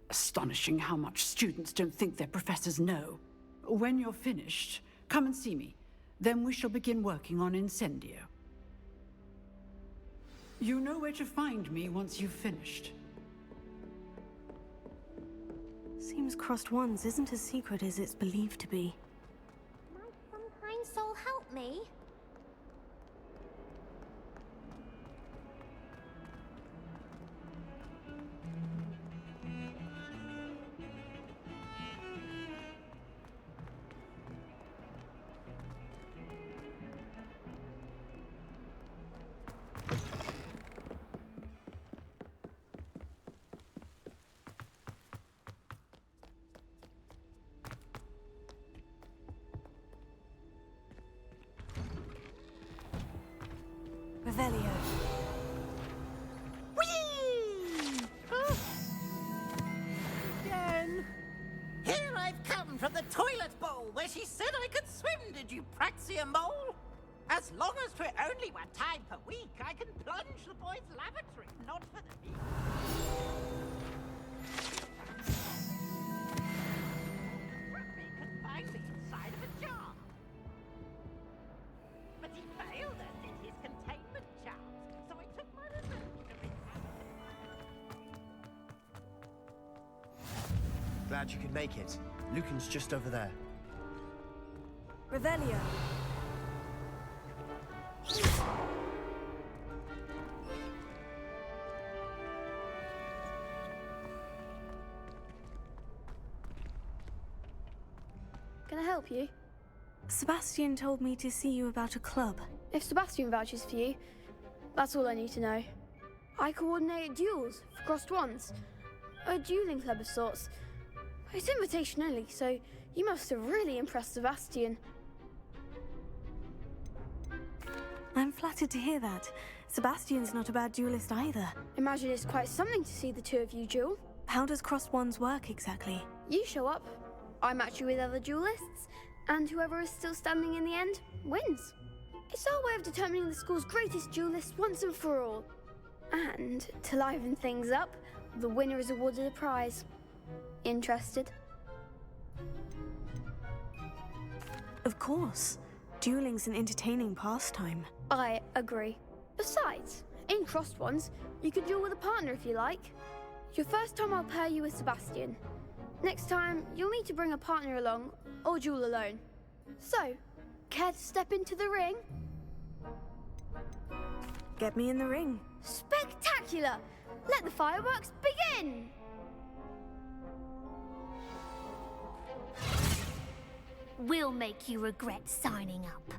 Astonishing how much students don't think their professors know. When you're finished, come and see me. Then we shall begin working on Incendio. You know where to find me once you've finished. Seems crossed ones isn't as secret as it's believed to be. Might some kind soul help me? Revelio. Again. Here I've come from the toilet bowl where she said I could swim, did you praxia mole? As long as for only 1 time per week, I can plunge the boys' lavatory, not for the meat. Confined me inside of a jar. But he failed us in his containment charms, so I took my revenge to Glad you could make it. Lucan's just over there. Revelio. Can I help you? Sebastian told me to see you about a club. If Sebastian vouches for you, that's all I need to know. I coordinate duels for crossed ones. A dueling club of sorts. It's invitation only, so you must have really impressed Sebastian. I'm flattered to hear that. Sebastian's not a bad duelist either. Imagine it's quite something to see the two of you duel. How does crossed ones work exactly? You show up, I match you with other duelists, and whoever is still standing in the end wins. It's our way of determining the school's greatest duelist once and for all. And to liven things up, the winner is awarded a prize. Interested? Of course. Dueling's an entertaining pastime. I agree. Besides, in crossed ones, you can duel with a partner if you like. Your first time I'll pair you with Sebastian. Next time, you'll need to bring a partner along, or duel alone. So, care to step into the ring? Get me in the ring. Spectacular! Let the fireworks begin! We'll make you regret signing up.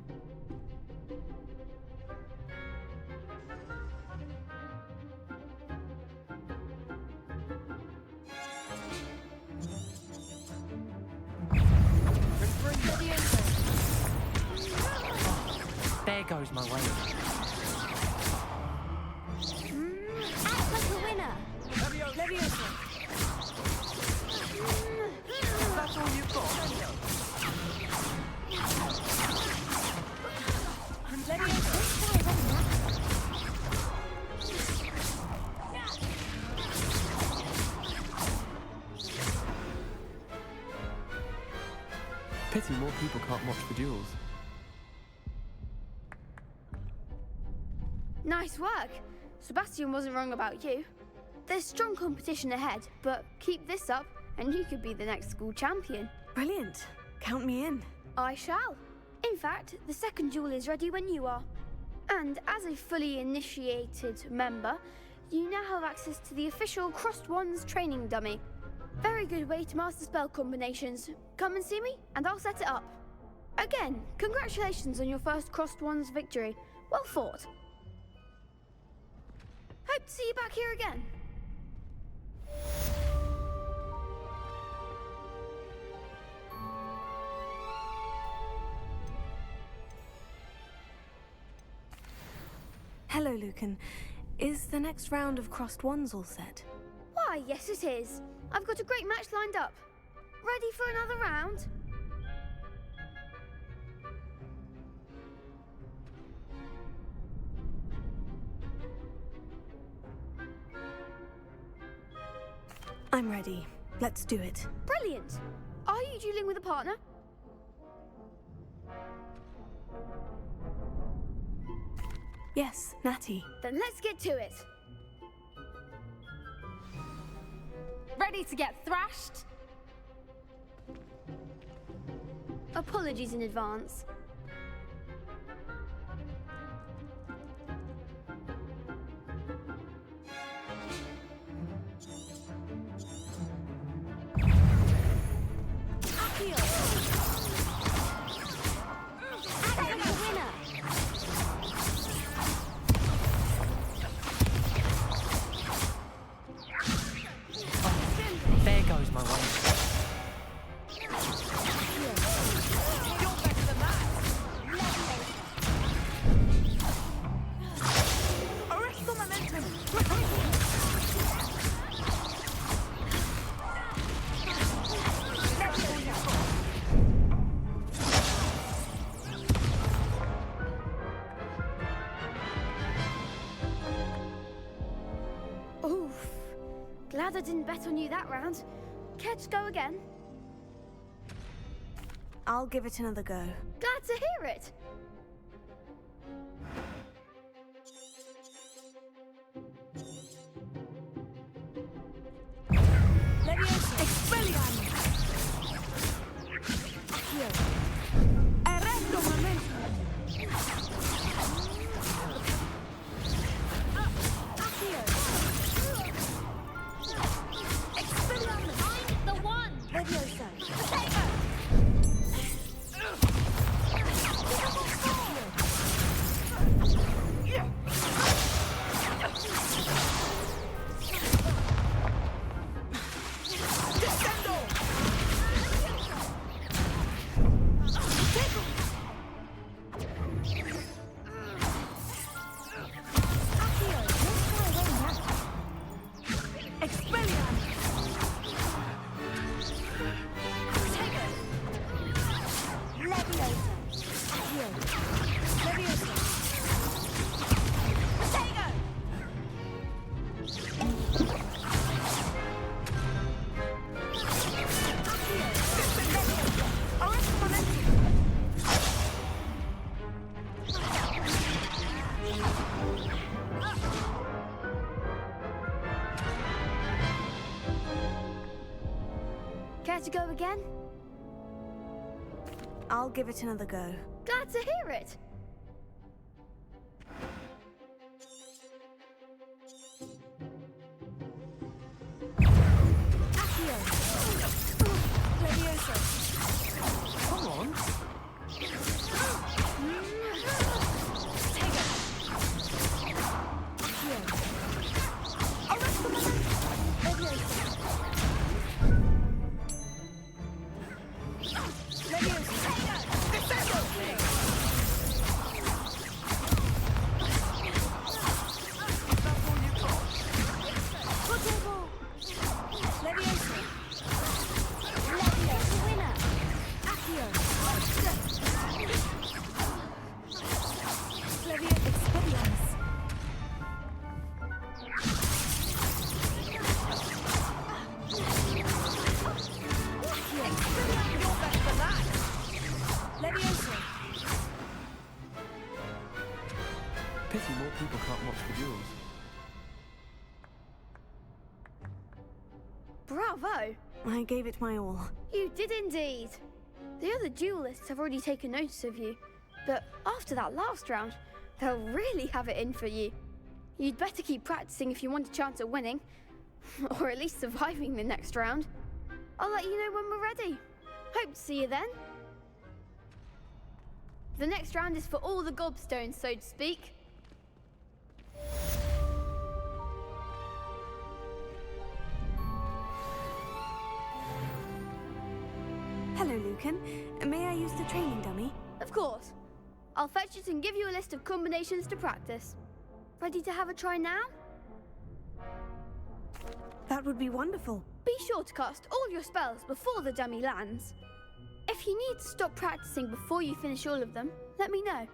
There goes my way. Act like a winner. Leviosa. That's all you've got? Pity more people can't watch the duels. Nice work. Sebastian wasn't wrong about you. There's strong competition ahead, but keep this up and you could be the next school champion. Brilliant. Count me in. I shall. In fact, the second duel is ready when you are. And as a fully initiated member, you now have access to the official Crossed Wands training dummy. Very good way to master spell combinations. Come and see me, and I'll set it up. Again, congratulations on your first Crossed Wands victory. Well fought. Hope to see you back here again. Hello, Lucan. Is the next round of crossed wands all set? Why, yes it is. I've got a great match lined up. Ready for another round? I'm ready. Let's do it. Brilliant. Are you dueling with a partner? Yes, Natty. Then let's get to it. Ready to get thrashed? Apologies in advance. There goes my way. You're better than that. Rather didn't bet on you that round. Care to go again? I'll give it another go. Glad to hear it. Leviosa! Expelliarmus! Here. Erecto momento! Here. Expelliarmus! I'm the one! Leviosa! Potato! Care to go again? I'll give it another go. Glad to hear it. Accio! Leviosa! Come on! Pity more people can't watch the duels. Bravo! I gave it my all. You did indeed. The other duelists have already taken notice of you, but after that last round, they'll really have it in for you. You'd better keep practicing if you want a chance at winning, or at least surviving the next round. I'll let you know when we're ready. Hope to see you then. The next round is for all the gobstones, so to speak. Hello, Lucan. May I use the training dummy? Of course. I'll fetch it and give you a list of combinations to practice. Ready to have a try now? That would be wonderful. Be sure to cast all your spells before the dummy lands. If you need to stop practicing before you finish all of them, let me know.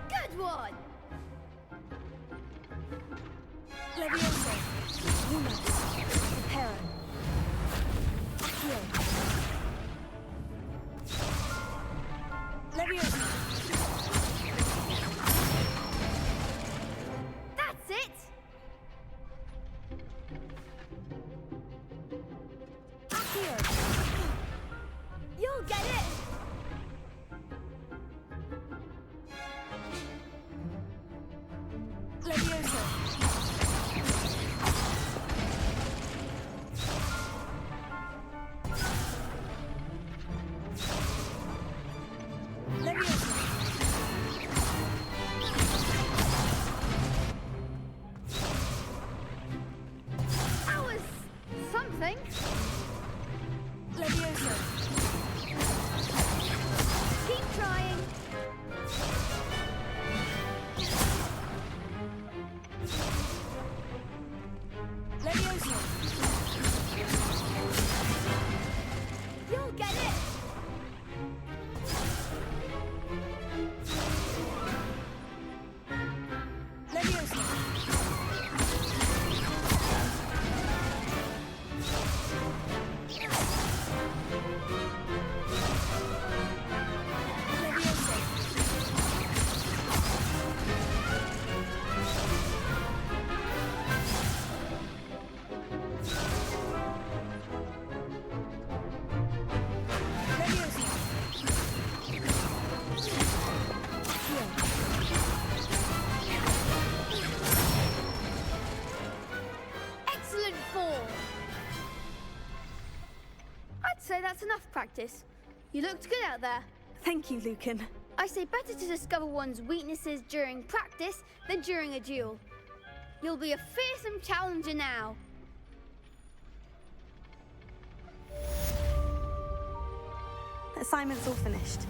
Good one! Leviosa! Unos! Preparo! Accio! Leviosa! That's it! Accio! You'll get it! that's enough practice. You looked good out there. Thank you, Lucan. I say better to discover one's weaknesses during practice than during a duel. You'll be a fearsome challenger now. Assignment's all finished.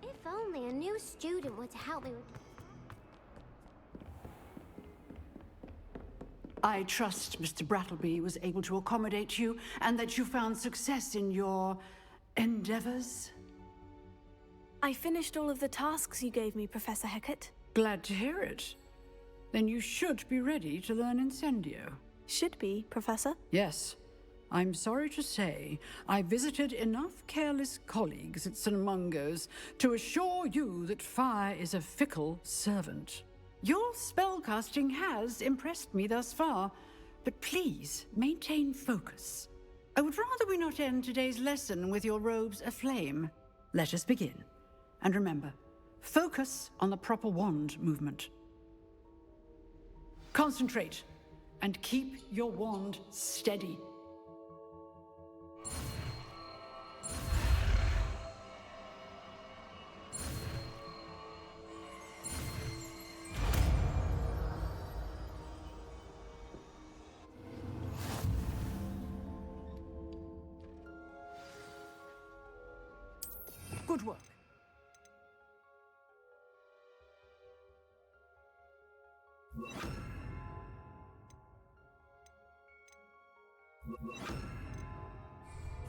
If only a new student were to help me with... I trust Mr. Brattleby was able to accommodate you and that you found success in your endeavors. I finished all of the tasks you gave me, Professor Hecat. Glad to hear it. Then you should be ready to learn Incendio. Should be, Professor? Yes. I'm sorry to say, I visited enough careless colleagues at St. Mungo's to assure you that fire is a fickle servant. Your spellcasting has impressed me thus far, but please maintain focus. I would rather we not end today's lesson with your robes aflame. Let us begin. And remember, focus on the proper wand movement. Concentrate, and keep your wand steady. Good work.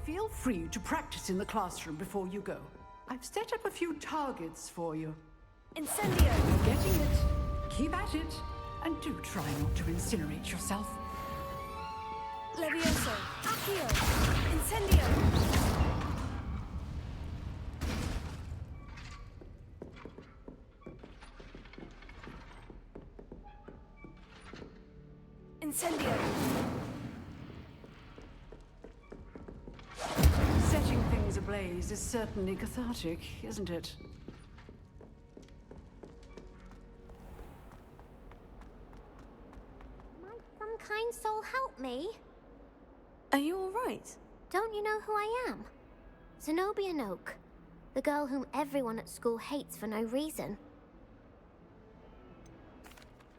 Feel free to practice in the classroom before you go. I've set up a few targets for you. Incendio! You're getting it. Keep at it. And do try not to incinerate yourself. Levioso! Accio! Incendio! Incendio! Setting things ablaze is certainly cathartic, isn't it? Might some kind soul help me? Are you all right? Don't you know who I am? Zenobia Noak, the girl whom everyone at school hates for no reason.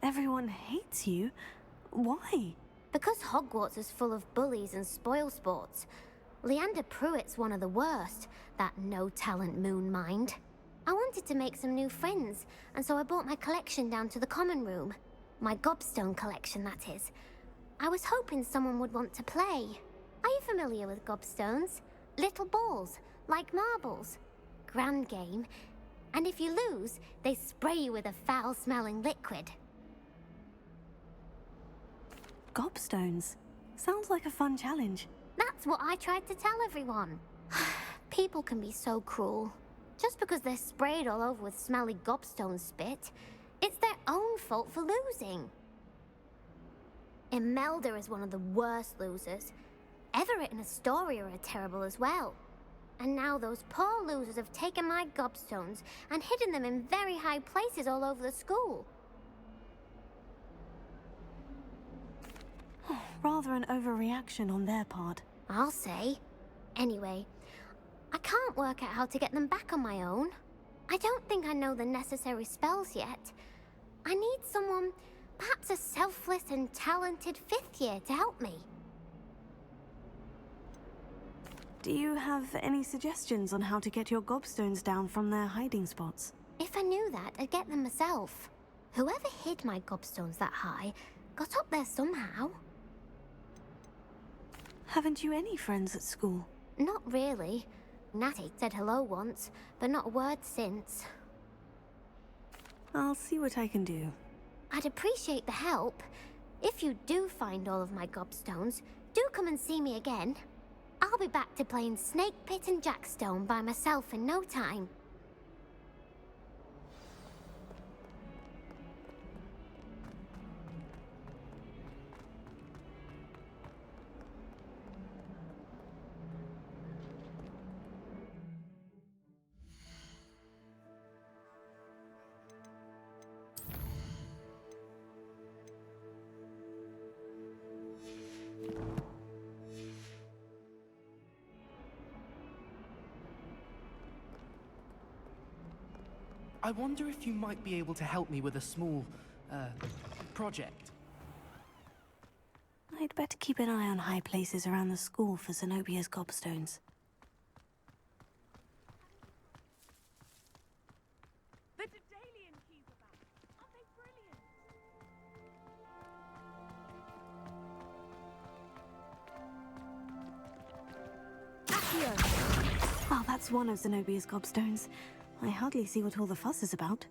Everyone hates you? Why? Because Hogwarts is full of bullies and spoilsports. Leander Pruitt's one of the worst, that no-talent moon mind. I wanted to make some new friends, and so I brought my collection down to the common room. My gobstone collection, that is. I was hoping someone would want to play. Are you familiar with gobstones? Little balls, like marbles. Grand game. And if you lose, they spray you with a foul-smelling liquid. Gobstones. Sounds like a fun challenge. That's what I tried to tell everyone. People can be so cruel. Just because they're sprayed all over with smelly gobstone spit, it's their own fault for losing. Imelda is one of the worst losers. Everett and Astoria are terrible as well. And now those poor losers have taken my gobstones and hidden them in very high places all over the school. Rather an overreaction on their part. I'll say. Anyway, I can't work out how to get them back on my own. I don't think I know the necessary spells yet. I need someone, perhaps a selfless and talented fifth year to help me. Do you have any suggestions on how to get your gobstones down from their hiding spots? If I knew that, I'd get them myself. Whoever hid my gobstones that high got up there somehow. Haven't you any friends at school? Not really. Natty said hello once, but not a word since. I'll see what I can do. I'd appreciate the help. If you do find all of my gobstones, do come and see me again. I'll be back to playing Snake Pit and Jackstone by myself in no time. I wonder if you might be able to help me with a small, project. I'd better keep an eye on high places around the school for Zenobia's gobstones. The Daedalian keys are back. Aren't they brilliant? Well, that's one of Zenobia's gobstones. I hardly see what all the fuss is about.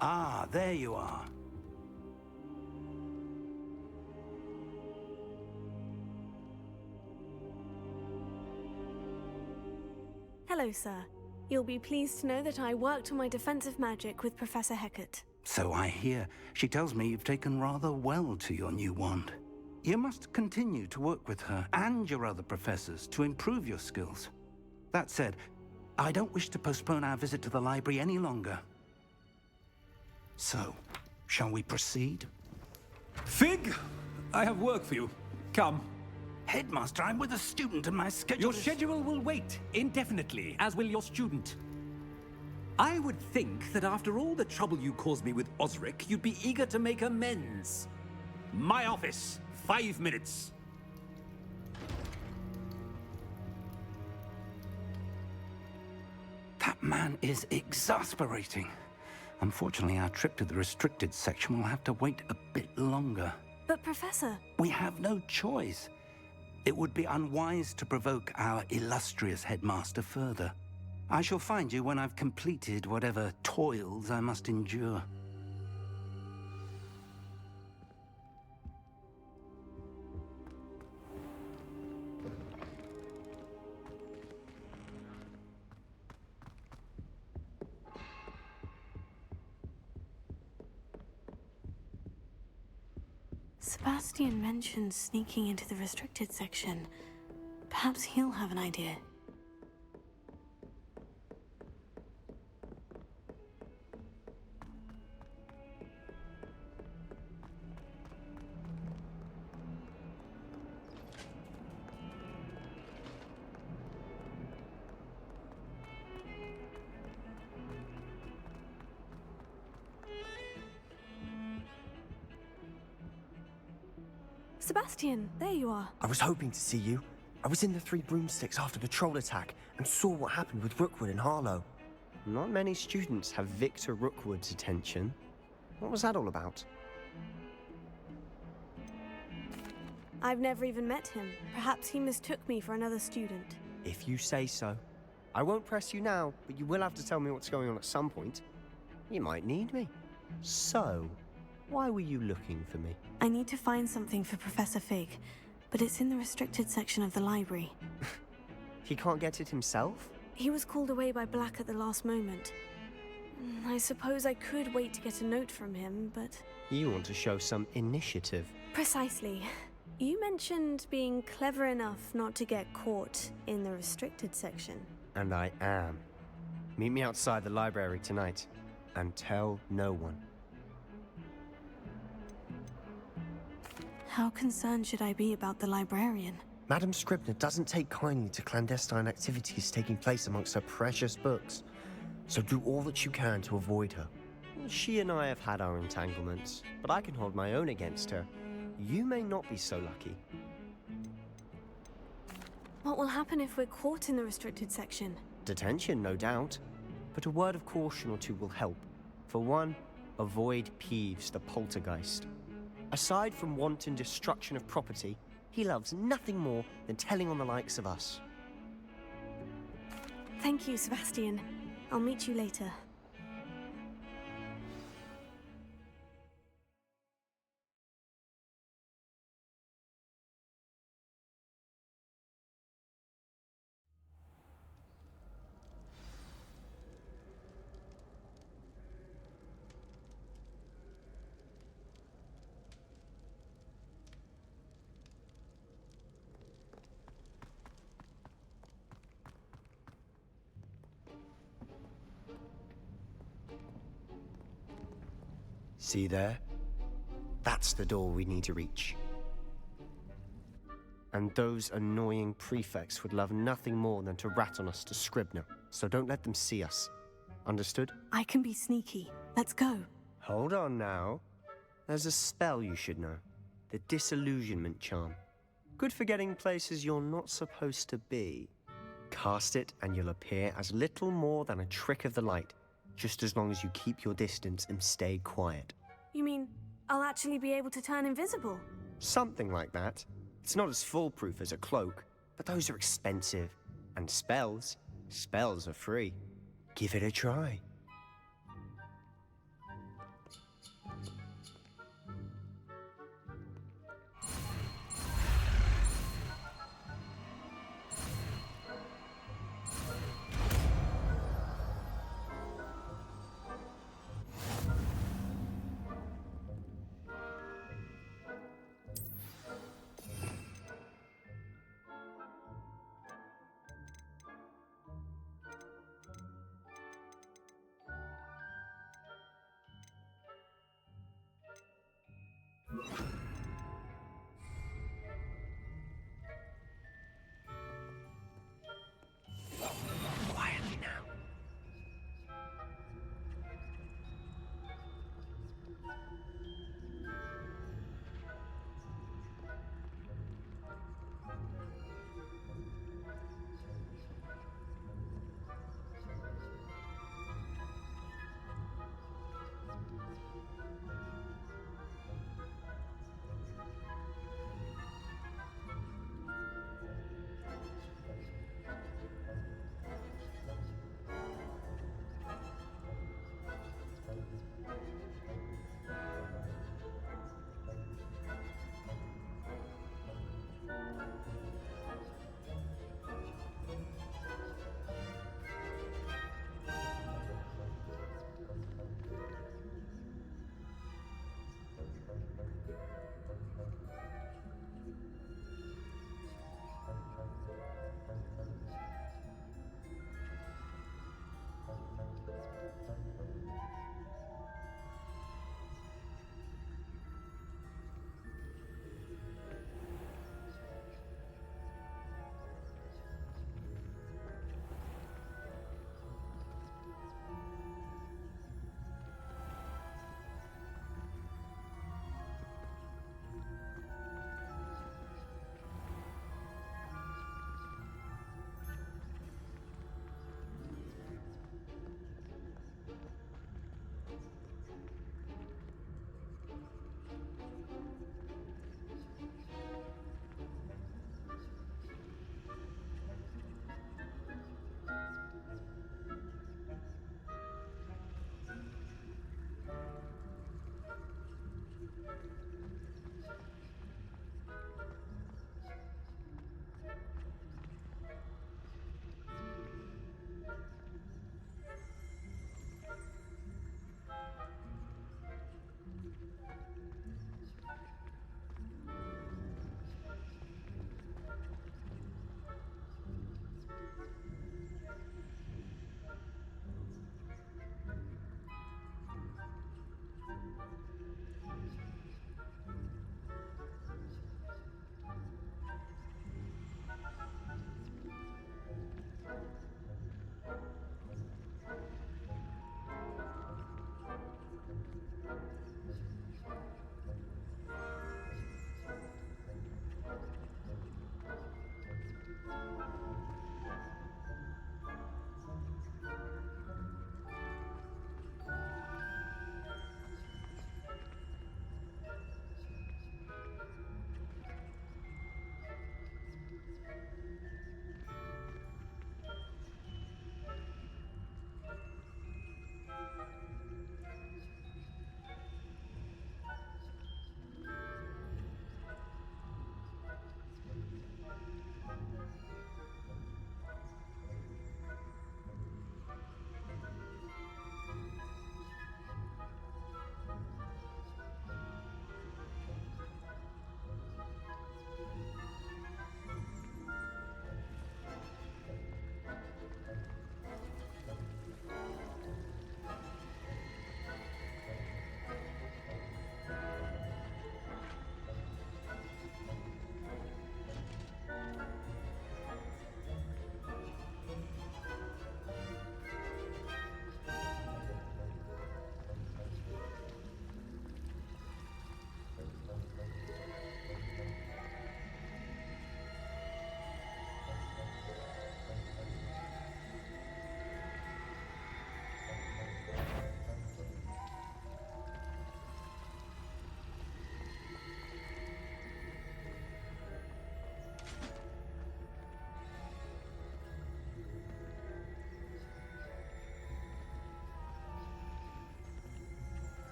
Ah, there you are. Hello, sir. You'll be pleased to know that I worked on my defensive magic with Professor Hecat. So I hear. She tells me you've taken rather well to your new wand. You must continue to work with her and your other professors to improve your skills. That said, I don't wish to postpone our visit to the library any longer. So, shall we proceed? Fig, I have work for you. Come. Headmaster, I'm with a student and my schedule Your schedule will wait indefinitely, as will your student. I would think that after all the trouble you caused me with Osric, you'd be eager to make amends. My office, 5 minutes. That man is exasperating. Unfortunately, our trip to the restricted section will have to wait a bit longer. But, Professor... We have no choice. It would be unwise to provoke our illustrious headmaster further. I shall find you when I've completed whatever toils I must endure. Sebastian mentioned sneaking into the restricted section. Perhaps he'll have an idea. Sebastian, there you are. I was hoping to see you. I was in the Three Broomsticks after the troll attack and saw what happened with Rookwood and Harlow. Not many students have Victor Rookwood's attention. What was that all about? I've never even met him. Perhaps he mistook me for another student. If you say so. I won't press you now, but you will have to tell me what's going on at some point. You might need me. So, why were you looking for me? I need to find something for Professor Fig, but it's in the restricted section of the library. He can't get it himself? He was called away by Black at the last moment. I suppose I could wait to get a note from him, but... You want to show some initiative. Precisely. You mentioned being clever enough not to get caught in the restricted section. And I am. Meet me outside the library tonight, and tell no one. How concerned should I be about the librarian? Madame Scribner doesn't take kindly to clandestine activities taking place amongst her precious books. So do all that you can to avoid her. She and I have had our entanglements, but I can hold my own against her. You may not be so lucky. What will happen if we're caught in the restricted section? Detention, no doubt. But a word of caution or two will help. For one, avoid Peeves, the poltergeist. Aside from wanton destruction of property, he loves nothing more than telling on the likes of us. Thank you, Sebastian. I'll meet you later. See there? That's the door we need to reach. And those annoying prefects would love nothing more than to rat on us to Scribner, so don't let them see us. Understood? I can be sneaky. Let's go. Hold on now. There's a spell you should know. The Disillusionment Charm. Good for getting places you're not supposed to be. Cast it and you'll appear as little more than a trick of the light, just as long as you keep your distance and stay quiet. You mean I'll actually be able to turn invisible? Something like that. It's not as foolproof as a cloak, but those are expensive. And spells are free. Give it a try.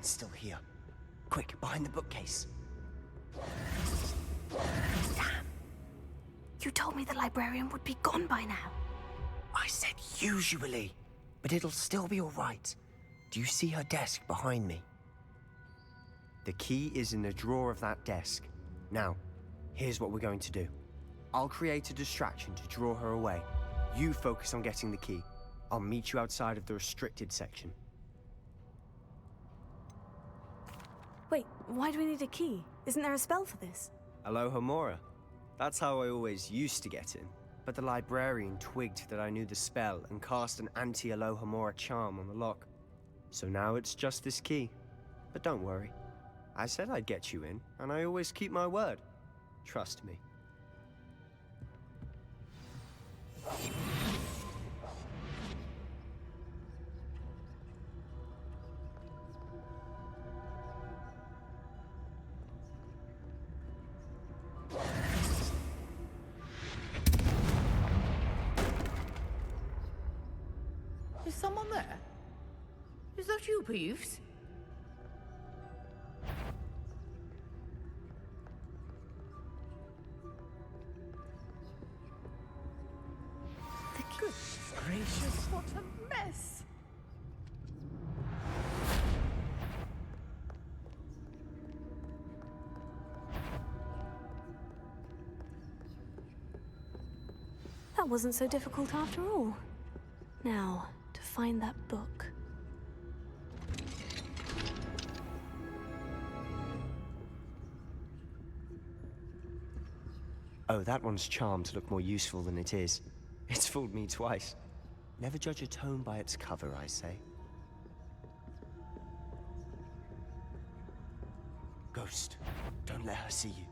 It's still here. Quick, behind the bookcase. Damn. You told me the librarian would be gone by now. I said usually, but it'll still be all right. Do you see her desk behind me? The key is in the drawer of that desk. Now, here's what we're going to do. I'll create a distraction to draw her away. You focus on getting the key. I'll meet you outside of the restricted section. Wait, why do we need a key? Isn't there a spell for this? Alohomora. That's how I always used to get in. But the librarian twigged that I knew the spell and cast an anti-Alohomora charm on the lock. So now it's just this key. But don't worry. I said I'd get you in, and I always keep my word. Trust me. Is someone there? Is that you, Peeves? Goodness gracious, what a mess! That wasn't so difficult after all. Now, to find that book. Oh, that one's charmed to look more useful than it is. It's fooled me twice. Never judge a tome by its cover, I say. Ghost, don't let her see you.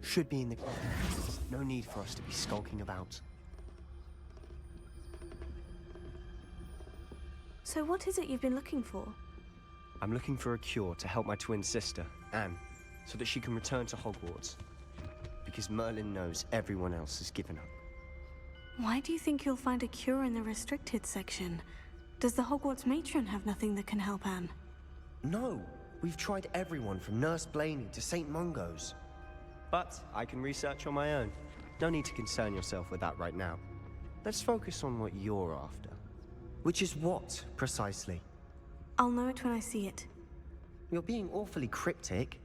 Should be in the corner. No need for us to be skulking about. So what is it you've been looking for? I'm looking for a cure to help my twin sister, Anne, so that she can return to Hogwarts. Because Merlin knows everyone else has given up. Why do you think you'll find a cure in the restricted section? Does the Hogwarts matron have nothing that can help Anne? No! We've tried everyone from Nurse Blaney to St. Mungo's. But I can research on my own. No need to concern yourself with that right now. Let's focus on what you're after. Which is what, precisely? I'll know it when I see it. You're being awfully cryptic.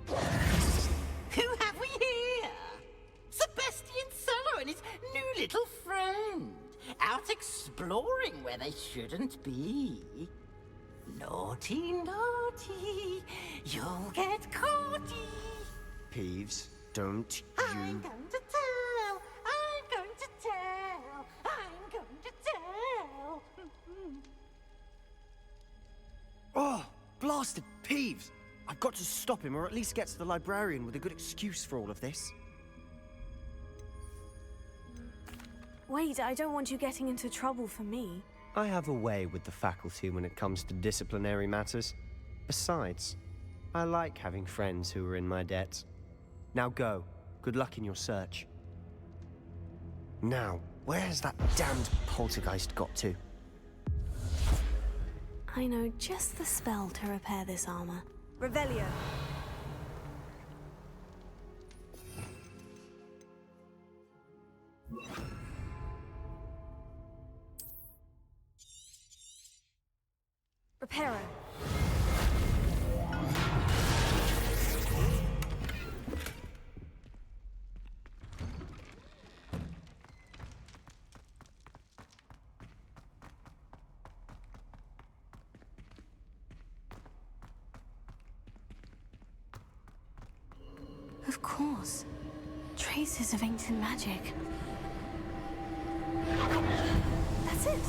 Who have we here? Sebastian Cello and his new little friend. Out exploring where they shouldn't be. Naughty, naughty, you'll get caughty. Peeves, don't I'm going to tell, I'm going to tell, I'm going to tell. Oh, blasted Peeves! I've got to stop him, or at least get to the librarian with a good excuse for all of this. Wait, I don't want you getting into trouble for me. I have a way with the faculty when it comes to disciplinary matters. Besides, I like having friends who are in my debt. Now go. Good luck in your search. Now, where has that damned poltergeist got to? I know just the spell to repair this armor. Revelio. Reparo. Of course. Traces of ancient magic. That's it.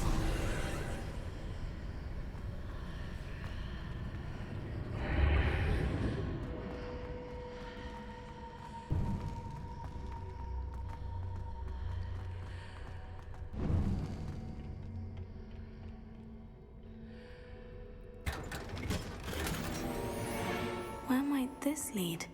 Where might this lead?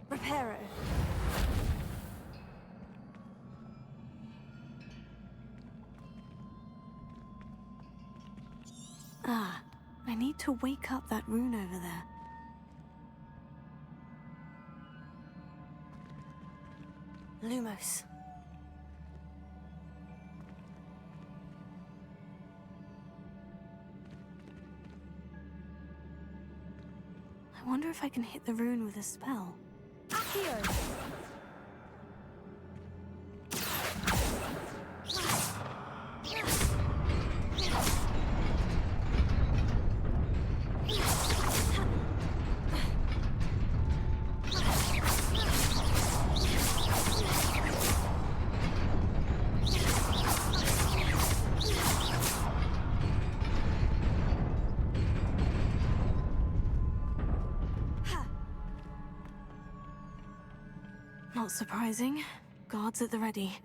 Reparo. Ah, I need to wake up that rune over there. Lumos. I wonder if I can hit the rune with a spell. Accio! Not surprising. Guards at the ready.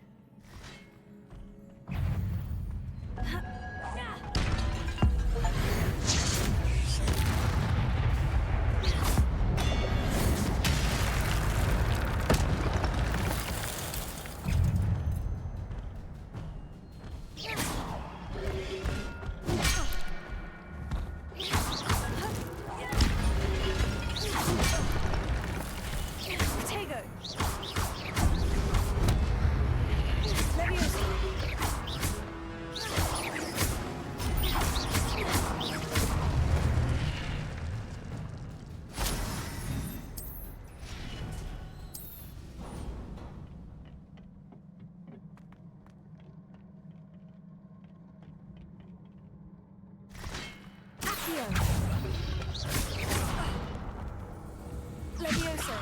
Levioso.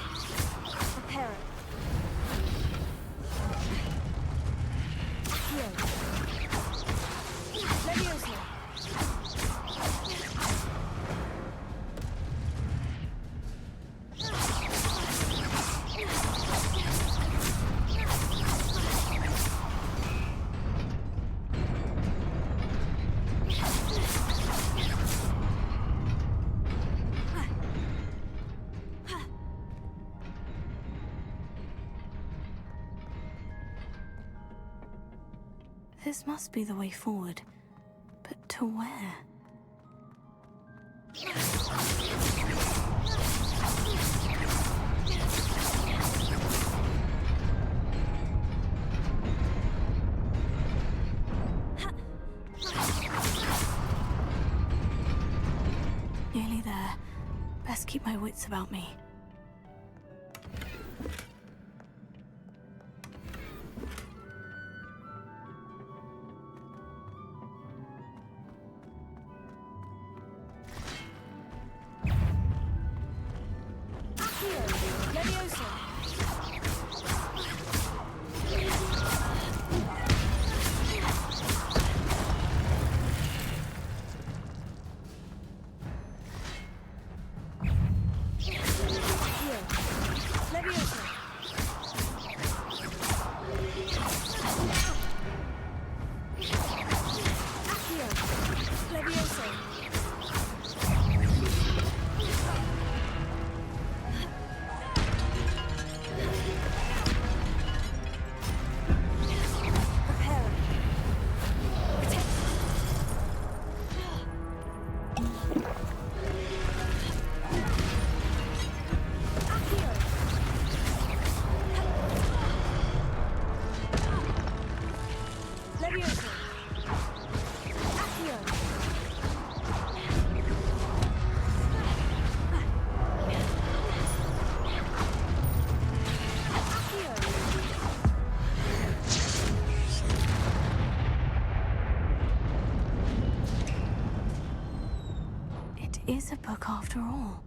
Reparo. Accio. Levioso. This must be the way forward. But to where? Nearly there. Best keep my wits about me. is a book after all.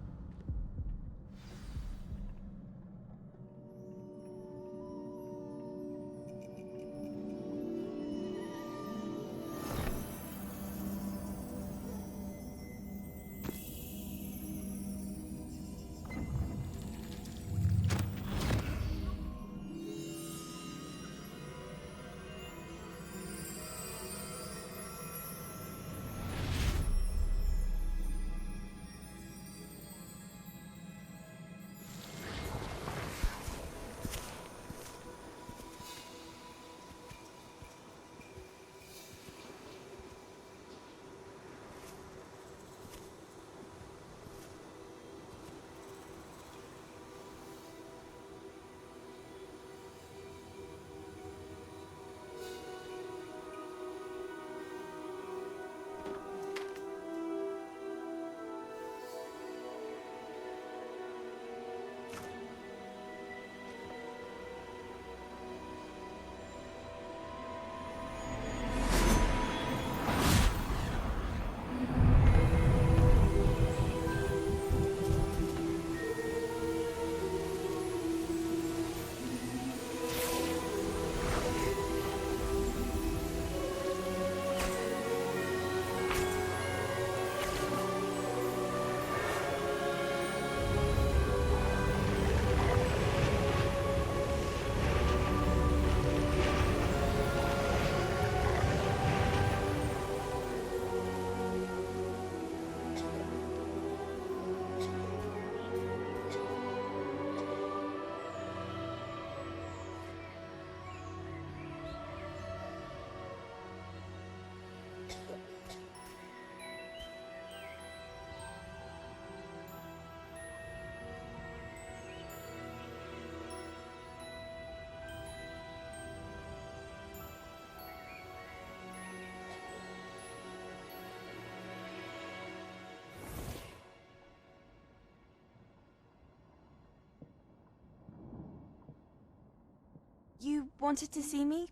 You wanted to see me?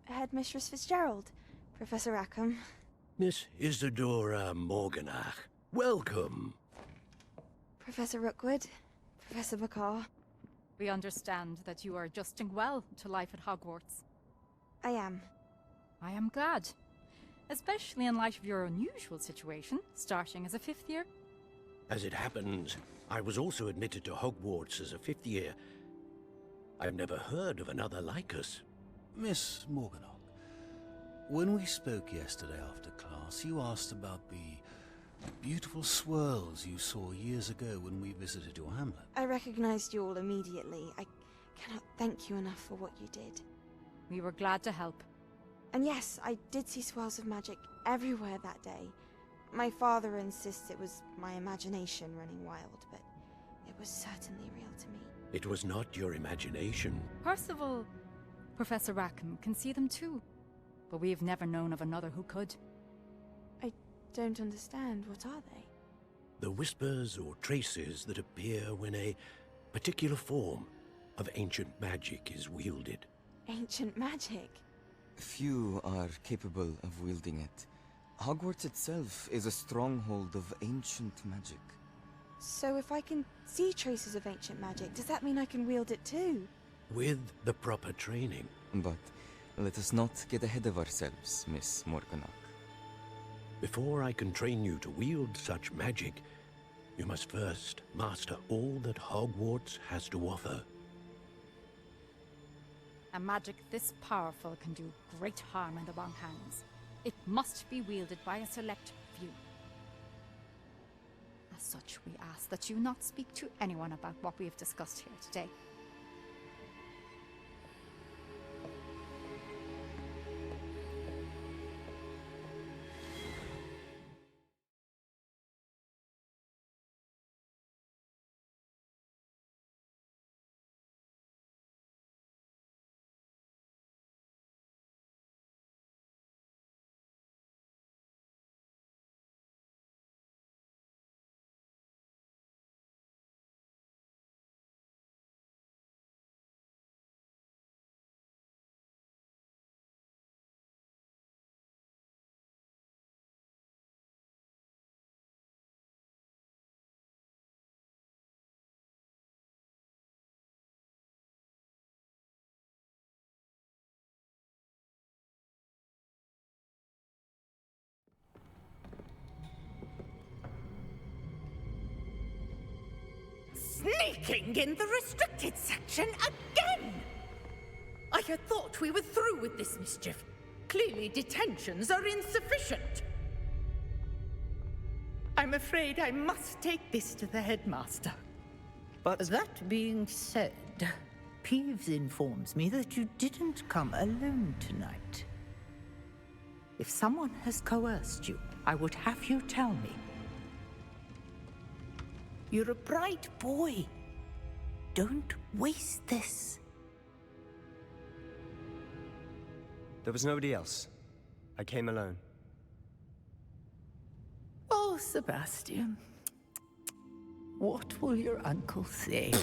Headmistress Fitzgerald, Professor Rackham. Miss Isadora Morganach, welcome. Professor Rookwood, Professor Bakar. We understand that you are adjusting well to life at Hogwarts. I am. I am glad. Especially in light of your unusual situation, starting as a 5th year. As it happens, I was also admitted to Hogwarts as a 5th year. I've never heard of another like us. Miss Morganock, when we spoke yesterday after class, you asked about the beautiful swirls you saw years ago when we visited your hamlet. I recognized you all immediately. I cannot thank you enough for what you did. We were glad to help. And yes, I did see swirls of magic everywhere that day. My father insists it was my imagination running wild, but it was certainly real to me. It was not your imagination. Percival, Professor Rackham can see them too. But we have never known of another who could. I don't understand. What are they? The whispers or traces that appear when a particular form of ancient magic is wielded. Ancient magic? Few are capable of wielding it. Hogwarts itself is a stronghold of ancient magic. So if I can see traces of ancient magic, does that mean I can wield it too? With the proper training. But let us not get ahead of ourselves, Miss Morganock. Before I can train you to wield such magic, you must first master all that Hogwarts has to offer. A magic this powerful can do great harm in the wrong hands. It must be wielded by a select few. As such, we ask that you not speak to anyone about what we have discussed here today. Sneaking in the restricted section again! I had thought we were through with this mischief. Clearly detentions are insufficient. I'm afraid I must take this to the headmaster. But that being said, Peeves informs me that you didn't come alone tonight. If someone has coerced you, I would have you tell me. You're a bright boy. Don't waste this. there was nobody else. I came alone. Oh, Sebastian. What will your uncle say?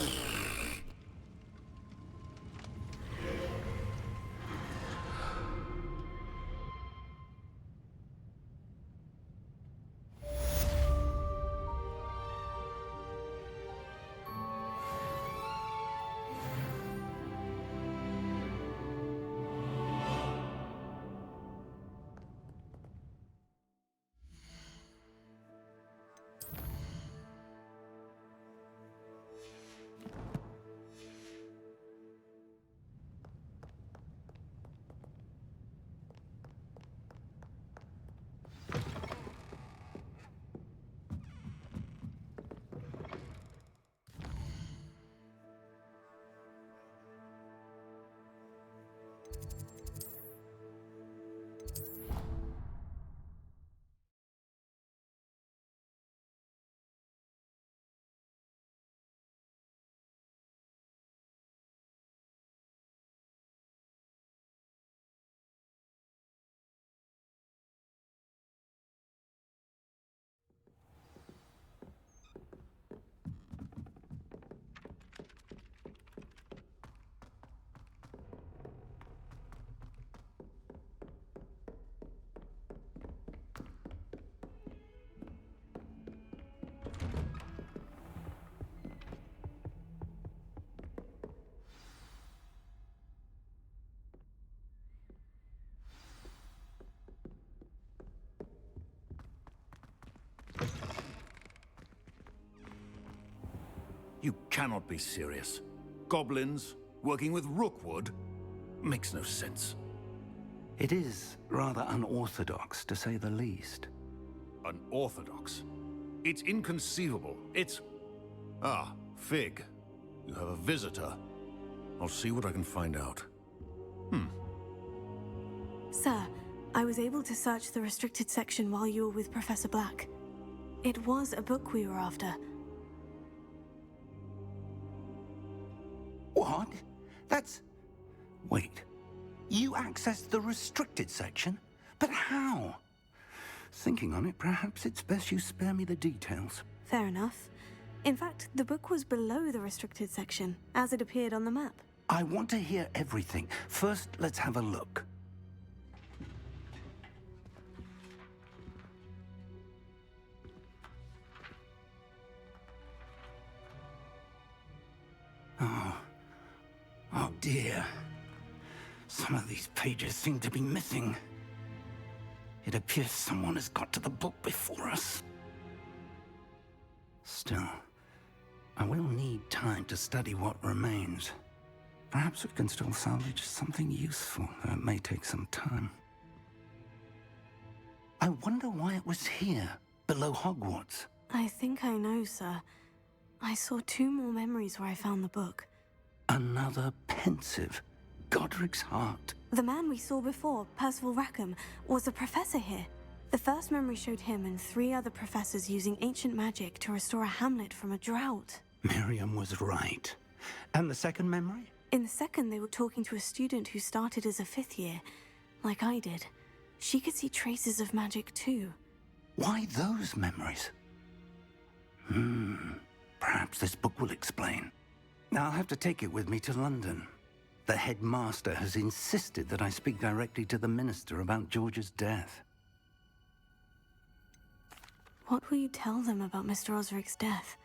You cannot be serious. Goblins working with Rookwood? Makes no sense. It is rather unorthodox, to say the least. Unorthodox? It's inconceivable. It's... Ah, Fig. You have a visitor. I'll see what I can find out. Sir, I was able to search the restricted section while you were with Professor Black. It was a book we were after. What? That's... Wait. You accessed the restricted section? But how? Thinking on it, perhaps it's best you spare me the details. Fair enough. In fact, the book was below the restricted section, as it appeared on the map. I want to hear everything. First, let's have a look. Oh dear. Some of these pages seem to be missing. It appears someone has got to the book before us. Still, I will need time to study what remains. Perhaps we can still salvage something useful, though it may take some time. I wonder why it was here, below Hogwarts. I think I know, sir. I saw 2 more memories where I found the book. Another pensive. Godric's heart. The man we saw before, Percival Rackham, was a professor here. The first memory showed him and 3 other professors using ancient magic to restore a hamlet from a drought. Miriam was right. And the second memory? In the second, they were talking to a student who started as a 5th year, like I did. She could see traces of magic too. Why those memories? Perhaps this book will explain. I'll have to take it with me to London. The headmaster has insisted that I speak directly to the minister about George's death. What will you tell them about Mr. Osric's death?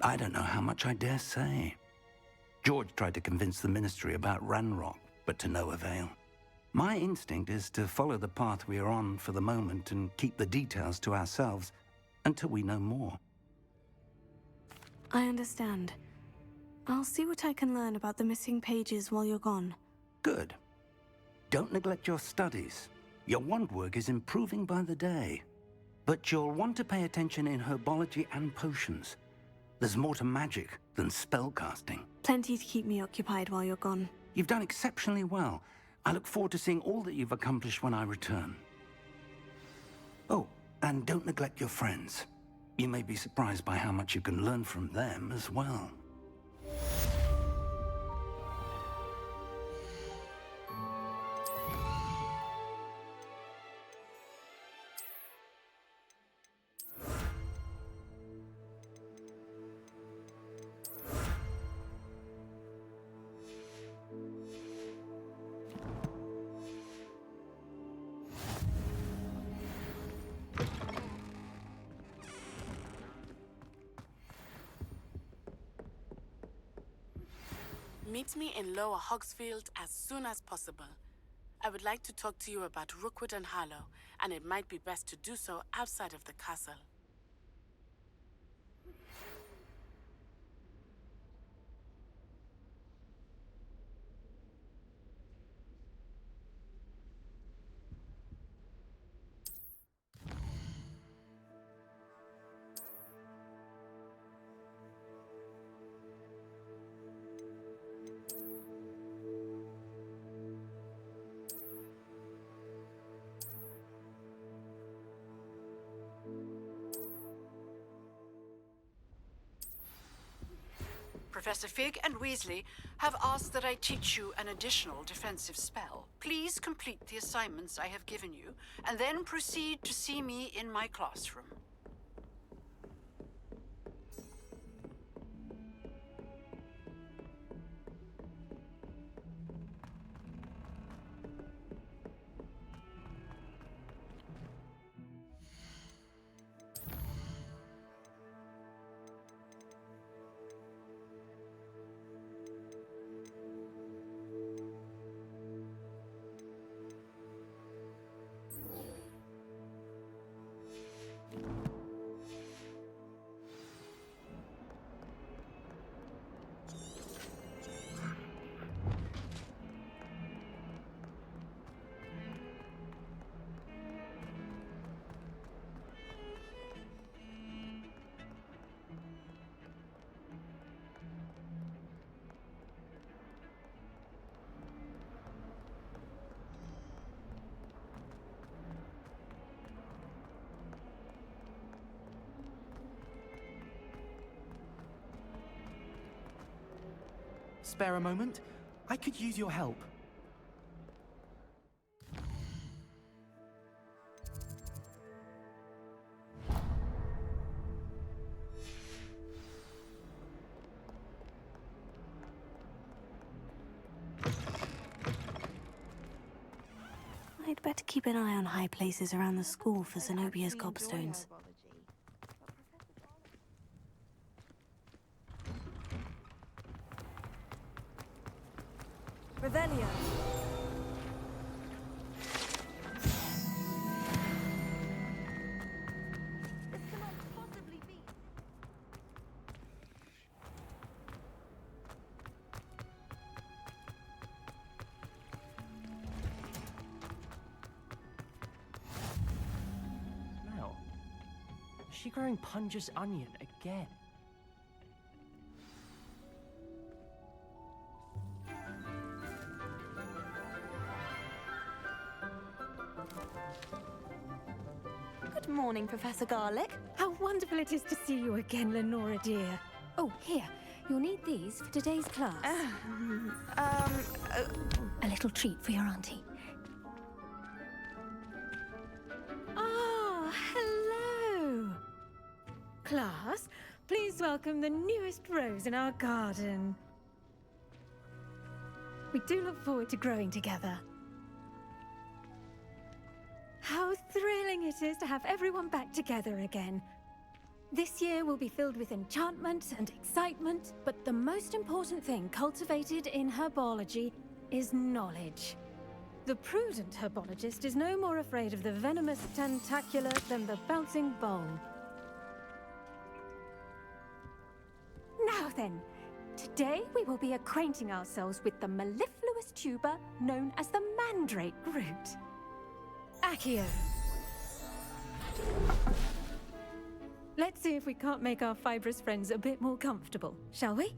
I don't know how much I dare say. George tried to convince the ministry about Ranrock, but to no avail. My instinct is to follow the path we are on for the moment and keep the details to ourselves until we know more. I understand. I'll see what I can learn about the missing pages while you're gone. Good. Don't neglect your studies. Your wand work is improving by the day. But you'll want to pay attention in herbology and potions. There's more to magic than spellcasting. Plenty to keep me occupied while you're gone. You've done exceptionally well. I look forward to seeing all that you've accomplished when I return. Oh, and don't neglect your friends. You may be surprised by how much you can learn from them as well. Meet me in Lower Hogsfield as soon as possible. I would like to talk to you about Rookwood and Harlow, and it might be best to do so outside of the castle. Professor Fig and Weasley have asked that I teach you an additional defensive spell. Please complete the assignments I have given you, and then proceed to see me in my classroom. Spare a moment? I could use your help. I'd better keep an eye on high places around the school for Zenobia's gobstones. Revelio. Smell. Is she growing Punja's onion again? Good morning, Professor Garlick. How wonderful it is to see you again, Lenora dear. Oh, here. You'll need these for today's class. A little treat for your auntie. Ah, hello. Class, please welcome the newest rose in our garden. We do look forward to growing together. How thrilling it is to have everyone back together again. This year will be filled with enchantment and excitement, but the most important thing cultivated in herbology is knowledge. The prudent herbologist is no more afraid of the venomous tentacula than the bouncing bowl. Now then, Today we will be acquainting ourselves with the mellifluous tuber known as the mandrake root. Accio. Let's see if we can't make our fibrous friends a bit more comfortable, shall we?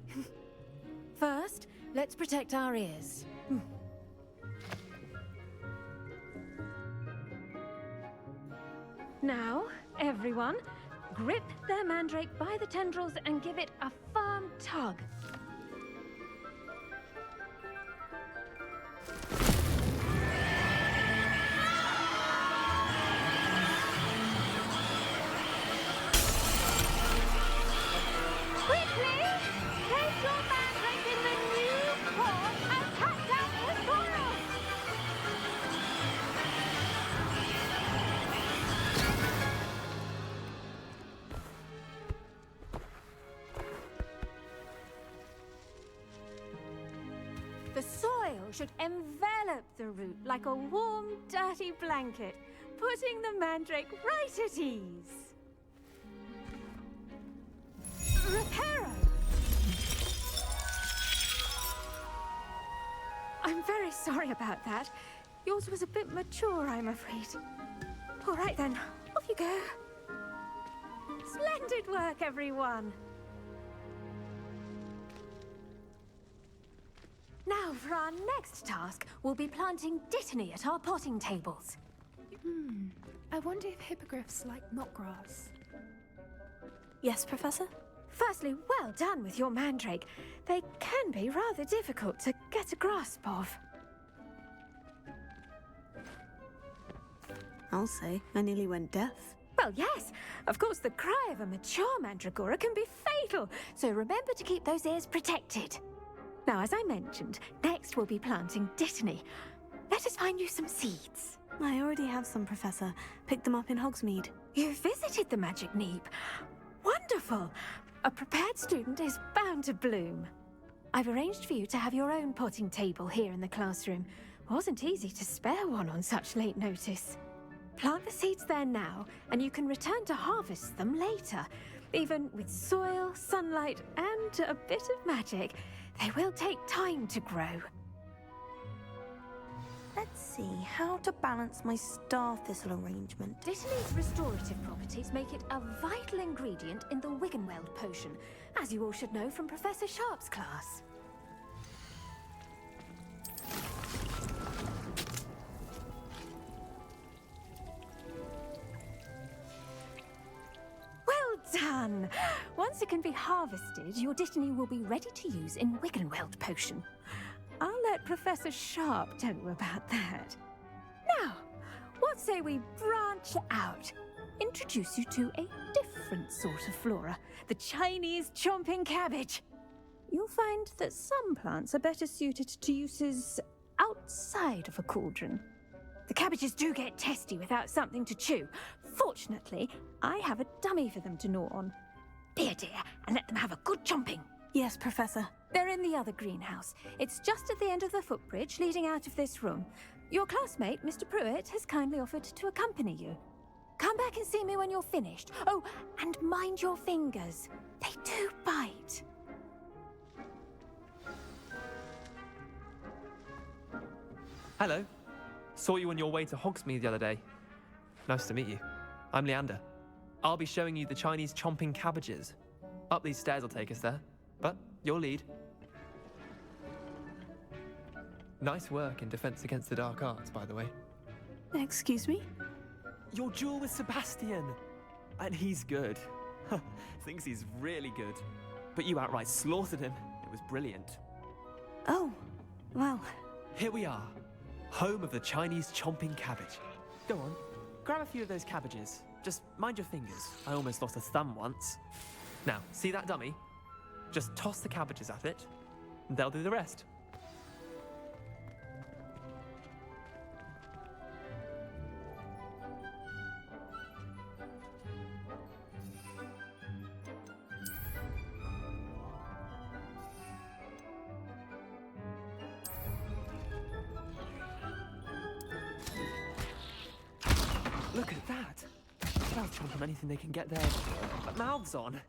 First, let's protect our ears. Now, everyone, grip their mandrake by the tendrils and give it a firm tug. Quickly! Place your mandrake in the new pot and cut down the soil! The soil should envelop the root like a warm, dirty blanket, putting the mandrake right at ease. Reparo! I'm very sorry about that. Yours was a bit mature, I'm afraid. All right then, off you go. Splendid work, everyone. Now, for our next task, we'll be planting dittany at our potting tables. I wonder if hippogriffs like knotgrass. Yes, Professor? Firstly, well done with your mandrake. They can be rather difficult to get a grasp of. I'll say, I nearly went deaf. Well, yes. Of course, the cry of a mature mandragora can be fatal, so remember to keep those ears protected. Now, as I mentioned, next we'll be planting dittany. Let us find you some seeds. I already have some, Professor. Picked them up in Hogsmeade. You visited the Magic Neep. Wonderful! A prepared student is bound to bloom. I've arranged for you to have your own potting table here in the classroom. Wasn't easy to spare one on such late notice. Plant the seeds there now, and you can return to harvest them later. Even with soil, sunlight, and a bit of magic, they will take time to grow. Let's see, how to balance my star thistle arrangement. Dittany's restorative properties make it a vital ingredient in the Wiggenweld potion, as you all should know from Professor Sharp's class. Well done! Once it can be harvested, your dittany will be ready to use in Wiggenweld potion. I'll let Professor Sharp tell you about that. Now, what say we branch out? Introduce you to a different sort of flora, the Chinese chomping cabbage. You'll find that some plants are better suited to uses outside of a cauldron. The cabbages do get testy without something to chew. Fortunately, I have a dummy for them to gnaw on. Be a dear and let them have a good chomping. Yes, Professor. They're in the other greenhouse. It's just at the end of the footbridge leading out of this room. Your classmate, Mr. Pruitt, has kindly offered to accompany you. Come back and see me when you're finished. Oh, and mind your fingers. They do bite. Hello. Saw you on your way to Hogsmeade the other day. Nice to meet you. I'm Leander. I'll be showing you the Chinese chomping cabbages. Up these stairs will take us there, but your lead. Nice work in Defense Against the Dark Arts, by the way. Excuse me? Your duel with Sebastian! And he's good. Thinks he's really good. But you outright slaughtered him. It was brilliant. Oh, well. Here we are. Home of the Chinese chomping cabbage. Go on, grab a few of those cabbages. Just mind your fingers. I almost lost a thumb once. Now, see that dummy? Just toss the cabbages at it, and they'll do the rest. Look at that! They'll chomp on anything they can get their mouths on.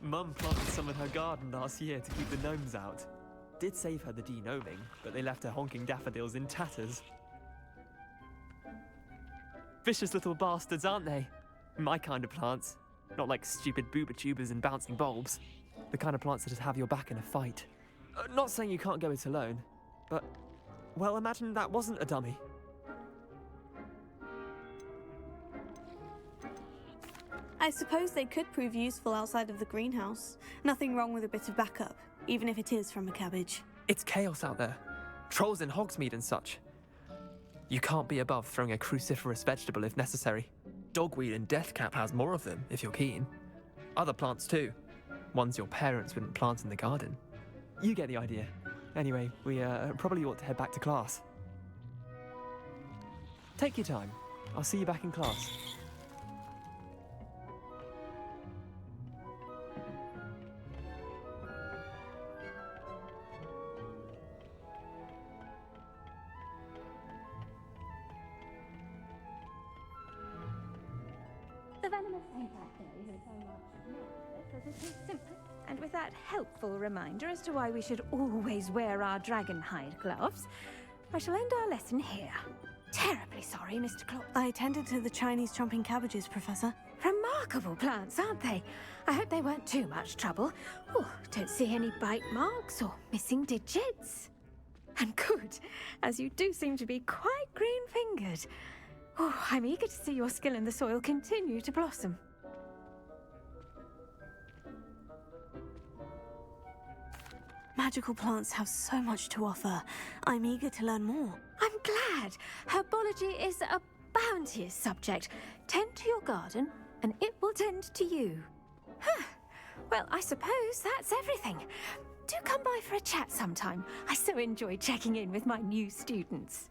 Mum planted some in her garden last year to keep the gnomes out. Did save her the de-gnoming, but they left her honking daffodils in tatters. Vicious little bastards, aren't they? My kind of plants. Not like stupid booba tubers and bouncing bulbs. The kind of plants that just have your back in a fight. Not saying you can't go it alone, but, well, imagine that wasn't a dummy. I suppose they could prove useful outside of the greenhouse. Nothing wrong with a bit of backup, even if it is from a cabbage. It's chaos out there. Trolls in Hogsmeade and such. You can't be above throwing a cruciferous vegetable if necessary. Dogweed and deathcap has more of them, if you're keen. Other plants too. Ones your parents wouldn't plant in the garden. You get the idea. Anyway, we probably ought to head back to class. Take your time. I'll see you back in class. The venomous impact isn't so much nervous as it is simple. And with that helpful reminder as to why we should always wear our dragonhide gloves, I shall end our lesson here. Terribly sorry, Mr. Klopp. I attended to the Chinese chomping cabbages, Professor. Remarkable plants, aren't they? I hope they weren't too much trouble. Oh, don't see any bite marks or missing digits. And good, as you do seem to be quite green-fingered. Oh, I'm eager to see your skill in the soil continue to blossom. Magical plants have so much to offer. I'm eager to learn more. I'm glad. Herbology is a bounteous subject. Tend to your garden, and it will tend to you. Huh. Well, I suppose that's everything. Do come by for a chat sometime. I so enjoy checking in with my new students.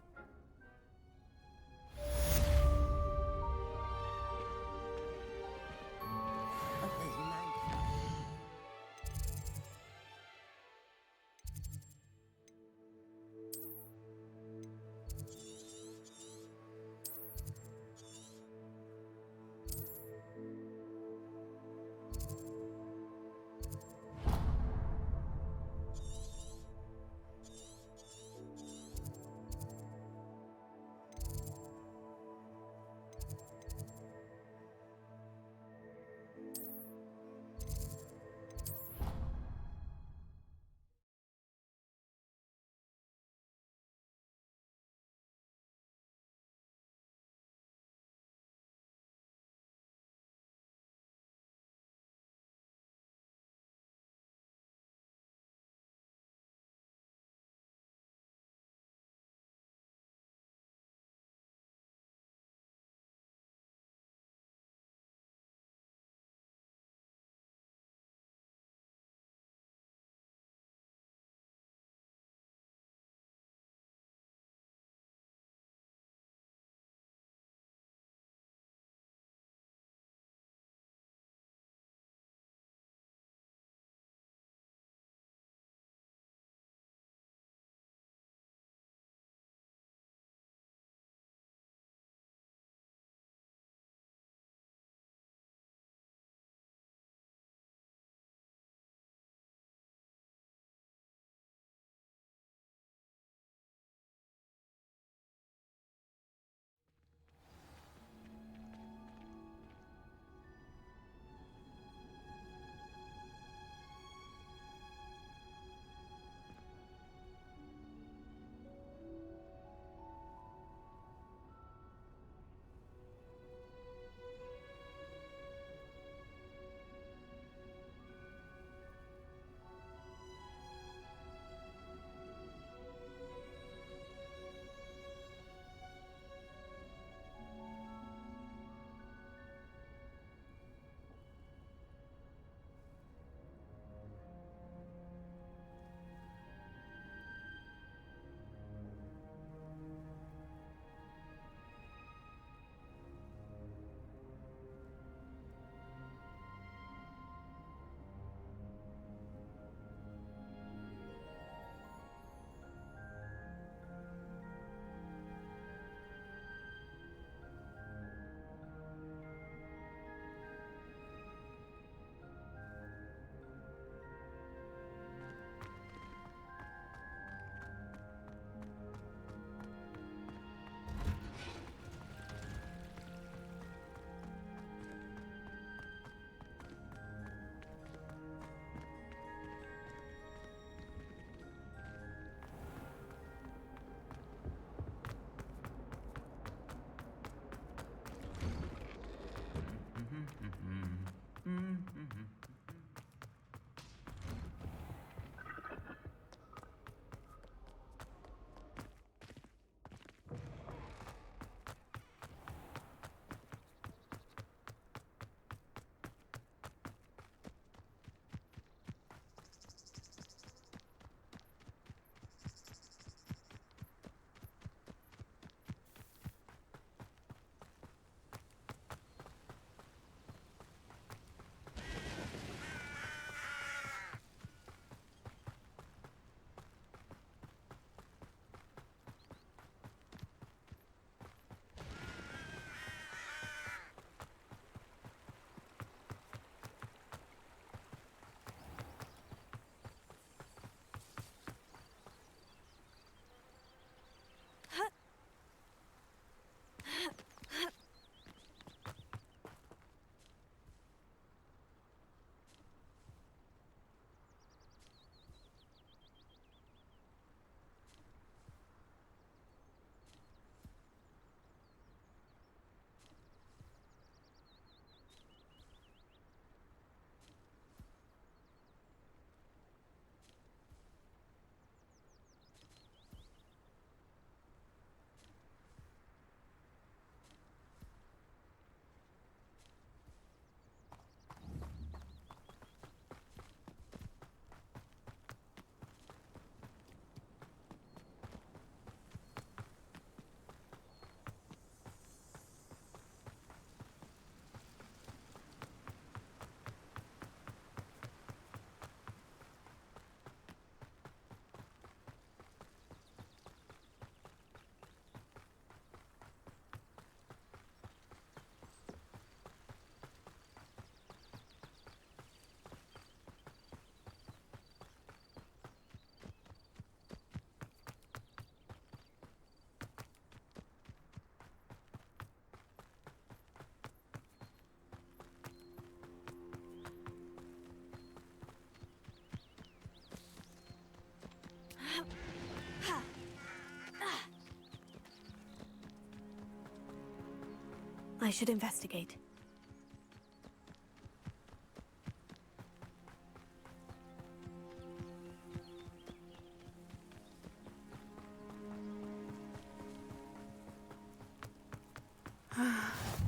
I should investigate.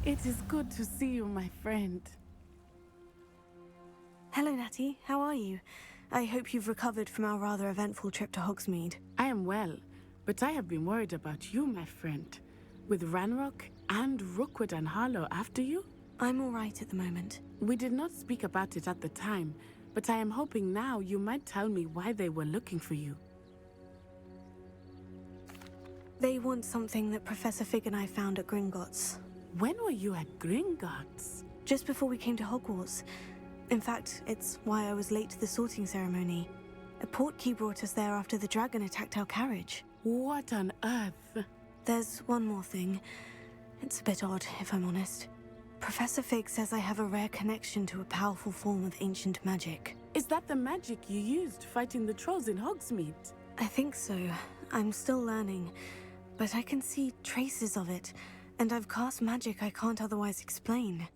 It is good to see you, my friend. Hello, Natty. How are you? I hope you've recovered from our rather eventful trip to Hogsmeade. I am well, but I have been worried about you, my friend. With Ranrock and Rookwood and Harlow after you? I'm all right at the moment. We did not speak about it at the time, but I am hoping now you might tell me why they were looking for you. They want something that Professor Fig and I found at Gringotts. When were you at Gringotts? Just before we came to Hogwarts. In fact, it's why I was late to the sorting ceremony. A portkey brought us there after the dragon attacked our carriage. What on earth? There's one more thing. It's a bit odd, if I'm honest. Professor Fig says I have a rare connection to a powerful form of ancient magic. Is that the magic you used fighting the trolls in Hogsmeade? I think so. I'm still learning, but I can see traces of it, and I've cast magic I can't otherwise explain.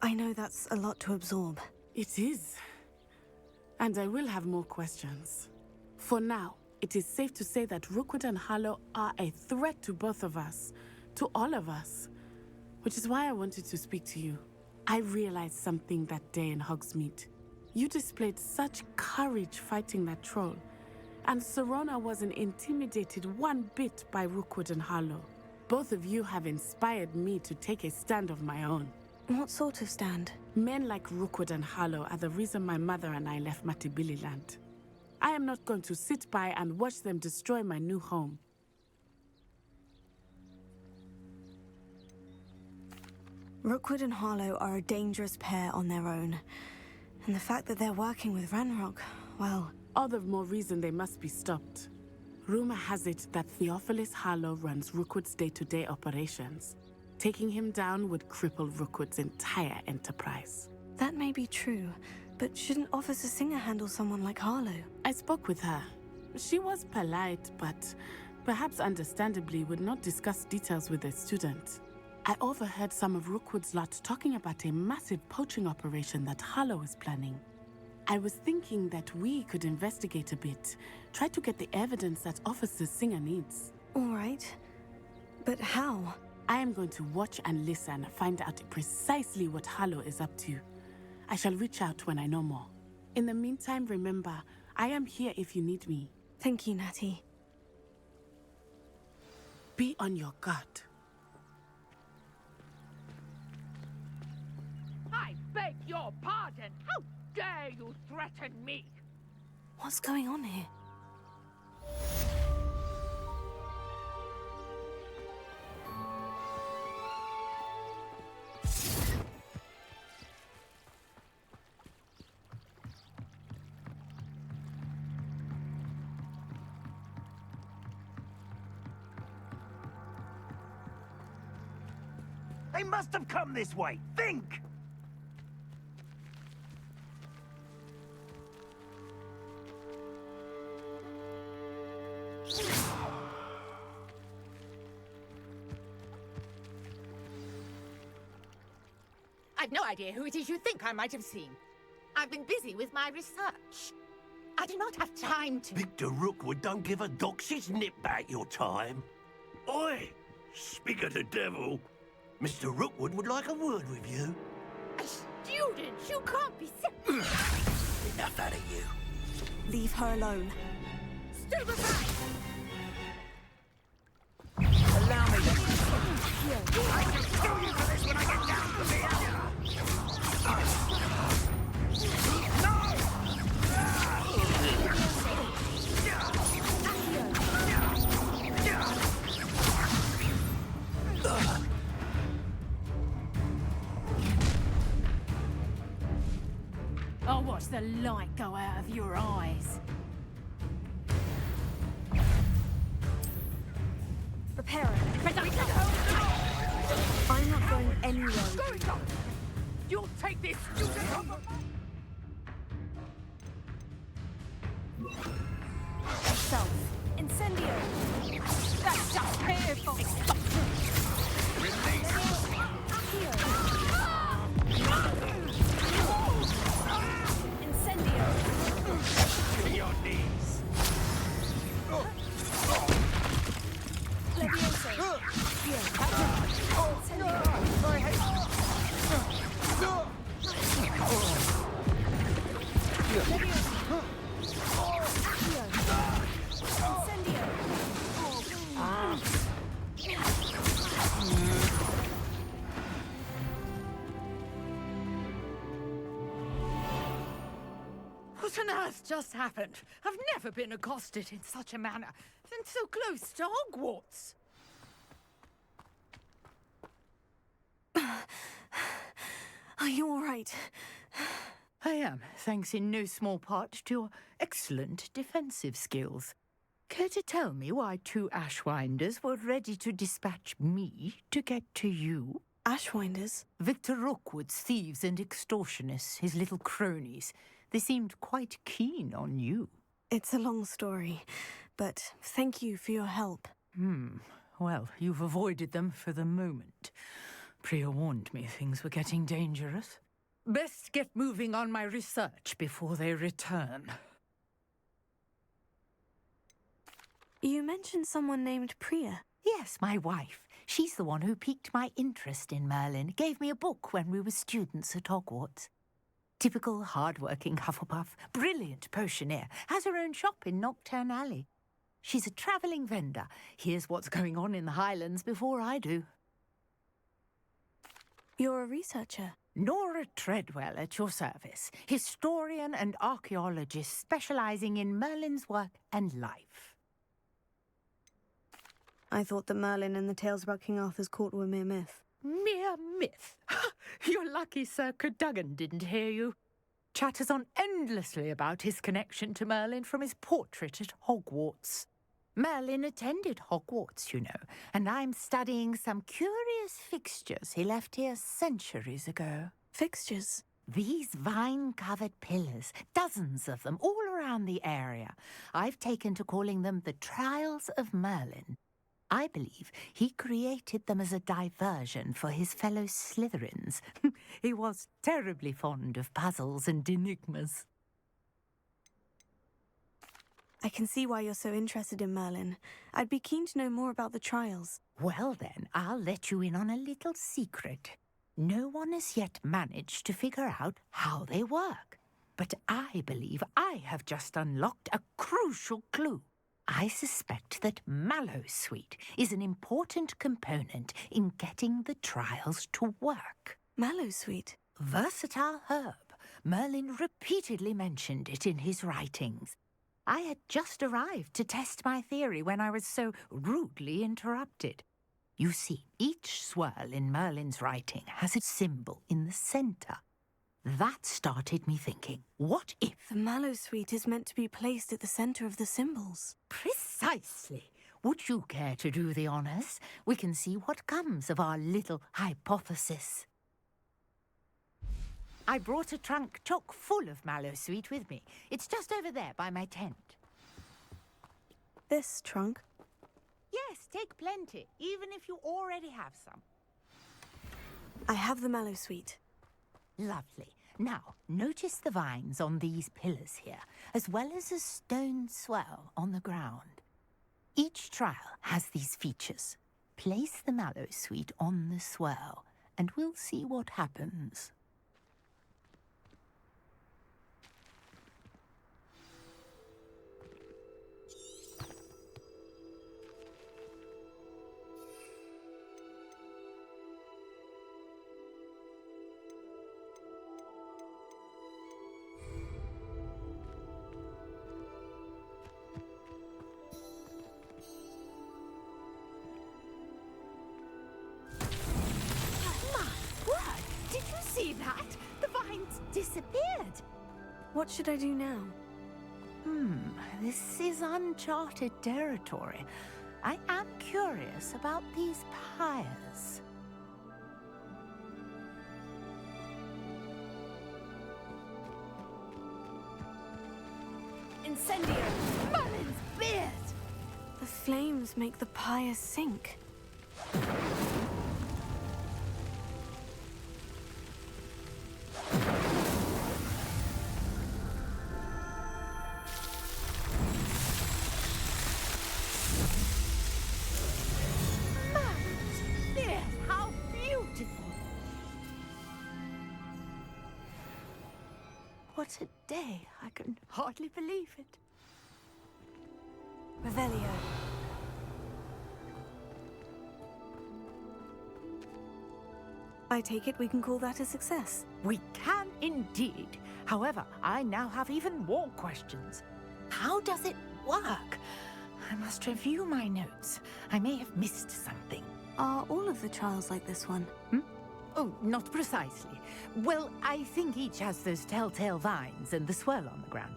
I know that's a lot to absorb. It is. And I will have more questions. For now, it is safe to say that Rookwood and Harlow are a threat to both of us, to all of us. Which is why I wanted to speak to you. I realized something that day in Hogsmeade. You displayed such courage fighting that troll, and Serona wasn't intimidated one bit by Rookwood and Harlow. Both of you have inspired me to take a stand of my own. What sort of stand? Men like Rookwood and Harlow are the reason my mother and I left Matabililand. I am not going to sit by and watch them destroy my new home. Rookwood and Harlow are a dangerous pair on their own. And the fact that they're working with Ranrock, well... All the more reason they must be stopped. Rumor has it that Theophilus Harlow runs Rookwood's day-to-day operations. Taking him down would cripple Rookwood's entire enterprise. That may be true, but shouldn't Officer Singer handle someone like Harlow? I spoke with her. She was polite, but perhaps understandably would not discuss details with a student. I overheard some of Rookwood's lot talking about a massive poaching operation that Harlow is planning. I was thinking that we could investigate a bit, try to get the evidence that Officer Singer needs. All right. But how? I am going to watch and listen, find out precisely what Harlow is up to. I shall reach out when I know more. In the meantime, remember, I am here if you need me. Thank you, Natty. Be on your guard. I beg your pardon. How dare you threaten me? What's going on here? They must have come this way. Think! I've no idea who it is you think I might have seen. I've been busy with my research. I do not have time to... Victor Rookwood don't give a doxy's nip back your time. Oi! Speak of the devil. Mr. Rookwood would like a word with you. A student? You can't be serious. Enough out of you. Leave her alone. Stand aside! Allow me. I can sue you for this when I get down to the I'll watch the light go out of your eyes. Prepare her. I'm not going anywhere. You'll take this student on the... Self. Incendio. That's just painful. release. Accio. What on earth just happened? I've never been accosted in such a manner, and so close to Hogwarts. Are you all right? I am, thanks in no small part to your excellent defensive skills. Care to tell me why 2 Ashwinders were ready to dispatch me to get to you? Ashwinders? Victor Rookwood's thieves and extortionists, his little cronies. They seemed quite keen on you. It's a long story, but thank you for your help. Well, you've avoided them for the moment. Priya warned me things were getting dangerous. Best get moving on my research before they return. You mentioned someone named Priya. Yes, my wife. She's the one who piqued my interest in Merlin, gave me a book when we were students at Hogwarts. Typical hard-working Hufflepuff, brilliant potioneer, has her own shop in Nocturne Alley. She's a travelling vendor, hears what's going on in the Highlands before I do. You're a researcher? Nora Treadwell at your service, historian and archaeologist specialising in Merlin's work and life. I thought that Merlin and the tales about King Arthur's court were mere myth. Mere myth? You're lucky Sir Cadogan didn't hear you. Chatters on endlessly about his connection to Merlin from his portrait at Hogwarts. Merlin attended Hogwarts, you know, and I'm studying some curious fixtures he left here centuries ago. Fixtures? These vine-covered pillars, dozens of them, all around the area. I've taken to calling them the Trials of Merlin. I believe he created them as a diversion for his fellow Slytherins. He was terribly fond of puzzles and enigmas. I can see why you're so interested in Merlin. I'd be keen to know more about the trials. Well then, I'll let you in on a little secret. No one has yet managed to figure out how they work. But I believe I have just unlocked a crucial clue. I suspect that Mallowsweet is an important component in getting the trials to work. Mallowsweet? Versatile herb. Merlin repeatedly mentioned it in his writings. I had just arrived to test my theory when I was so rudely interrupted. You see, each swirl in Merlin's writing has a symbol in the centre. That started me thinking, what if... The Mallowsweet is meant to be placed at the centre of the symbols. Precisely. Would you care to do the honours? We can see what comes of our little hypothesis. I brought a trunk chock full of Mallowsweet with me. It's just over there by my tent. This trunk? Yes, take plenty, even if you already have some. I have the Mallowsweet. Lovely. Now, notice the vines on these pillars here, as well as a stone swell on the ground. Each trial has these features. Place the Mallowsweet on the swell, and we'll see what happens. See that? The vines disappeared. What should I do now? This is uncharted territory. I am curious about these pyres. Incendio! Merlin's beard! The flames make the pyres sink. What a day. I can hardly believe it. Revelio. I take it we can call that a success. We can indeed. However, I now have even more questions. How does it work? I must review my notes. I may have missed something. Are all of the trials like this one? Oh, not precisely. Well, I think each has those telltale vines and the swirl on the ground.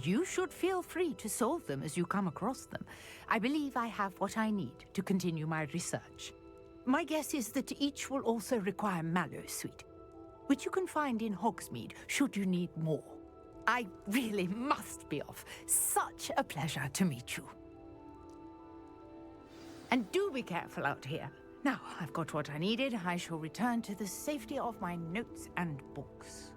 You should feel free to solve them as you come across them. I believe I have what I need to continue my research. My guess is that each will also require mallowsweet, which you can find in Hogsmeade should you need more. I really must be off. Such a pleasure to meet you. And do be careful out here. Now, I've got what I needed. I shall return to the safety of my notes and books.